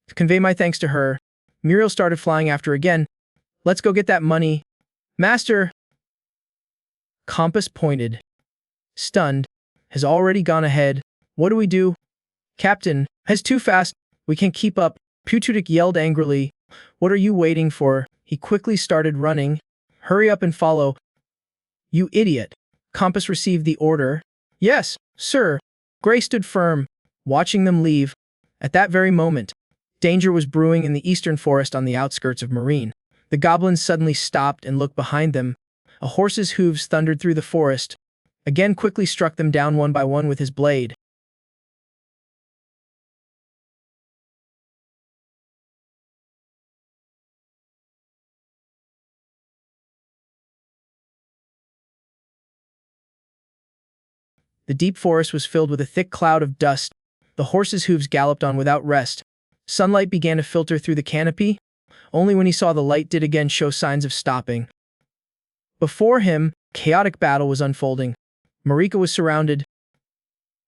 "To convey my thanks to her." Muriel started flying after again. "Let's go get that money." "Master!" Compass pointed. Stunned. "Has already gone ahead. What do we do?" "Captain, has too fast. We can't keep up." Puchutek yelled angrily. "What are you waiting for?" He quickly started running. "Hurry up and follow." "You idiot." Compass received the order. "Yes, sir." Gray stood firm, watching them leave. At that very moment, danger was brewing in the eastern forest on the outskirts of Marine. The goblins suddenly stopped and looked behind them. A horse's hooves thundered through the forest. Again quickly struck them down one by one with his blade. The deep forest was filled with a thick cloud of dust. The horse's hooves galloped on without rest. Sunlight began to filter through the canopy. Only when he saw the light did again show signs of stopping. Before him, chaotic battle was unfolding. Marika was surrounded.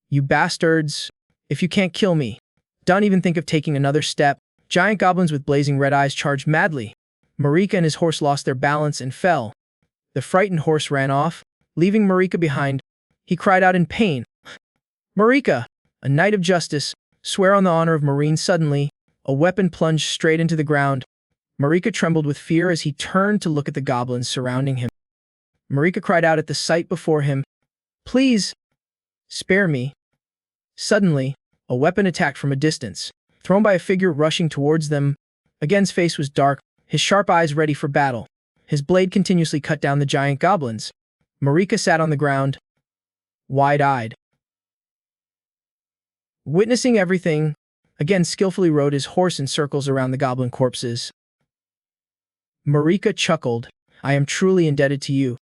"You bastards! If you can't kill me, don't even think of taking another step." Giant goblins with blazing red eyes charged madly. Marika and his horse lost their balance and fell. The frightened horse ran off, leaving Marika behind. He cried out in pain. "Marika, a knight of justice, swear on the honor of Marine." Suddenly, a weapon plunged straight into the ground. Marika trembled with fear as he turned to look at the goblins surrounding him. Marika cried out at the sight before him. "Please, spare me." Suddenly, a weapon attacked from a distance, thrown by a figure rushing towards them. Again's face was dark, his sharp eyes ready for battle. His blade continuously cut down the giant goblins. Marika sat on the ground, wide-eyed. Witnessing everything, again skillfully rode his horse in circles around the goblin corpses. Marika chuckled. "I am truly indebted to you.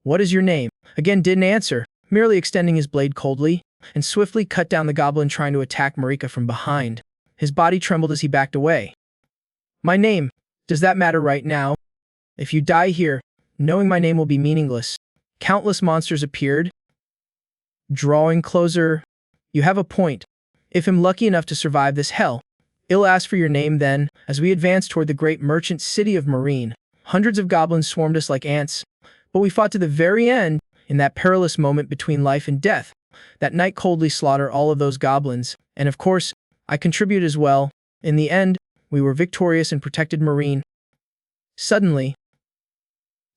What is your name?" Again didn't answer, merely extending his blade coldly, and swiftly cut down the goblin trying to attack Marika from behind. His body trembled as he backed away. "My name, does that matter right now? If you die here, knowing my name will be meaningless." Countless monsters appeared, drawing closer. "You have a point. If I'm lucky enough to survive this hell, I'll ask for your name then." As we advanced toward the great merchant city of Marine, hundreds of goblins swarmed us like ants, but we fought to the very end. In that perilous moment between life and death, that knight coldly slaughtered all of those goblins, and of course, I contributed as well. In the end, we were victorious and protected Marine. Suddenly,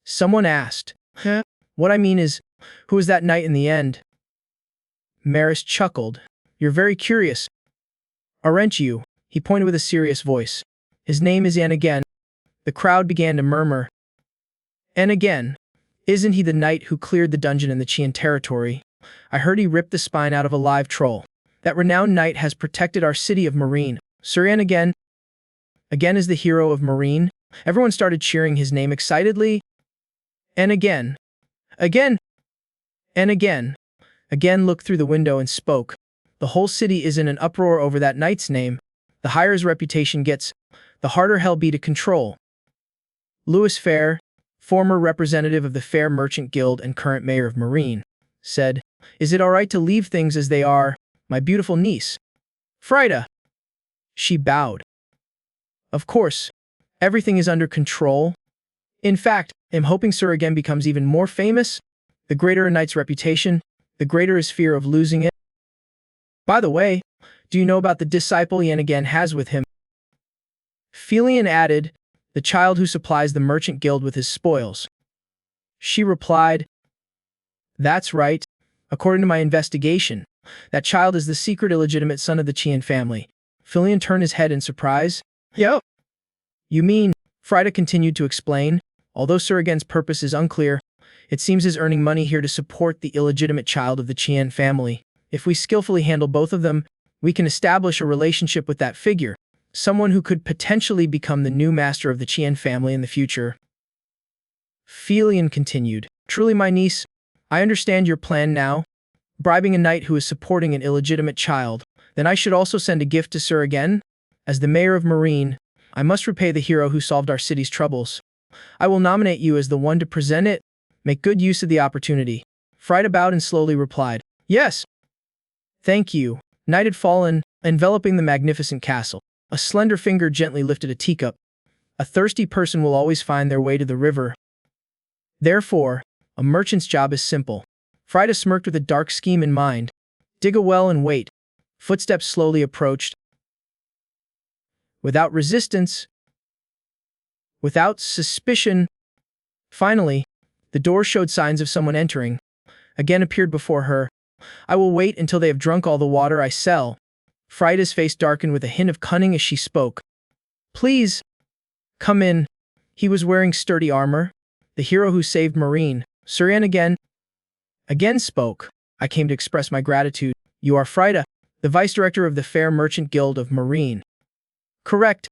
someone asked, "Huh? What I mean is, who was that knight in the end?" Maris chuckled. "You're very curious, aren't you?" He pointed with a serious voice. "His name is Anne again." The crowd began to murmur. "And again, isn't he the knight who cleared the dungeon in the Qian territory?" I heard he ripped the spine out of a live troll. That renowned knight has protected our city of Marine. Surian again is the hero of Marine. Everyone started cheering his name excitedly. And again, and again looked through the window and spoke. The whole city is in an uproar over that knight's name. The higher his reputation gets, the harder he'll be to control. Louis Fair, former representative of the Fair Merchant Guild and current mayor of Marine, said, "Is it all right to leave things as they are, my beautiful niece?" Frida. She bowed. Of course, everything is under control. In fact, I'm hoping Sir again becomes even more famous. The greater a knight's reputation, the greater his fear of losing it. By the way, do you know about the disciple Yen again has with him? Felian added, the child who supplies the merchant guild with his spoils. She replied, "That's right. According to my investigation, that child is the secret illegitimate son of the Qian family." Felian turned his head in surprise. "Yo! You mean," Frida continued to explain, although Sir again's purpose is unclear, it seems he's earning money here to support the illegitimate child of the Qian family. If we skillfully handle both of them, we can establish a relationship with that figure, someone who could potentially become the new master of the Qian family in the future. Felian continued, "Truly, my niece, I understand your plan now. Bribing a knight who is supporting an illegitimate child. Then I should also send a gift to Sir again? As the mayor of Marine, I must repay the hero who solved our city's troubles. I will nominate you as the one to present it. Make good use of the opportunity." Frida bowed and slowly replied, "Yes. Thank you." Night had fallen, enveloping the magnificent castle. A slender finger gently lifted a teacup. A thirsty person will always find their way to the river. Therefore, a merchant's job is simple. Frida smirked with a dark scheme in mind. Dig a well and wait. Footsteps slowly approached. Without resistance, without suspicion. Finally, the door showed signs of someone entering. Again appeared before her. "I will wait until they have drunk all the water I sell." Frida's face darkened with a hint of cunning as she spoke. "Please, come in." He was wearing sturdy armor. The hero who saved Marine, Surian again spoke. "I came to express my gratitude. You are Frida, the vice director of the Fair Merchant Guild of Marine." "Correct."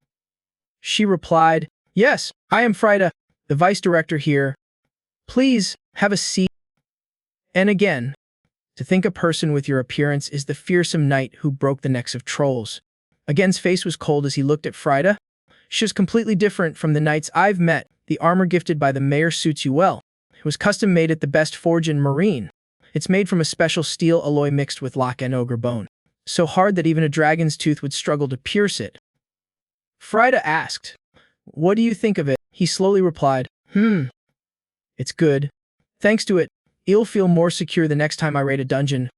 She replied, "Yes, I am Frida, the vice director here. Please, have a seat." And again, to think a person with your appearance is the fearsome knight who broke the necks of trolls. Again's face was cold as he looked at Frida. "She was completely different from the knights I've met. The armor gifted by the mayor suits you well. It was custom made at the best forge in Marine. It's made from a special steel alloy mixed with lock and ogre bone. So hard that even a dragon's tooth would struggle to pierce it." Frida asked, "What do you think of it?" He slowly replied, "It's good. Thanks to it, you'll feel more secure the next time I raid a dungeon.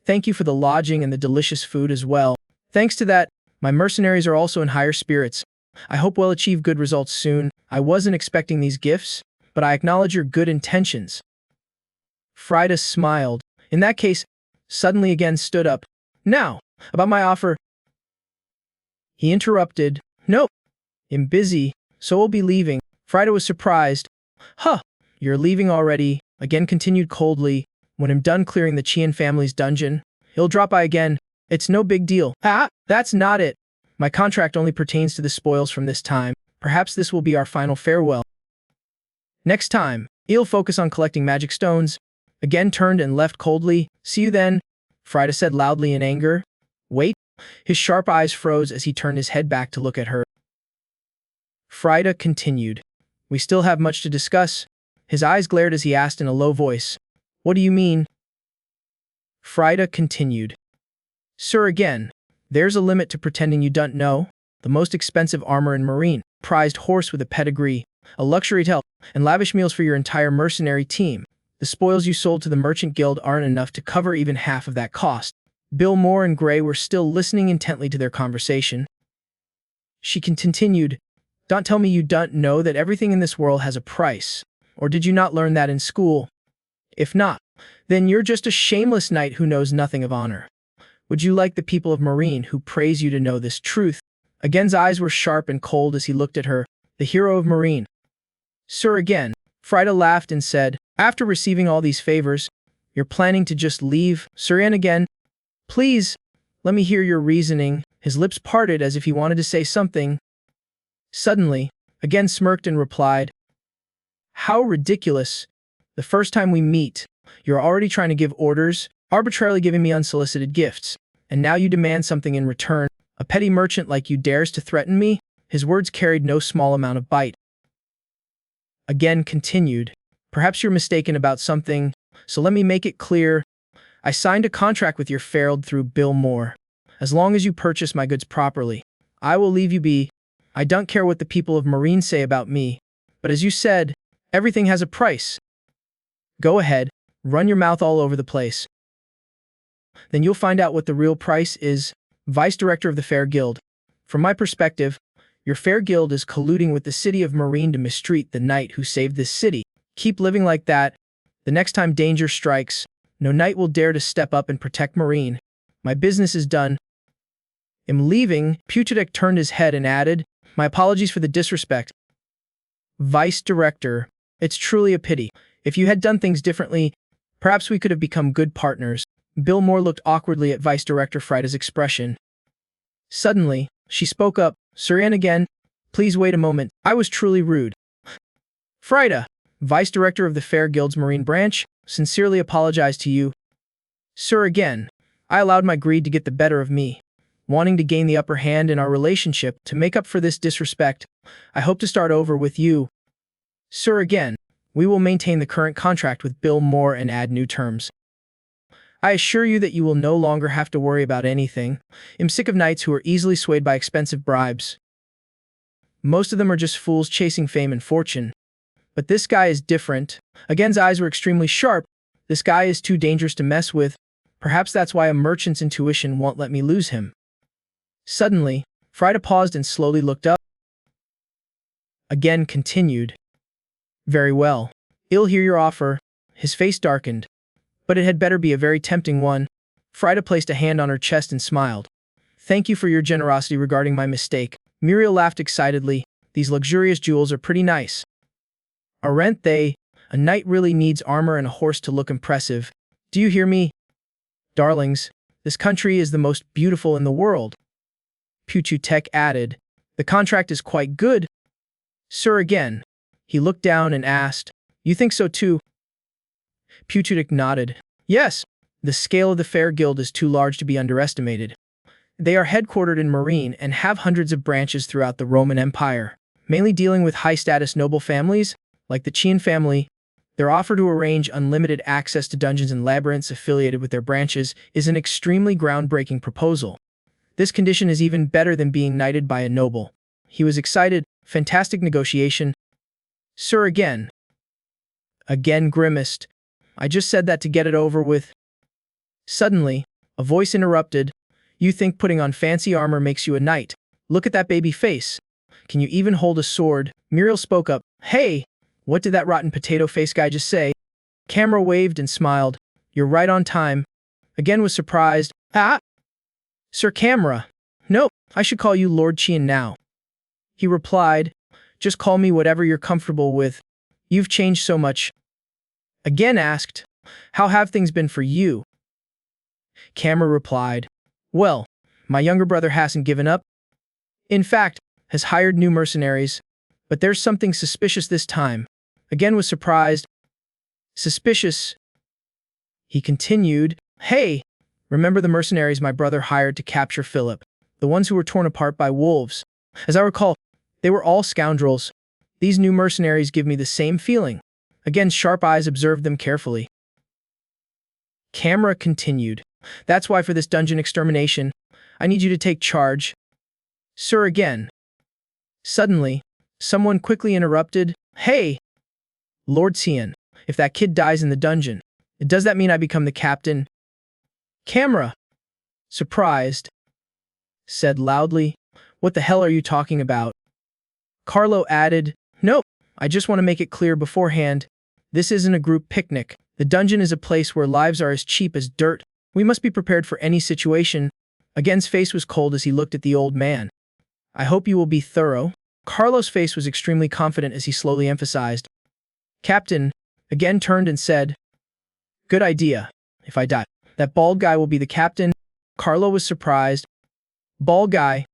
Thank you for the lodging and the delicious food as well. Thanks to that, my mercenaries are also in higher spirits. I hope we'll achieve good results soon. I wasn't expecting these gifts, but I acknowledge your good intentions." Frida smiled. "In that case," suddenly again stood up. "Now, about my offer." He interrupted. "No, I'm busy, so we'll be leaving." Frida was surprised. "Huh, you're leaving already?" Again continued coldly. "When I'm done clearing the Qian family's dungeon, he'll drop by again. It's no big deal." "Ah, that's not it. My contract only pertains to the spoils from this time. Perhaps this will be our final farewell. Next time, he'll focus on collecting magic stones." Again turned and left coldly. "See you then," Frida said loudly in anger. "Wait." His sharp eyes froze as he turned his head back to look at her. Frida continued, "We still have much to discuss." His eyes glared as he asked in a low voice, "What do you mean?" Frida continued, "Sir again, there's a limit to pretending you don't know. The most expensive armor in Marine, prized horse with a pedigree, a luxury hotel, and lavish meals for your entire mercenary team. The spoils you sold to the Merchant Guild aren't enough to cover even half of that cost." Bill Moore and Gray were still listening intently to their conversation. She continued, "Don't tell me you don't know that everything in this world has a price. Or did you not learn that in school? If not, then you're just a shameless knight who knows nothing of honor. Would you like the people of Marine who praise you to know this truth?" Again's eyes were sharp and cold as he looked at her, the hero of Marine. "Sir again," Frida laughed and said, "after receiving all these favors, You're planning to just leave? Surian again. Please, let me hear your reasoning. His lips parted as if he wanted to say something. Suddenly, again smirked and replied, How ridiculous. The first time we meet, you're already trying to give orders, arbitrarily giving me unsolicited gifts, and now you demand something in return. A petty merchant like you dares to threaten me? His words carried no small amount of bite. Again continued, Perhaps you're mistaken about something, so let me make it clear. I signed a contract with your Ferald through Bill Moore. As long as you purchase my goods properly, I will leave you be. I don't care what the people of Marine say about me, but as you said, everything has a price. Go ahead, run your mouth all over the place. Then you'll find out what the real price is. Vice Director of the Fair Guild. From my perspective, your Fair Guild is colluding with the city of Marine to mistreat the knight who saved this city. Keep living like that. The next time danger strikes, no knight will dare to step up and protect Marine. My business is done. I'm leaving. Puchidek turned his head and added, My apologies for the disrespect. Vice Director, it's truly a pity. If you had done things differently, perhaps we could have become good partners. Bill Moore looked awkwardly at Vice Director Frida's expression. Suddenly, she spoke up, Surian again, please wait a moment, I was truly rude. Frida, Vice Director of the Fair Guild's Marine Branch, sincerely apologize to you. Sir again, I allowed my greed to get the better of me. Wanting to gain the upper hand in our relationship to make up for this disrespect, I hope to start over with you. Sir again, we will maintain the current contract with Bill Moore and add new terms. I assure you that you will no longer have to worry about anything. I'm sick of knights who are easily swayed by expensive bribes. Most of them are just fools chasing fame and fortune. But this guy is different. Again's eyes were extremely sharp. This guy is too dangerous to mess with. Perhaps that's why a merchant's intuition won't let me lose him. Suddenly, Frida paused and slowly looked up. Again continued. Very well. I'll hear your offer. His face darkened. But it had better be a very tempting one. Frida placed a hand on her chest and smiled. Thank you for your generosity regarding my mistake. Muriel laughed excitedly. These luxurious jewels are pretty nice. Aren't they? A knight really needs armor and a horse to look impressive. Do you hear me? Darlings, this country is the most beautiful in the world. Puchutek added. The contract is quite good. Sir again. He looked down and asked, You think so too? Puchutek nodded. Yes, the scale of the Fair Guild is too large to be underestimated. They are headquartered in Marine and have hundreds of branches throughout the Roman Empire, mainly dealing with high-status noble families, like the Qian family. Their offer to arrange unlimited access to dungeons and labyrinths affiliated with their branches is an extremely groundbreaking proposal. This condition is even better than being knighted by a noble. He was excited. Fantastic negotiation. Sir again grimaced. I just said that to get it over with. Suddenly, a voice interrupted. You think putting on fancy armor makes you a knight? Look at that baby face. Can you even hold a sword? Muriel spoke up. Hey, what did that rotten potato face guy just say? Camera waved and smiled. You're right on time. Again was surprised. Ah! Sir Camera. Nope, I should call you Lord Qian now. He replied. Just call me whatever you're comfortable with. You've changed so much. Again asked, How have things been for you? Camera replied, Well, my younger brother hasn't given up. In fact, has hired new mercenaries. But there's something suspicious this time. Again was surprised. Suspicious? He continued, Hey, remember the mercenaries my brother hired to capture Philip, the ones who were torn apart by wolves? As I recall, they were all scoundrels. These new mercenaries give me the same feeling. Again, sharp eyes observed them carefully. Camera continued. That's why for this dungeon extermination, I need you to take charge. Sir again. Suddenly, someone quickly interrupted. Hey! Lord Qian, if that kid dies in the dungeon, does that mean I become the captain? Camera, surprised, said loudly, What the hell are you talking about? Carlo added, Nope, I just want to make it clear beforehand. This isn't a group picnic. The dungeon is a place where lives are as cheap as dirt. We must be prepared for any situation. Again's face was cold as he looked at the old man. I hope you will be thorough. Carlo's face was extremely confident as he slowly emphasized. Captain, again turned and said, Good idea. If I die, that bald guy will be the captain. Carlo was surprised. Bald guy.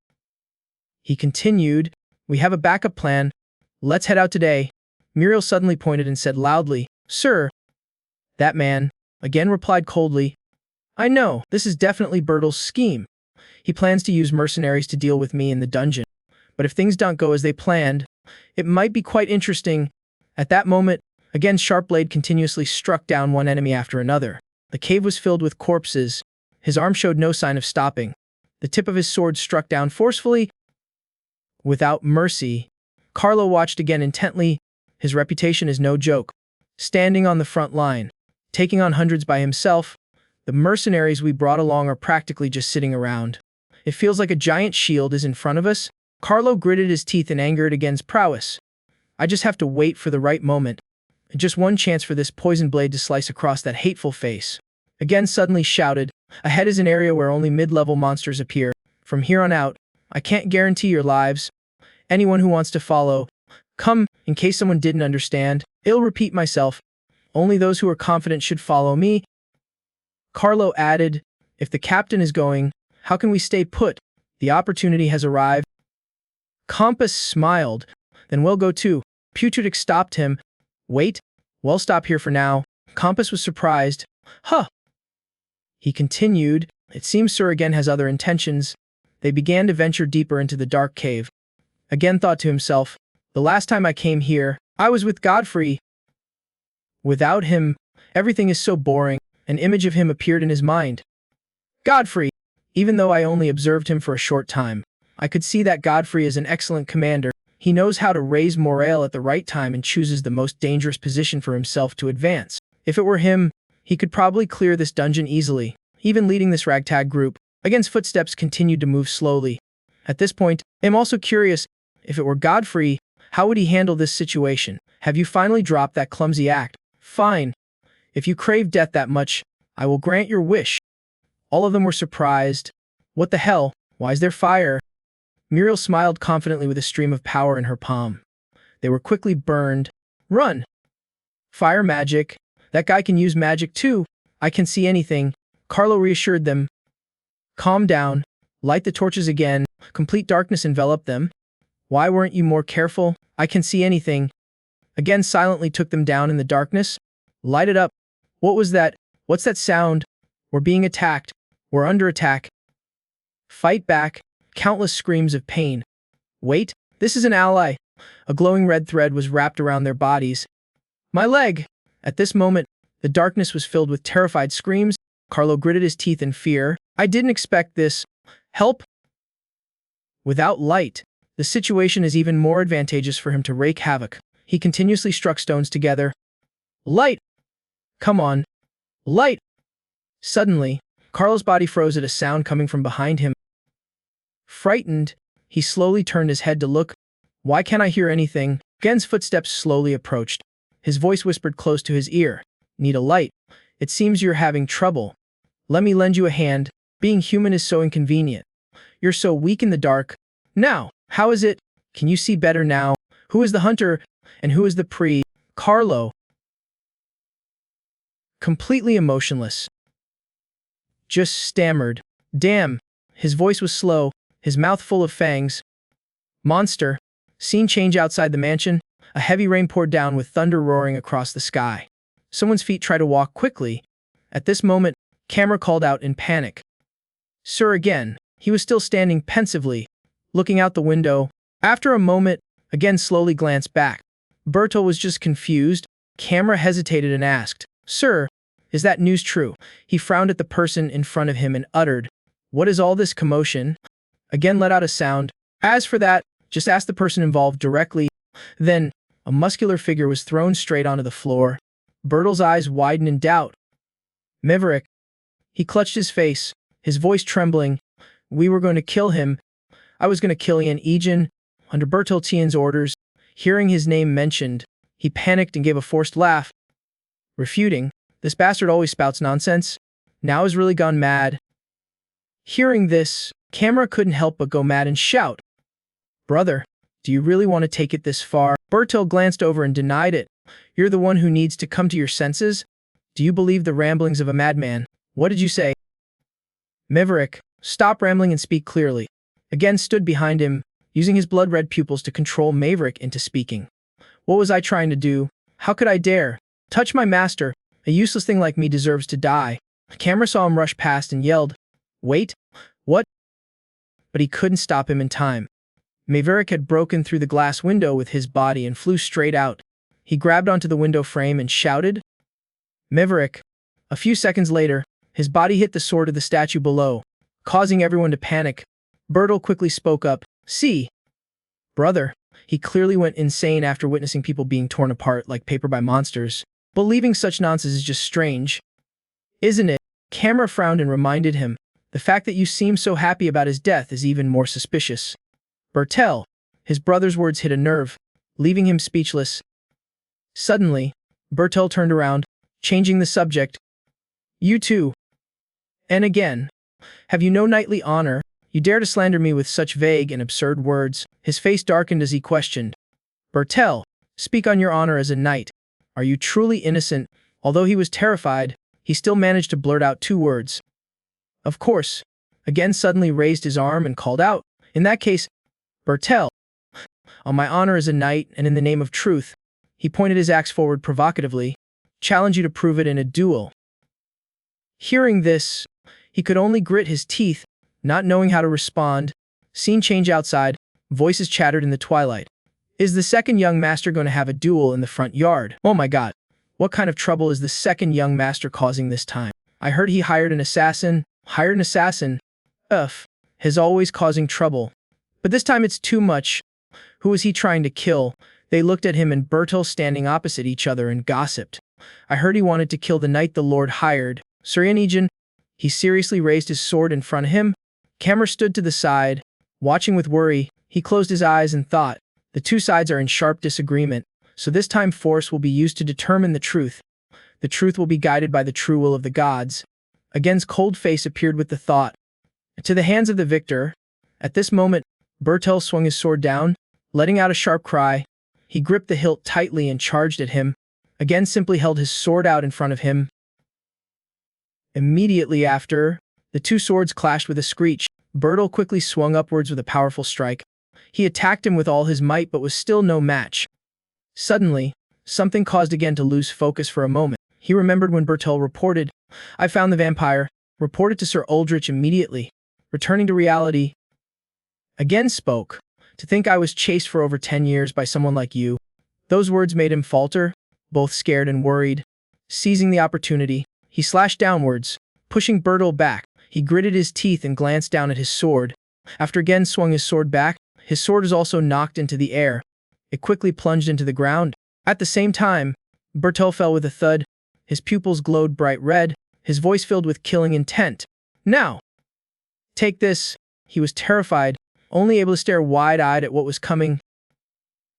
He continued, we have a backup plan. Let's head out today. Muriel suddenly pointed and said loudly, Sir. That man, again replied coldly, I know, this is definitely Bertel's scheme. He plans to use mercenaries to deal with me in the dungeon. But if things don't go as they planned, it might be quite interesting. At that moment, again Sharp Blade continuously struck down one enemy after another. The cave was filled with corpses. His arm showed no sign of stopping. The tip of his sword struck down forcefully. Without mercy, Carlo watched again intently. His reputation is no joke. Standing on the front line, taking on hundreds by himself, the mercenaries we brought along are practically just sitting around. It feels like a giant shield is in front of us. Carlo gritted his teeth in anger at again's prowess. I just have to wait for the right moment. And just one chance for this poison blade to slice across that hateful face. Again suddenly shouted, ahead is an area where only mid-level monsters appear. From here on out, I can't guarantee your lives. Anyone who wants to follow, come. In case someone didn't understand, I'll repeat myself. Only those who are confident should follow me. Carlo added, if the captain is going, how can we stay put? The opportunity has arrived. Compass smiled. Then we'll go too. Putridic stopped him. Wait. We'll stop here for now. Compass was surprised. Huh. He continued, it seems Sir again has other intentions. They began to venture deeper into the dark cave. Again thought to himself, the last time I came here, I was with Godfrey. Without him, everything is so boring. An image of him appeared in his mind. Godfrey! Even though I only observed him for a short time, I could see that Godfrey is an excellent commander. He knows how to raise morale at the right time and chooses the most dangerous position for himself to advance. If it were him, he could probably clear this dungeon easily, even leading this ragtag group. Again's footsteps continued to move slowly. At this point, I'm also curious, if it were Godfrey, how would he handle this situation? Have you finally dropped that clumsy act? Fine. If you crave death that much, I will grant your wish. All of them were surprised. What the hell? Why is there fire? Muriel smiled confidently with a stream of power in her palm. They were quickly burned. Run! Fire magic. That guy can use magic too. I can see anything. Carlo reassured them. Calm down. Light the torches again. Complete darkness enveloped them. Why weren't you more careful? I can see anything. Again silently took them down in the darkness. Light it up. What was that? What's that sound? We're being attacked. We're under attack. Fight back. Countless screams of pain. Wait, this is an ally. A glowing red thread was wrapped around their bodies. My leg! At this moment, the darkness was filled with terrified screams. Carlo gritted his teeth in fear. I didn't expect this. Help! Without light, the situation is even more advantageous for him to wreak havoc. He continuously struck stones together. Light! Come on. Light! Suddenly, Carlo's body froze at a sound coming from behind him. Frightened, he slowly turned his head to look. Why can't I hear anything? Gen's footsteps slowly approached. His voice whispered close to his ear. Need a light. It seems you're having trouble. Let me lend you a hand. Being human is so inconvenient. You're so weak in the dark. Now, how is it? Can you see better now? Who is the hunter? And who is the prey? Carlo. Completely emotionless. Just stammered. Damn. His voice was slow, his mouth full of fangs. Monster. Scene change outside the mansion. A heavy rain poured down with thunder roaring across the sky. Someone's feet tried to walk quickly. At this moment, Camera called out in panic. Sir again. He was still standing pensively, looking out the window. After a moment, again slowly glanced back. Bertel was just confused. Camera hesitated and asked, Sir, is that news true? He frowned at the person in front of him and uttered, What is all this commotion? Again let out a sound. As for that, just ask the person involved directly. Then, a muscular figure was thrown straight onto the floor. Bertel's eyes widened in doubt. Miverick. He clutched his face, his voice trembling. We were going to kill him. I was going to kill Ian Egan, under Berteltian's orders. Hearing his name mentioned, he panicked and gave a forced laugh. Refuting, this bastard always spouts nonsense. Now he's really gone mad. Hearing this, Camera couldn't help but go mad and shout. Brother, do you really want to take it this far? Bertel glanced over and denied it. You're the one who needs to come to your senses. Do you believe the ramblings of a madman? What did you say? Maverick, stop rambling and speak clearly. Again stood behind him, using his blood-red pupils to control Maverick into speaking. What was I trying to do? How could I dare? Touch my master. A useless thing like me deserves to die. Camera saw him rush past and yelled, "Wait, what?" But he couldn't stop him in time. Maverick had broken through the glass window with his body and flew straight out. He grabbed onto the window frame and shouted, "Maverick!" A few seconds later, his body hit the sword of the statue below, causing everyone to panic. Bertel quickly spoke up, "See, brother." He clearly went insane after witnessing people being torn apart like paper by monsters. Believing such nonsense is just strange, isn't it? Camera frowned and reminded him, "The fact that you seem so happy about his death is even more suspicious." Bertel, his brother's words hit a nerve, leaving him speechless. Suddenly, Bertel turned around, changing the subject. "You too. And again. Have you no knightly honor? You dare to slander me with such vague and absurd words." His face darkened as he questioned. "Bertel, speak on your honor as a knight. Are you truly innocent?" Although he was terrified, he still managed to blurt out 2 words. "Of course." Again suddenly raised his arm and called out, "In that case, Bertel, on my honor as a knight and in the name of truth," he pointed his axe forward provocatively, "challenge you to prove it in a duel." Hearing this, he could only grit his teeth, not knowing how to respond. Scene change outside, voices chattered in the twilight. Is the second young master going to have a duel in the front yard? Oh my god, what kind of trouble is the second young master causing this time? I heard he hired an assassin. Hired an assassin? He's always causing trouble. But this time it's too much. Who is he trying to kill? They looked at him and Bertel standing opposite each other and gossiped. I heard he wanted to kill the knight the Lord hired. Suryanegen. He seriously raised his sword in front of him. Camera stood to the side, watching with worry. He closed his eyes and thought, the two sides are in sharp disagreement, so this time force will be used to determine the truth. The truth will be guided by the true will of the gods. Again's cold face appeared with the thought. To the hands of the victor. At this moment, Bertel swung his sword down, letting out a sharp cry. He gripped the hilt tightly and charged at him. Again simply held his sword out in front of him. Immediately after, the two swords clashed with a screech. Bertel quickly swung upwards with a powerful strike. He attacked him with all his might but was still no match. Suddenly, something caused Again to lose focus for a moment. He remembered when Bertel reported, "I found the vampire," reported to Sir Uldrich immediately. Returning to reality, Again spoke. "To think I was chased for over 10 years by someone like you." Those words made him falter, both scared and worried. Seizing the opportunity, he slashed downwards, pushing Bertel back. He gritted his teeth and glanced down at his sword. After Again swung his sword back, his sword was also knocked into the air. It quickly plunged into the ground. At the same time, Bertel fell with a thud. His pupils glowed bright red, his voice filled with killing intent. "Now! Take this!" He was terrified, only able to stare wide-eyed at what was coming.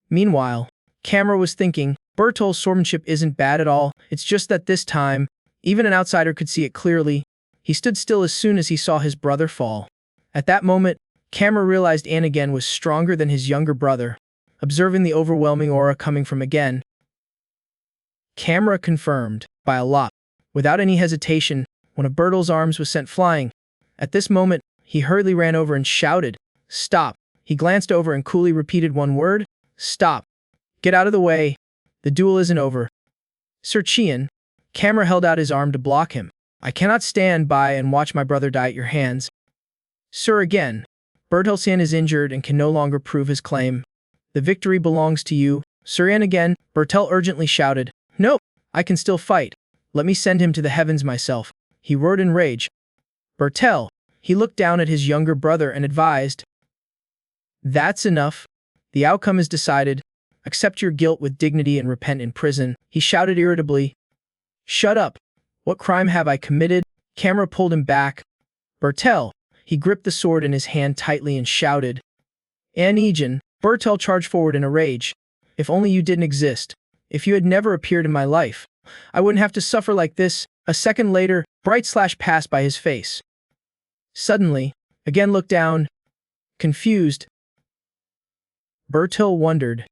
Meanwhile, Camera was thinking, Bertel's swordsmanship isn't bad at all, it's just that this time, even an outsider could see it clearly. He stood still as soon as he saw his brother fall. At that moment, Camera realized Again was stronger than his younger brother. Observing the overwhelming aura coming from Again, Camera confirmed, by a lot, without any hesitation, one of Bertel's arms was sent flying. At this moment, he hurriedly ran over and shouted, "Stop!" He glanced over and coolly repeated one word, "Stop! Get out of the way! The duel isn't over." "Sir Chian," Camera held out his arm to block him. "I cannot stand by and watch my brother die at your hands." "Sir Again, Bertel is injured and can no longer prove his claim. The victory belongs to you." "Sir Again," Bertel urgently shouted. "No, I can still fight. Let me send him to the heavens myself," he roared in rage. "Bertel," he looked down at his younger brother and advised, "That's enough. The outcome is decided. Accept your guilt with dignity and repent in prison." He shouted irritably. "Shut up. What crime have I committed?" Camera pulled him back. "Bertel." He gripped the sword in his hand tightly and shouted. "Again." Bertel charged forward in a rage. "If only you didn't exist. If you had never appeared in my life, I wouldn't have to suffer like this." A second later, bright slash passed by his face. Suddenly, Again looked down, confused. Bertel wondered,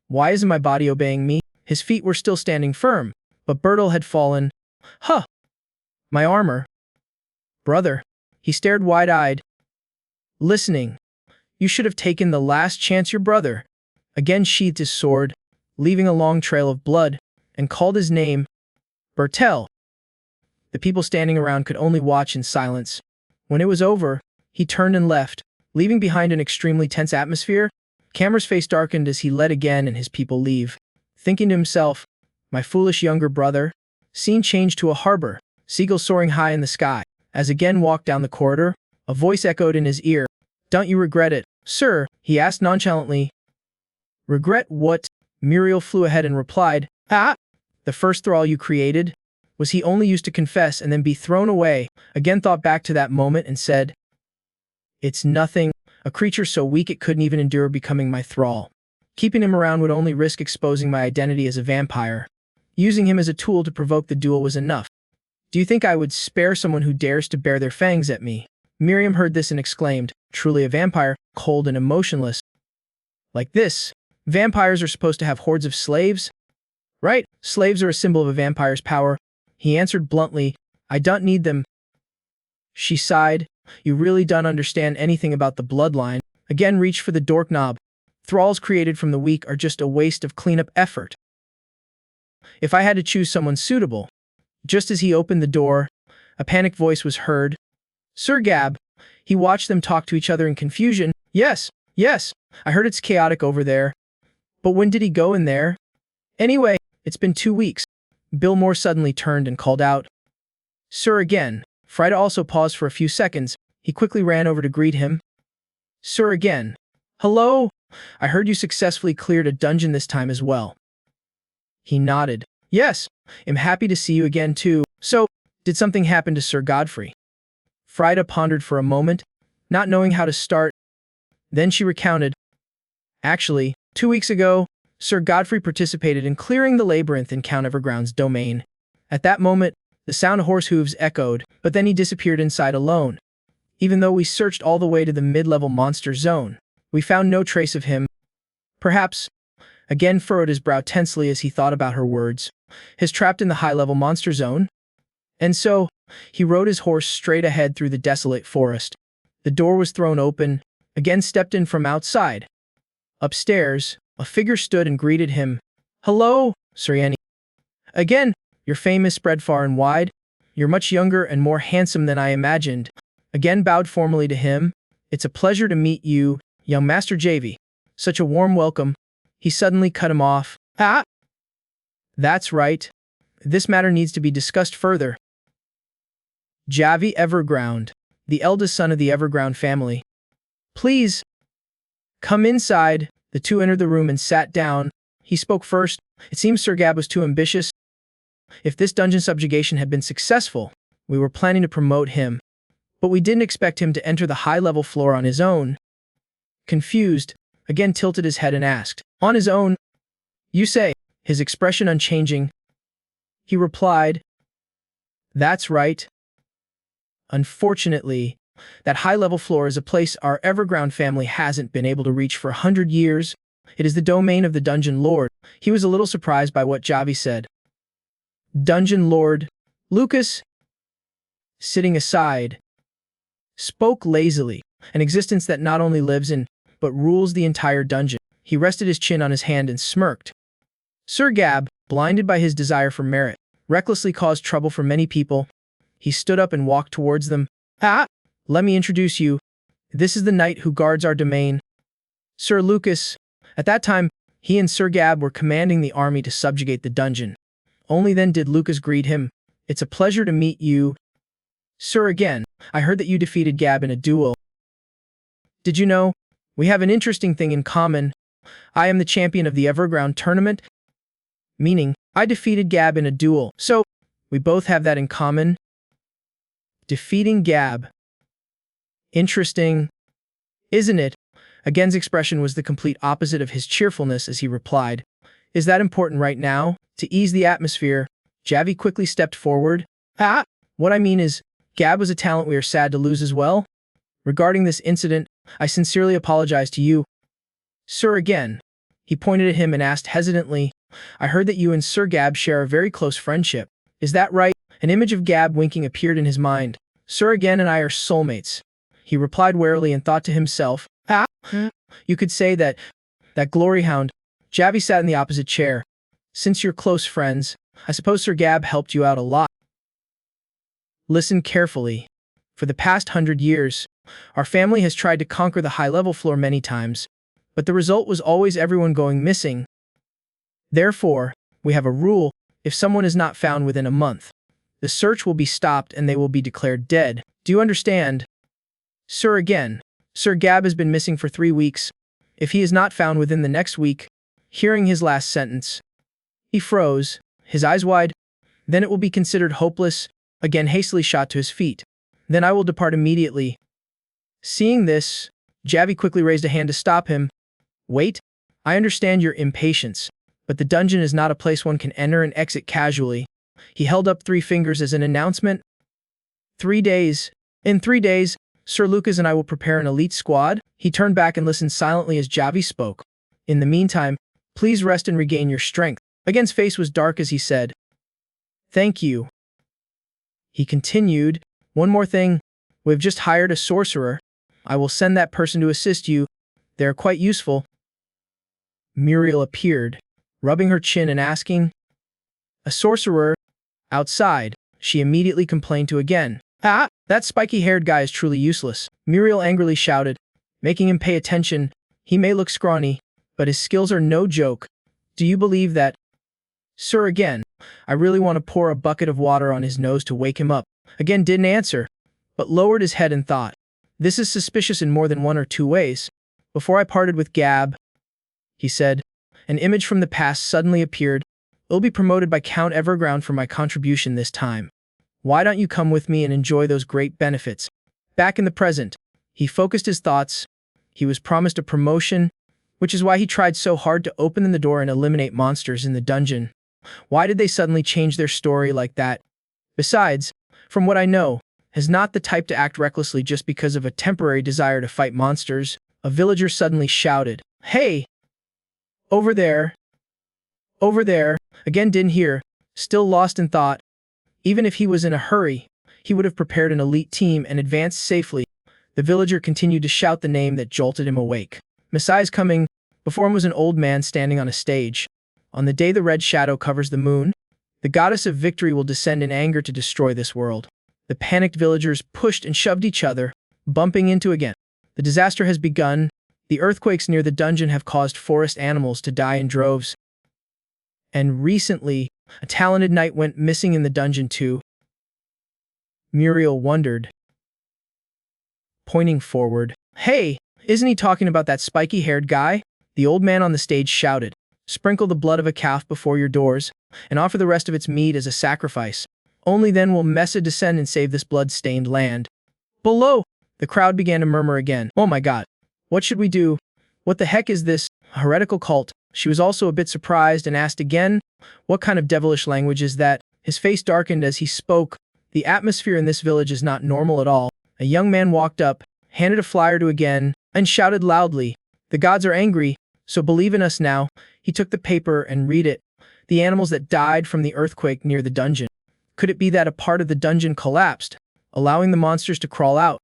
why isn't my body obeying me? His feet were still standing firm, but Bertel had fallen. Huh! My armor. Brother. He stared wide-eyed, listening. You should have taken the last chance, your brother. Again sheathed his sword, leaving a long trail of blood, and called his name. Bertel. The people standing around could only watch in silence. When it was over, he turned and left, leaving behind an extremely tense atmosphere. Cameron's face darkened as he let again and his people leave. Thinking to himself, my foolish younger brother. Scene changed to a harbor, seagulls soaring high in the sky. As again walked down the corridor, a voice echoed in his ear. Don't you regret it, sir? He asked nonchalantly. Regret what? Muriel flew ahead and replied, Ah! The first thrall you created? Was he only used to confess and then be thrown away? Again thought back to that moment and said, It's nothing, a creature so weak it couldn't even endure becoming my thrall. Keeping him around would only risk exposing my identity as a vampire. Using him as a tool to provoke the duel was enough. Do you think I would spare someone who dares to bare their fangs at me? Miriam heard this and exclaimed, Truly a vampire, cold and emotionless. Like this, vampires are supposed to have hordes of slaves? Right, slaves are a symbol of a vampire's power. He answered bluntly, I don't need them. She sighed, You really don't understand anything about the bloodline. Again reached for the doorknob. Thralls created from the weak are just a waste of cleanup effort. If I had to choose someone suitable. Just as he opened the door, a panicked voice was heard. Sir Gab. He watched them talk to each other in confusion. Yes, I heard it's chaotic over there. But when did he go in there? Anyway, it's been 2 weeks. Bill Moore suddenly turned and called out. Sir again. Frida also paused for a few seconds. He quickly ran over to greet him. Sir again. Hello? I heard you successfully cleared a dungeon this time as well. He nodded. Yes, I'm happy to see you again too. So, did something happen to Sir Godfrey? Frida pondered for a moment, not knowing how to start. Then she recounted. Actually, 2 weeks ago, Sir Godfrey participated in clearing the labyrinth in Count Everground's domain. At that moment, the sound of horse hooves echoed, but then he disappeared inside alone. Even though we searched all the way to the mid-level monster zone, we found no trace of him. Perhaps, again furrowed his brow tensely as he thought about her words, his trapped in the high-level monster zone. And so, he rode his horse straight ahead through the desolate forest. The door was thrown open, again stepped in from outside. Upstairs, a figure stood and greeted him. Hello, Sir Yanni. Again, your fame is spread far and wide. You're much younger and more handsome than I imagined. Again bowed formally to him. It's a pleasure to meet you, young Master Javi. Such a warm welcome. He suddenly cut him off. Ah! That's right. This matter needs to be discussed further. Javi Everground, the eldest son of the Everground family. Please. Come inside. The two entered the room and sat down. He spoke first. It seems Sir Gab was too ambitious. If this dungeon subjugation had been successful, we were planning to promote him. But we didn't expect him to enter the high-level floor on his own. Confused, again tilted his head and asked, On his own? You say, his expression unchanging. He replied, That's right. Unfortunately, that high-level floor is a place our Everground family hasn't been able to reach for 100 years. It is the domain of the Dungeon Lord. He was a little surprised by what Javi said. Dungeon Lord, Lucas, sitting aside, spoke lazily, an existence that not only lives in, but rules the entire dungeon. He rested his chin on his hand and smirked. Sir Gab, blinded by his desire for merit, recklessly caused trouble for many people. He stood up and walked towards them. Ah! Let me introduce you. This is the knight who guards our domain. Sir Lucas. At that time, he and Sir Gab were commanding the army to subjugate the dungeon. Only then did Lucas greet him. It's a pleasure to meet you. Sir again, I heard that you defeated Gab in a duel. Did you know? We have an interesting thing in common. I am the champion of the Everground tournament. Meaning, I defeated Gab in a duel. So, we both have that in common. Defeating Gab. Interesting, isn't it? Again's expression was the complete opposite of his cheerfulness as he replied, Is that important right now? To ease the atmosphere, Javi quickly stepped forward. Ah! What I mean is, Gab was a talent we are sad to lose as well. Regarding this incident, I sincerely apologize to you. Sir again. He pointed at him and asked hesitantly, I heard that you and Sir Gab share a very close friendship. Is that right? An image of Gab winking appeared in his mind. Sir again and I are soulmates. He replied warily and thought to himself, ah, you could say that glory hound. Javi sat in the opposite chair. Since you're close friends, I suppose Sir Gab helped you out a lot. Listen carefully. For the past 100 years, our family has tried to conquer the high-level floor many times, but the result was always everyone going missing. Therefore, we have a rule: if someone is not found within a month, the search will be stopped and they will be declared dead. Do you understand? Sir again. Sir Gab has been missing for 3 weeks. If he is not found within the next week, hearing his last sentence, he froze, his eyes wide. Then it will be considered hopeless. Again hastily shot to his feet. Then I will depart immediately. Seeing this, Javi quickly raised a hand to stop him. Wait, I understand your impatience, but the dungeon is not a place one can enter and exit casually. He held up 3 fingers as an announcement. 3 days. In 3 days, Sir Lucas and I will prepare an elite squad. He turned back and listened silently as Javi spoke. In the meantime, please rest and regain your strength. Again's face was dark as he said, Thank you. He continued, One more thing. We've just hired a sorcerer. I will send that person to assist you. They are quite useful. Muriel appeared, rubbing her chin and asking, A sorcerer? Outside, she immediately complained to again. Ah, that spiky-haired guy is truly useless. Muriel angrily shouted, making him pay attention. He may look scrawny, but his skills are no joke. Do you believe that? Sir again, I really want to pour a bucket of water on his nose to wake him up. Again didn't answer, but lowered his head and thought, This is suspicious in more than 1 or 2 ways. Before I parted with Gab, he said, an image from the past suddenly appeared. It'll be promoted by Count Everground for my contribution this time. Why don't you come with me and enjoy those great benefits? Back in the present, he focused his thoughts. He was promised a promotion, which is why he tried so hard to open the door and eliminate monsters in the dungeon. Why did they suddenly change their story like that? Besides, from what I know, is not the type to act recklessly just because of a temporary desire to fight monsters. A villager suddenly shouted, Hey! Over there! Over there! Again didn't hear, still lost in thought. Even if he was in a hurry, he would have prepared an elite team and advanced safely. The villager continued to shout the name that jolted him awake. Messiah's coming. Before him was an old man standing on a stage. On the day the red shadow covers the moon, the goddess of victory will descend in anger to destroy this world. The panicked villagers pushed and shoved each other, bumping into again. The disaster has begun. The earthquakes near the dungeon have caused forest animals to die in droves. And recently, a talented knight went missing in the dungeon too. Muriel wondered, pointing forward. Hey, isn't he talking about that spiky-haired guy? The old man on the stage shouted. Sprinkle the blood of a calf before your doors, and offer the rest of its meat as a sacrifice. Only then will Mesa descend and save this blood-stained land. Below, the crowd began to murmur again. Oh my god. What should we do? What the heck is this? A heretical cult. She was also a bit surprised and asked again, What kind of devilish language is that? His face darkened as he spoke. The atmosphere in this village is not normal at all. A young man walked up, handed a flyer to again, and shouted loudly, The gods are angry, so believe in us now. He took the paper and read it. The animals that died from the earthquake near the dungeon. Could it be that a part of the dungeon collapsed, allowing the monsters to crawl out?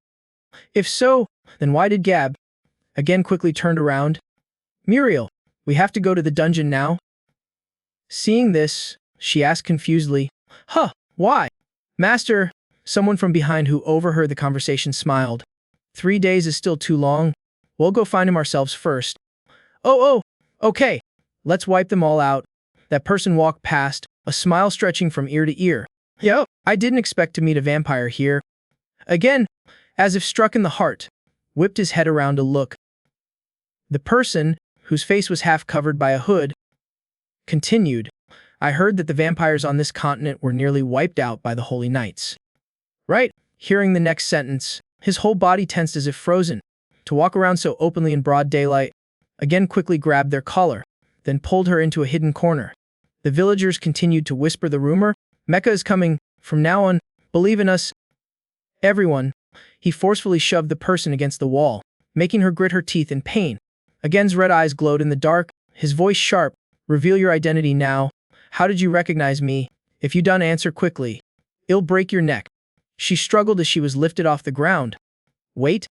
If so, then why did Gab again quickly turned around? Muriel, we have to go to the dungeon now? Seeing this, she asked confusedly, Huh, why? Master, someone from behind who overheard the conversation smiled. 3 days is still too long. We'll go find him ourselves first. Oh, okay. Let's wipe them all out. That person walked past, a smile stretching from ear to ear. Yo, I didn't expect to meet a vampire here. Again, as if struck in the heart, whipped his head around to look. The person, whose face was half covered by a hood, continued, I heard that the vampires on this continent were nearly wiped out by the Holy Knights. Right? Hearing the next sentence, his whole body tensed as if frozen. To walk around so openly in broad daylight, again quickly grabbed their collar, then pulled her into a hidden corner. The villagers continued to whisper the rumor, Mecca is coming. From now on, believe in us. Everyone. He forcefully shoved the person against the wall, making her grit her teeth in pain. Again's red eyes glowed in the dark, his voice sharp, Reveal your identity now. How did you recognize me? If you don't answer quickly, it'll break your neck. She struggled as she was lifted off the ground. Wait.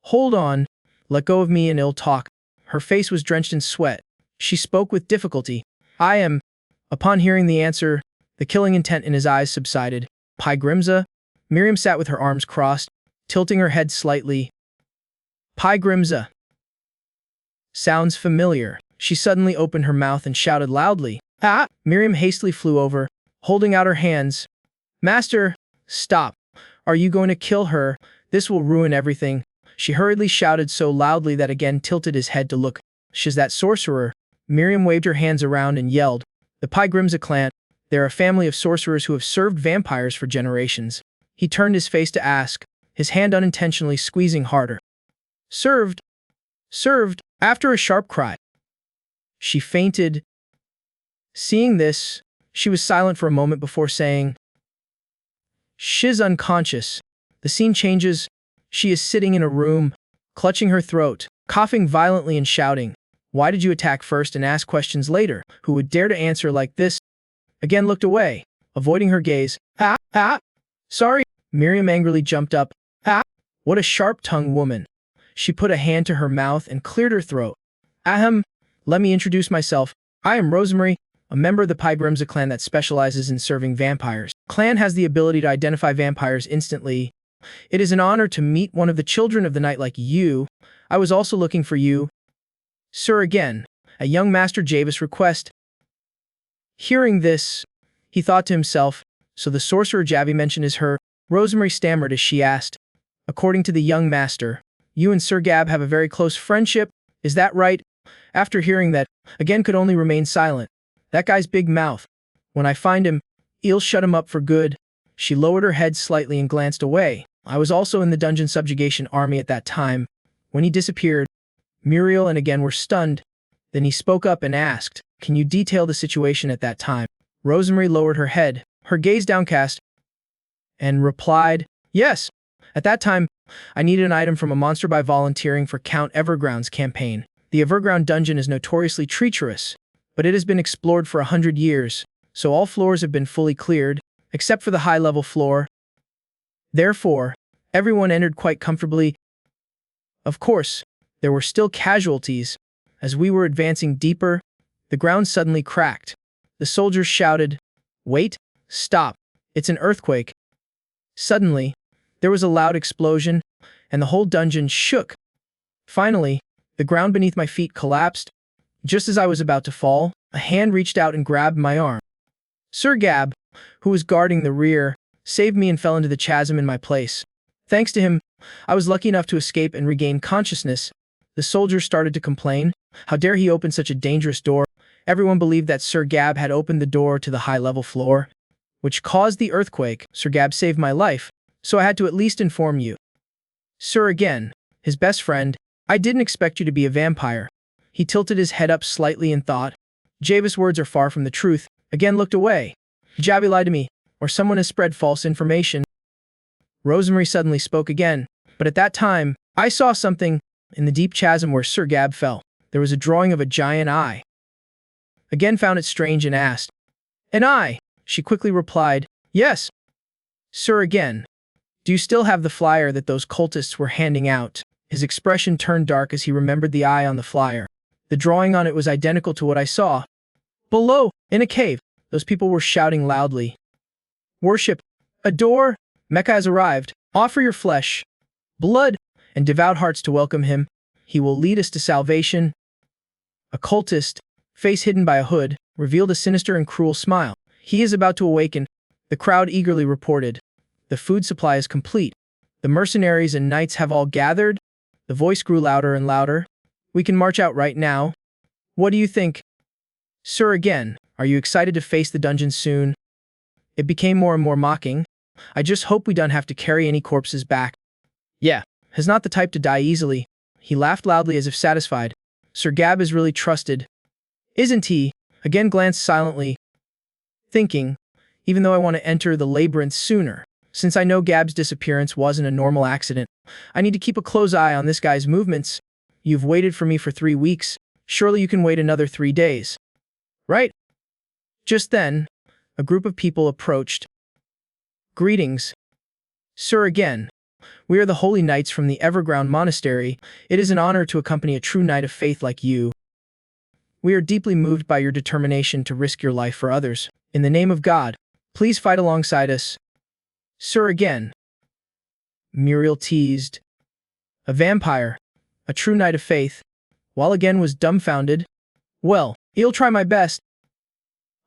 Hold on. Let go of me and it'll talk. Her face was drenched in sweat. She spoke with difficulty. I am. Upon hearing the answer, the killing intent in his eyes subsided. Pi Grimza? Miriam sat with her arms crossed, tilting her head slightly. Pi Grimza. Sounds familiar. She suddenly opened her mouth and shouted loudly. Ah! Miriam hastily flew over, holding out her hands. Master, stop. Are you going to kill her? This will ruin everything. She hurriedly shouted so loudly that again tilted his head to look. She's that sorcerer. Miriam waved her hands around and yelled. The Pi Grimza clan. They're a family of sorcerers who have served vampires for generations. He turned his face to ask, his hand unintentionally squeezing harder. Served. Served. After a sharp cry, she fainted. Seeing this, she was silent for a moment before saying, She's unconscious. The scene changes. She is sitting in a room, clutching her throat, coughing violently and shouting, Why did you attack first and ask questions later? Who would dare to answer like this? Again looked away, avoiding her gaze. Ah! Ah! Sorry. Miriam angrily jumped up. Ah! What a sharp-tongued woman. She put a hand to her mouth and cleared her throat. Ahem. Let me introduce myself. I am Rosemary, a member of the Pi Grimza clan that specializes in serving vampires. Clan has the ability to identify vampires instantly. It is an honor to meet one of the children of the night like you. I was also looking for you. Sir again, a young Master Javis request. Hearing this, he thought to himself, so the sorcerer Javi mentioned is her. Rosemary stammered as she asked. According to the young master, you and Sir Gab have a very close friendship, is that right? After hearing that, again could only remain silent. That guy's big mouth. When I find him, he'll shut him up for good. She lowered her head slightly and glanced away. I was also in the dungeon subjugation army at that time. When he disappeared, Muriel and again were stunned. Then he spoke up and asked, Can you detail the situation at that time? Rosemary lowered her head, her gaze downcast, and replied, Yes. At that time, I needed an item from a monster by volunteering for Count Everground's campaign. The Everground dungeon is notoriously treacherous, but it has been explored for 100 years, so all floors have been fully cleared, except for the high-level floor. Therefore, everyone entered quite comfortably. Of course, there were still casualties. As we were advancing deeper, the ground suddenly cracked. The soldiers shouted, Wait, stop, it's an earthquake. Suddenly, there was a loud explosion, and the whole dungeon shook. Finally, the ground beneath my feet collapsed. Just as I was about to fall, a hand reached out and grabbed my arm. Sir Gab, who was guarding the rear, saved me and fell into the chasm in my place. Thanks to him, I was lucky enough to escape and regain consciousness. The soldiers started to complain. How dare he open such a dangerous door? Everyone believed that Sir Gab had opened the door to the high-level floor, which caused the earthquake. Sir Gab saved my life, so I had to at least inform you. Sir again, his best friend, I didn't expect you to be a vampire. He tilted his head up slightly and thought, Javis' words are far from the truth. Again looked away. Javi lied to me, or someone has spread false information. Rosemary suddenly spoke again, but at that time, I saw something. In the deep chasm where Sir Gab fell, there was a drawing of a giant eye. Again found it strange and asked, An eye? She quickly replied, Yes. Sir again, do you still have the flyer that those cultists were handing out? His expression turned dark as he remembered the eye on the flyer. The drawing on it was identical to what I saw. Below, in a cave, those people were shouting loudly. Worship, adore, Mecca has arrived, offer your flesh, blood, and devout hearts to welcome him. He will lead us to salvation. A cultist, face hidden by a hood, revealed a sinister and cruel smile. He is about to awaken, the crowd eagerly reported. The food supply is complete. The mercenaries and knights have all gathered. The voice grew louder and louder. We can march out right now. What do you think? Sir again, are you excited to face the dungeon soon? It became more and more mocking. I just hope we don't have to carry any corpses back. Yeah, he's not the type to die easily. He laughed loudly as if satisfied. Sir Gab is really trusted. Isn't he? Again glanced silently, thinking, even though I want to enter the labyrinth sooner, since I know Gab's disappearance wasn't a normal accident, I need to keep a close eye on this guy's movements. You've waited for me for 3 weeks. Surely you can wait another 3 days. Right? Just then, a group of people approached. Greetings, sir again. We are the Holy Knights from the Everground Monastery. It is an honor to accompany a true knight of faith like you. We are deeply moved by your determination to risk your life for others. In the name of God, please fight alongside us. Sir again. Muriel teased. A vampire, a true knight of faith. While again was dumbfounded. Well, I'll try my best.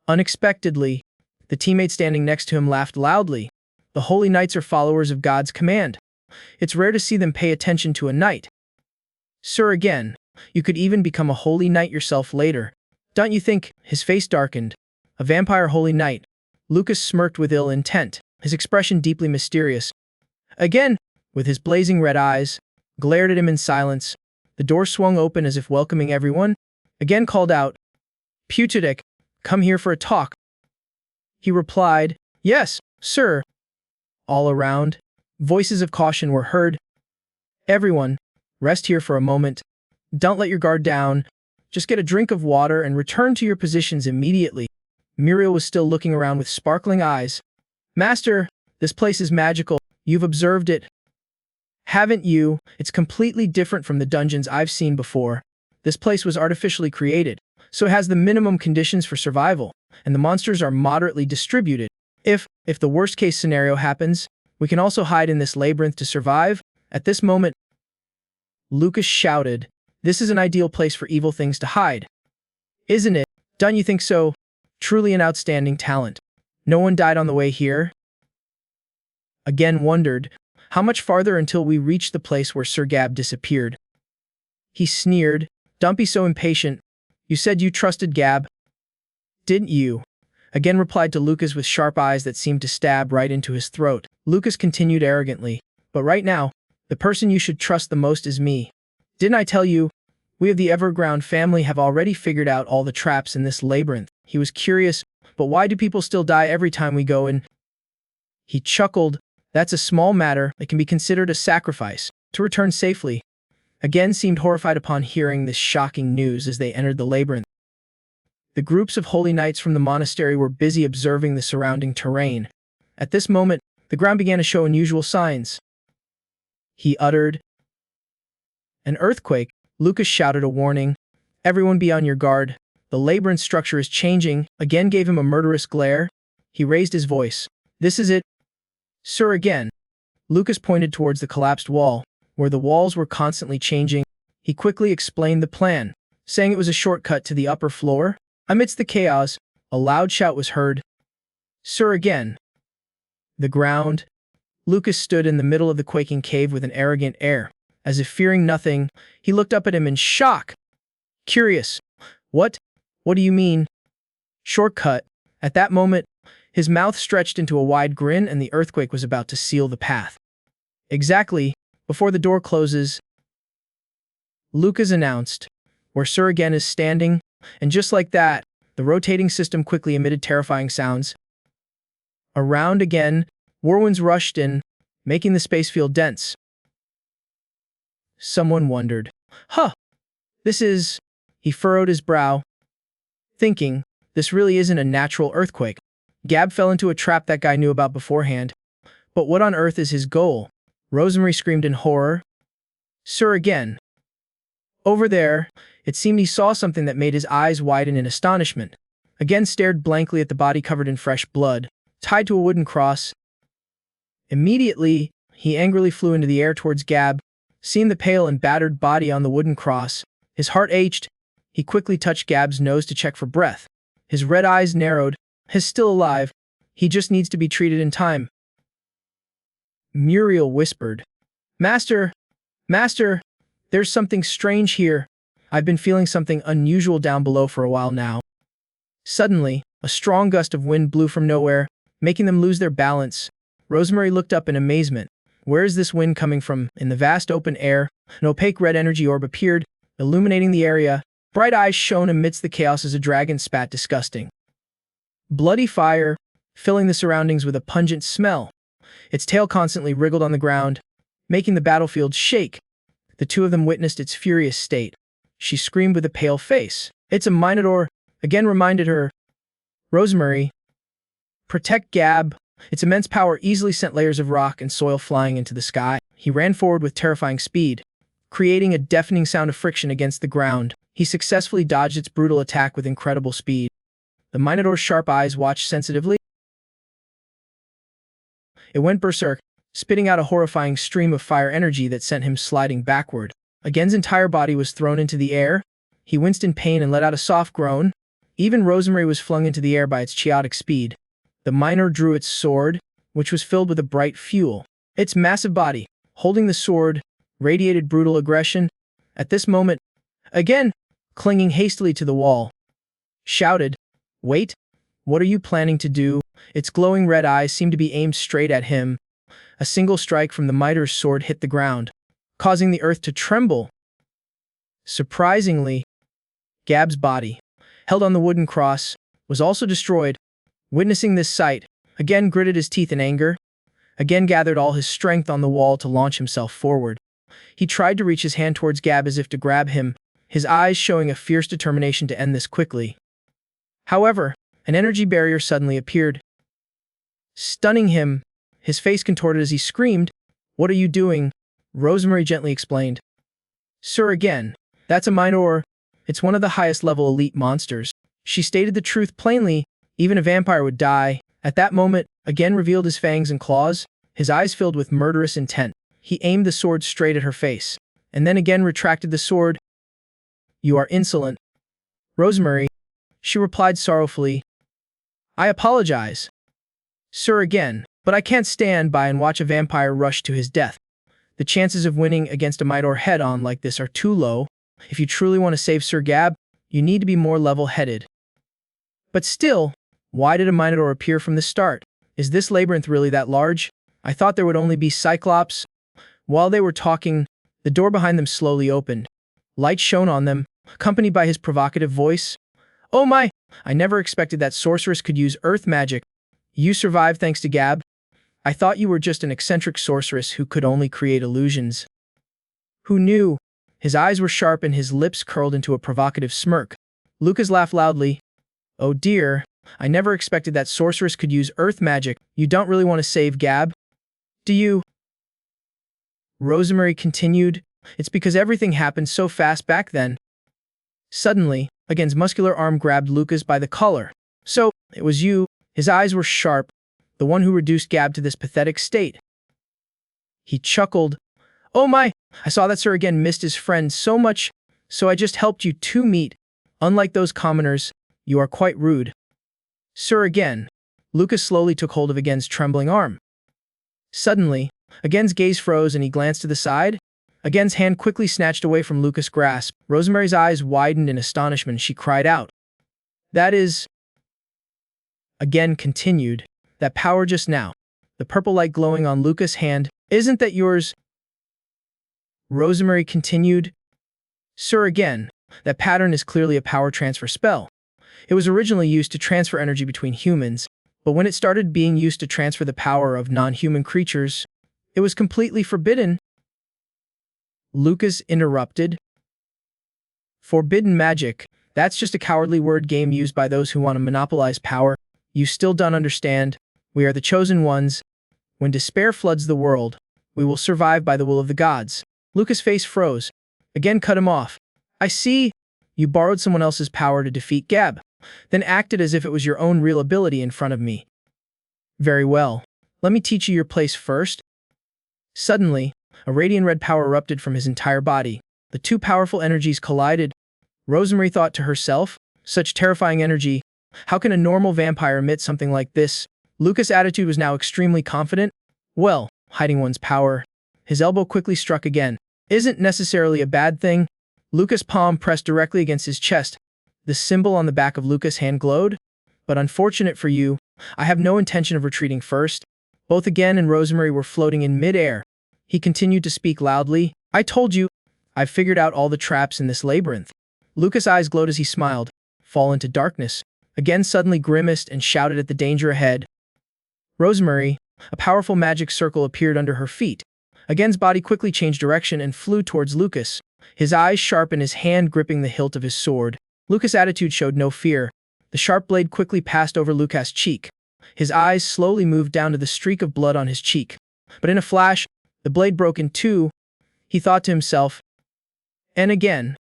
Unexpectedly, the teammate standing next to him laughed loudly. The Holy Knights are followers of God's command. It's rare to see them pay attention to a knight. Sir again, you could even become a holy knight yourself later. Don't you think? His face darkened. A vampire holy knight. Lucas smirked with ill intent, his expression deeply mysterious. Again, with his blazing red eyes, glared at him in silence. The door swung open as if welcoming everyone. Again called out, Puchidek, come here for a talk. He replied, Yes, sir. All around, voices of caution were heard. Everyone, rest here for a moment. Don't let your guard down. Just get a drink of water and return to your positions immediately. Muriel was still looking around with sparkling eyes. Master, this place is magical. You've observed it. Haven't you? It's completely different from the dungeons I've seen before. This place was artificially created, so it has the minimum conditions for survival, and the monsters are moderately distributed. If the worst-case scenario happens, we can also hide in this labyrinth to survive. At this moment, Lucas shouted, This is an ideal place for evil things to hide. Isn't it? Don't you think so? Truly an outstanding talent. No one died on the way here? Again wondered, how much farther until we reached the place where Sir Gab disappeared? He sneered, Don't be so impatient. You said you trusted Gab. Didn't you? Again replied to Lucas with sharp eyes that seemed to stab right into his throat. Lucas continued arrogantly, But right now, the person you should trust the most is me. Didn't I tell you? We of the Everground family have already figured out all the traps in this labyrinth. He was curious, but why do people still die every time we go in? He chuckled. That's a small matter that can be considered a sacrifice to return safely. Again seemed horrified upon hearing this shocking news as they entered the labyrinth. The groups of holy knights from the monastery were busy observing the surrounding terrain. At this moment, the ground began to show unusual signs. He uttered, An earthquake. Lucas shouted a warning. Everyone be on your guard. The labyrinth structure is changing. Again gave him a murderous glare. He raised his voice. This is it. Sir again. Lucas pointed towards the collapsed wall, where the walls were constantly changing. He quickly explained the plan, saying it was a shortcut to the upper floor. Amidst the chaos, a loud shout was heard. Sir again. The ground. Lucas stood in the middle of the quaking cave with an arrogant air. As if fearing nothing, he looked up at him in shock. Curious. What do you mean? Shortcut. At that moment, his mouth stretched into a wide grin and the earthquake was about to seal the path. Exactly, before the door closes, Lucas announced, where Sir again is standing, and just like that, the rotating system quickly emitted terrifying sounds. Around again, whirlwinds rushed in, making the space feel dense. Someone wondered, this is... He furrowed his brow, thinking, this really isn't a natural earthquake. Gab fell into a trap that guy knew about beforehand. But what on earth is his goal? Rosemary screamed in horror. Sir again. Over there, it seemed he saw something that made his eyes widen in astonishment. Again stared blankly at the body covered in fresh blood, tied to a wooden cross. Immediately, he angrily flew into the air towards Gab. Seeing the pale and battered body on the wooden cross, his heart ached. He quickly touched Gab's nose to check for breath. His red eyes narrowed. He's still alive. He just needs to be treated in time. Muriel whispered, Master, there's something strange here. I've been feeling something unusual down below for a while now. Suddenly, a strong gust of wind blew from nowhere, making them lose their balance. Rosemary looked up in amazement. Where is this wind coming from? In the vast open air, an opaque red energy orb appeared, illuminating the area. Bright eyes shone amidst the chaos as a dragon spat disgusting. Bloody fire, filling the surroundings with a pungent smell. Its tail constantly wriggled on the ground, making the battlefield shake. The two of them witnessed its furious state. She screamed with a pale face. It's a Minotaur. again reminded her, "Rosemary, protect Gab." Its immense power easily sent layers of rock and soil flying into the sky. He ran forward with terrifying speed, creating a deafening sound of friction against the ground. He successfully dodged its brutal attack with incredible speed. The Minotaur's sharp eyes watched sensitively. It went berserk, spitting out a horrifying stream of fire energy that sent him sliding backward. Again's entire body was thrown into the air. He winced in pain and let out a soft groan. Even Rosemary was flung into the air by its chaotic speed. The Minotaur drew its sword, which was filled with a bright fuel. Its massive body, holding the sword, radiated brutal aggression. At this moment, again, clinging hastily to the wall, shouted, "Wait, what are you planning to do?" Its glowing red eyes seemed to be aimed straight at him. A single strike from the Minotaur's sword hit the ground, causing the earth to tremble. Surprisingly, Gab's body, held on the wooden cross, was also destroyed. Witnessing this sight, again gritted his teeth in anger, again gathered all his strength on the wall to launch himself forward. He tried to reach his hand towards Gab as if to grab him, his eyes showing a fierce determination to end this quickly. However, an energy barrier suddenly appeared, stunning him. His face contorted as he screamed, "What are you doing?" Rosemary gently explained, "Sir, again, that's a Minotaur. It's one of the highest level elite monsters." She stated the truth plainly. Even a vampire would die. At that moment, again revealed his fangs and claws, his eyes filled with murderous intent. He aimed the sword straight at her face, and then again retracted the sword. "You are insolent, Rosemary," she replied sorrowfully. "I apologize, Sir, again, but I can't stand by and watch a vampire rush to his death. The chances of winning against a Minotaur head-on like this are too low. If you truly want to save Sir Gab, you need to be more level-headed." But still, why did a Minotaur appear from the start? Is this labyrinth really that large? I thought there would only be Cyclops. While they were talking, the door behind them slowly opened. Light shone on them, accompanied by his provocative voice. "Oh my! I never expected that sorceress could use earth magic. You survived thanks to Gab? I thought you were just an eccentric sorceress who could only create illusions." "Who knew?" His eyes were sharp and his lips curled into a provocative smirk. Lucas laughed loudly. "Oh dear, I never expected that sorceress could use earth magic. You don't really want to save Gab, do you?" Rosemary continued, "It's because everything happened so fast back then." Suddenly, again's muscular arm grabbed Lucas by the collar. "So, it was you." His eyes were sharp, the one who reduced Gab to this pathetic state. He chuckled. "Oh my, I saw that Sir again missed his friend so much, so I just helped you two meet. Unlike those commoners, you are quite rude." "Sir again." Lucas slowly took hold of Again's trembling arm. Suddenly, Again's gaze froze and he glanced to the side. Again's hand quickly snatched away from Lucas' grasp. Rosemary's eyes widened in astonishment. She cried out, "That is..." Again continued, "That power just now, the purple light glowing on Lucas' hand, isn't that yours?" Rosemary continued, "Sir, again, that pattern is clearly a power transfer spell. It was originally used to transfer energy between humans, but when it started being used to transfer the power of non-human creatures, it was completely forbidden." Lucas interrupted. "Forbidden magic, that's just a cowardly word game used by those who want to monopolize power. You still don't understand. We are the chosen ones. When despair floods the world, we will survive by the will of the gods." Lucas' face froze. Again cut him off. "I see. You borrowed someone else's power to defeat Gab, then acted as if it was your own real ability in front of me. Very well. Let me teach you your place first." Suddenly, a radiant red power erupted from his entire body. The two powerful energies collided. Rosemary thought to herself, "Such terrifying energy. How can a normal vampire emit something like this?" Lucas' attitude was now extremely confident. "Well, hiding one's power." His elbow quickly struck again. "Isn't necessarily a bad thing." Lucas' palm pressed directly against his chest. The symbol on the back of Lucas' hand glowed. "But unfortunate for you, I have no intention of retreating first." Both Again and Rosemary were floating in mid-air. He continued to speak loudly. "I told you, I've figured out all the traps in this labyrinth." Lucas' eyes glowed as he smiled. "Fall into darkness." Again suddenly grimaced and shouted at the danger ahead. Rosemary, a powerful magic circle appeared under her feet. Again's body quickly changed direction and flew towards Lucas, his eyes sharp and his hand gripping the hilt of his sword. Lucas' attitude showed no fear. The sharp blade quickly passed over Lucas's cheek. His eyes slowly moved down to the streak of blood on his cheek. But in a flash, the blade broke in two. He thought to himself, "And again,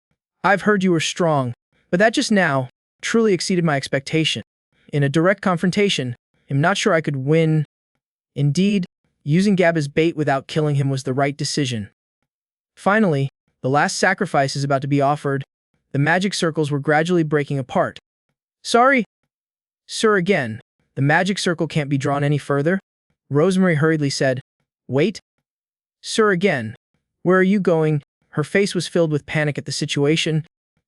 I've heard you were strong, but that just now truly exceeded my expectation. In a direct confrontation, I'm not sure I could win." Indeed, using Gab as bait without killing him was the right decision. Finally, the last sacrifice is about to be offered. The magic circles were gradually breaking apart. "Sorry, sir, again. The magic circle can't be drawn any further," Rosemary hurriedly said. "Wait. Sir, again. Where are you going?" Her face was filled with panic at the situation.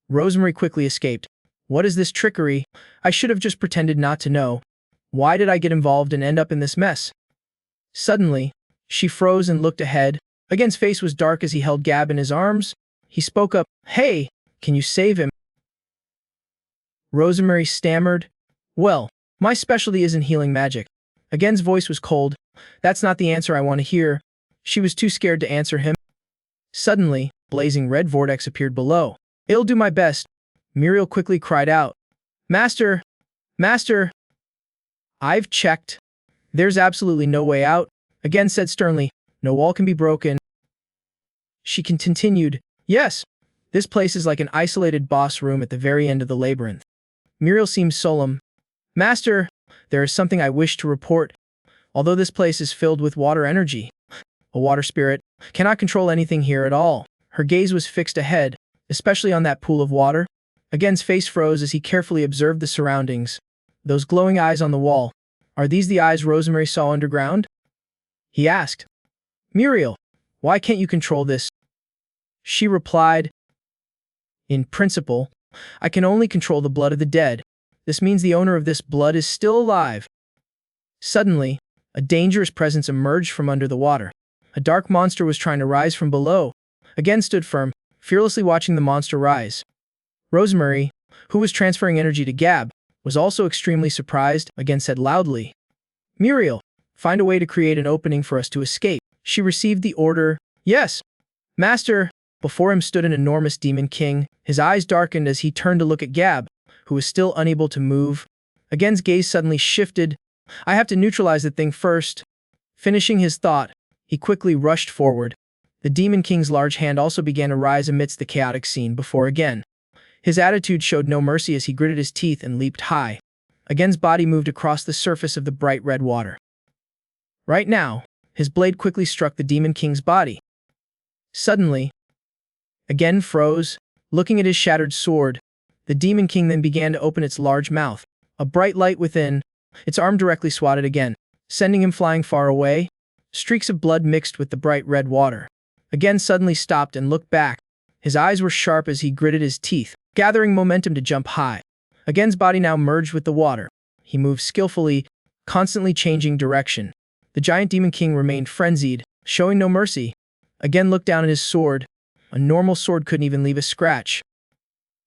Rosemary quickly escaped. "What is this trickery? I should have just pretended not to know. Why did I get involved and end up in this mess?" Suddenly, she froze and looked ahead. Again's face was dark as he held Gab in his arms. He spoke up, "Hey, can you save him?" Rosemary stammered, "Well, my specialty isn't healing magic." Again's voice was cold. "That's not the answer I want to hear." She was too scared to answer him. Suddenly, blazing red vortex appeared below. "I'll do my best," Muriel quickly cried out. Master! Master! I've checked. There's absolutely no way out," Again said sternly. "No wall can be broken." She continued, "Yes, this place is like an isolated boss room at the very end of the labyrinth." Muriel seemed solemn. "Master, there is something I wish to report. Although this place is filled with water energy, a water spirit cannot control anything here at all." Her gaze was fixed ahead, especially on that pool of water. Again's face froze as he carefully observed the surroundings. Those glowing eyes on the wall. Are these the eyes Rosemary saw underground? He asked. "Muriel, why can't you control this?" She replied, "In principle, I can only control the blood of the dead. This means the owner of this blood is still alive." Suddenly, a dangerous presence emerged from under the water. A dark monster was trying to rise from below. Again stood firm, fearlessly watching the monster rise. Rosemary, who was transferring energy to Gab, was also extremely surprised. Again said loudly, "Muriel, find a way to create an opening for us to escape." She received the order. "Yes, Master." Before him stood an enormous demon king. His eyes darkened as he turned to look at Gab, who was still unable to move. Again's gaze suddenly shifted. "I have to neutralize the thing first." Finishing his thought, he quickly rushed forward. The Demon King's large hand also began to rise amidst the chaotic scene before Again. His attitude showed no mercy as he gritted his teeth and leaped high. Again's body moved across the surface of the bright red water. Right now, his blade quickly struck the Demon King's body. Suddenly, Again froze, looking at his shattered sword. The Demon King then began to open its large mouth. A bright light within, its arm directly swatted Again, sending him flying far away. Streaks of blood mixed with the bright red water. Again suddenly stopped and looked back. His eyes were sharp as he gritted his teeth, gathering momentum to jump high. Again's body now merged with the water. He moved skillfully, constantly changing direction. The giant Demon King remained frenzied, showing no mercy. Again looked down at his sword. A normal sword couldn't even leave a scratch.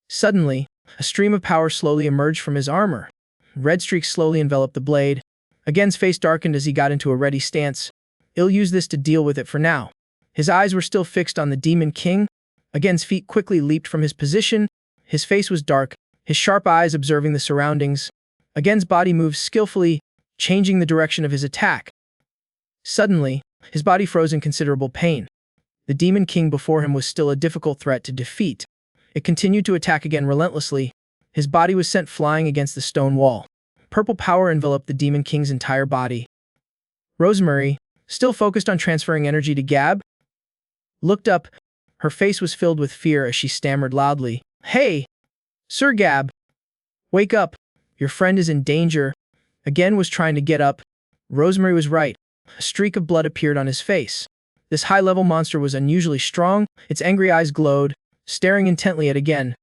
Suddenly, a stream of power slowly emerged from his armor. Red streaks slowly enveloped the blade. Again's face darkened as he got into a ready stance. "I'll use this to deal with it for now." His eyes were still fixed on the Demon King. Again's feet quickly leaped from his position. His face was dark, his sharp eyes observing the surroundings. Again's body moved skillfully, changing the direction of his attack. Suddenly, his body froze in considerable pain. The Demon King before him was still a difficult threat to defeat. It continued to attack again relentlessly. His body was sent flying against the stone wall. Purple power enveloped the Demon King's entire body. Rosemary, still focused on transferring energy to Gab, looked up. Her face was filled with fear as she stammered loudly, "Hey, Sir Gab, wake up. Your friend is in danger." Again was trying to get up. Rosemary was right. A streak of blood appeared on his face. This high-level monster was unusually strong. Its angry eyes glowed, staring intently at Again.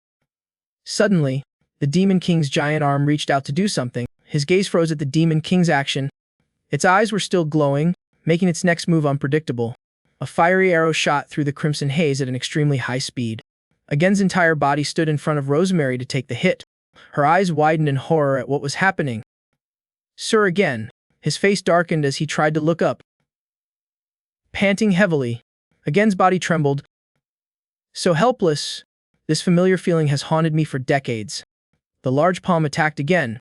Suddenly, the Demon King's giant arm reached out to do something. His gaze froze at the Demon King's action. Its eyes were still glowing, making its next move unpredictable. A fiery arrow shot through the crimson haze at an extremely high speed. Again's entire body stood in front of Rosemary to take the hit. Her eyes widened in horror at what was happening. "Sir Again." His face darkened as he tried to look up. Panting heavily, Again's body trembled. "So helpless. This familiar feeling has haunted me for decades. The large palm attacked again.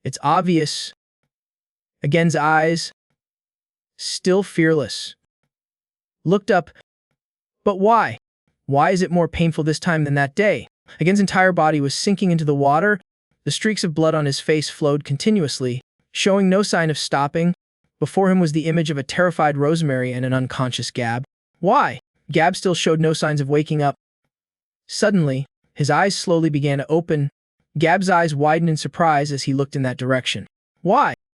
It's obvious. Again's eyes, still fearless, looked up. But why? Why is it more painful this time than that day? Again's entire body was sinking into the water. The streaks of blood on his face flowed continuously, showing no sign of stopping. Before him was the image of a terrified Rosemary and an unconscious Gab. Why? Gab still showed no signs of waking up. Suddenly, his eyes slowly began to open. Gab's eyes widened in surprise as he looked in that direction. Why?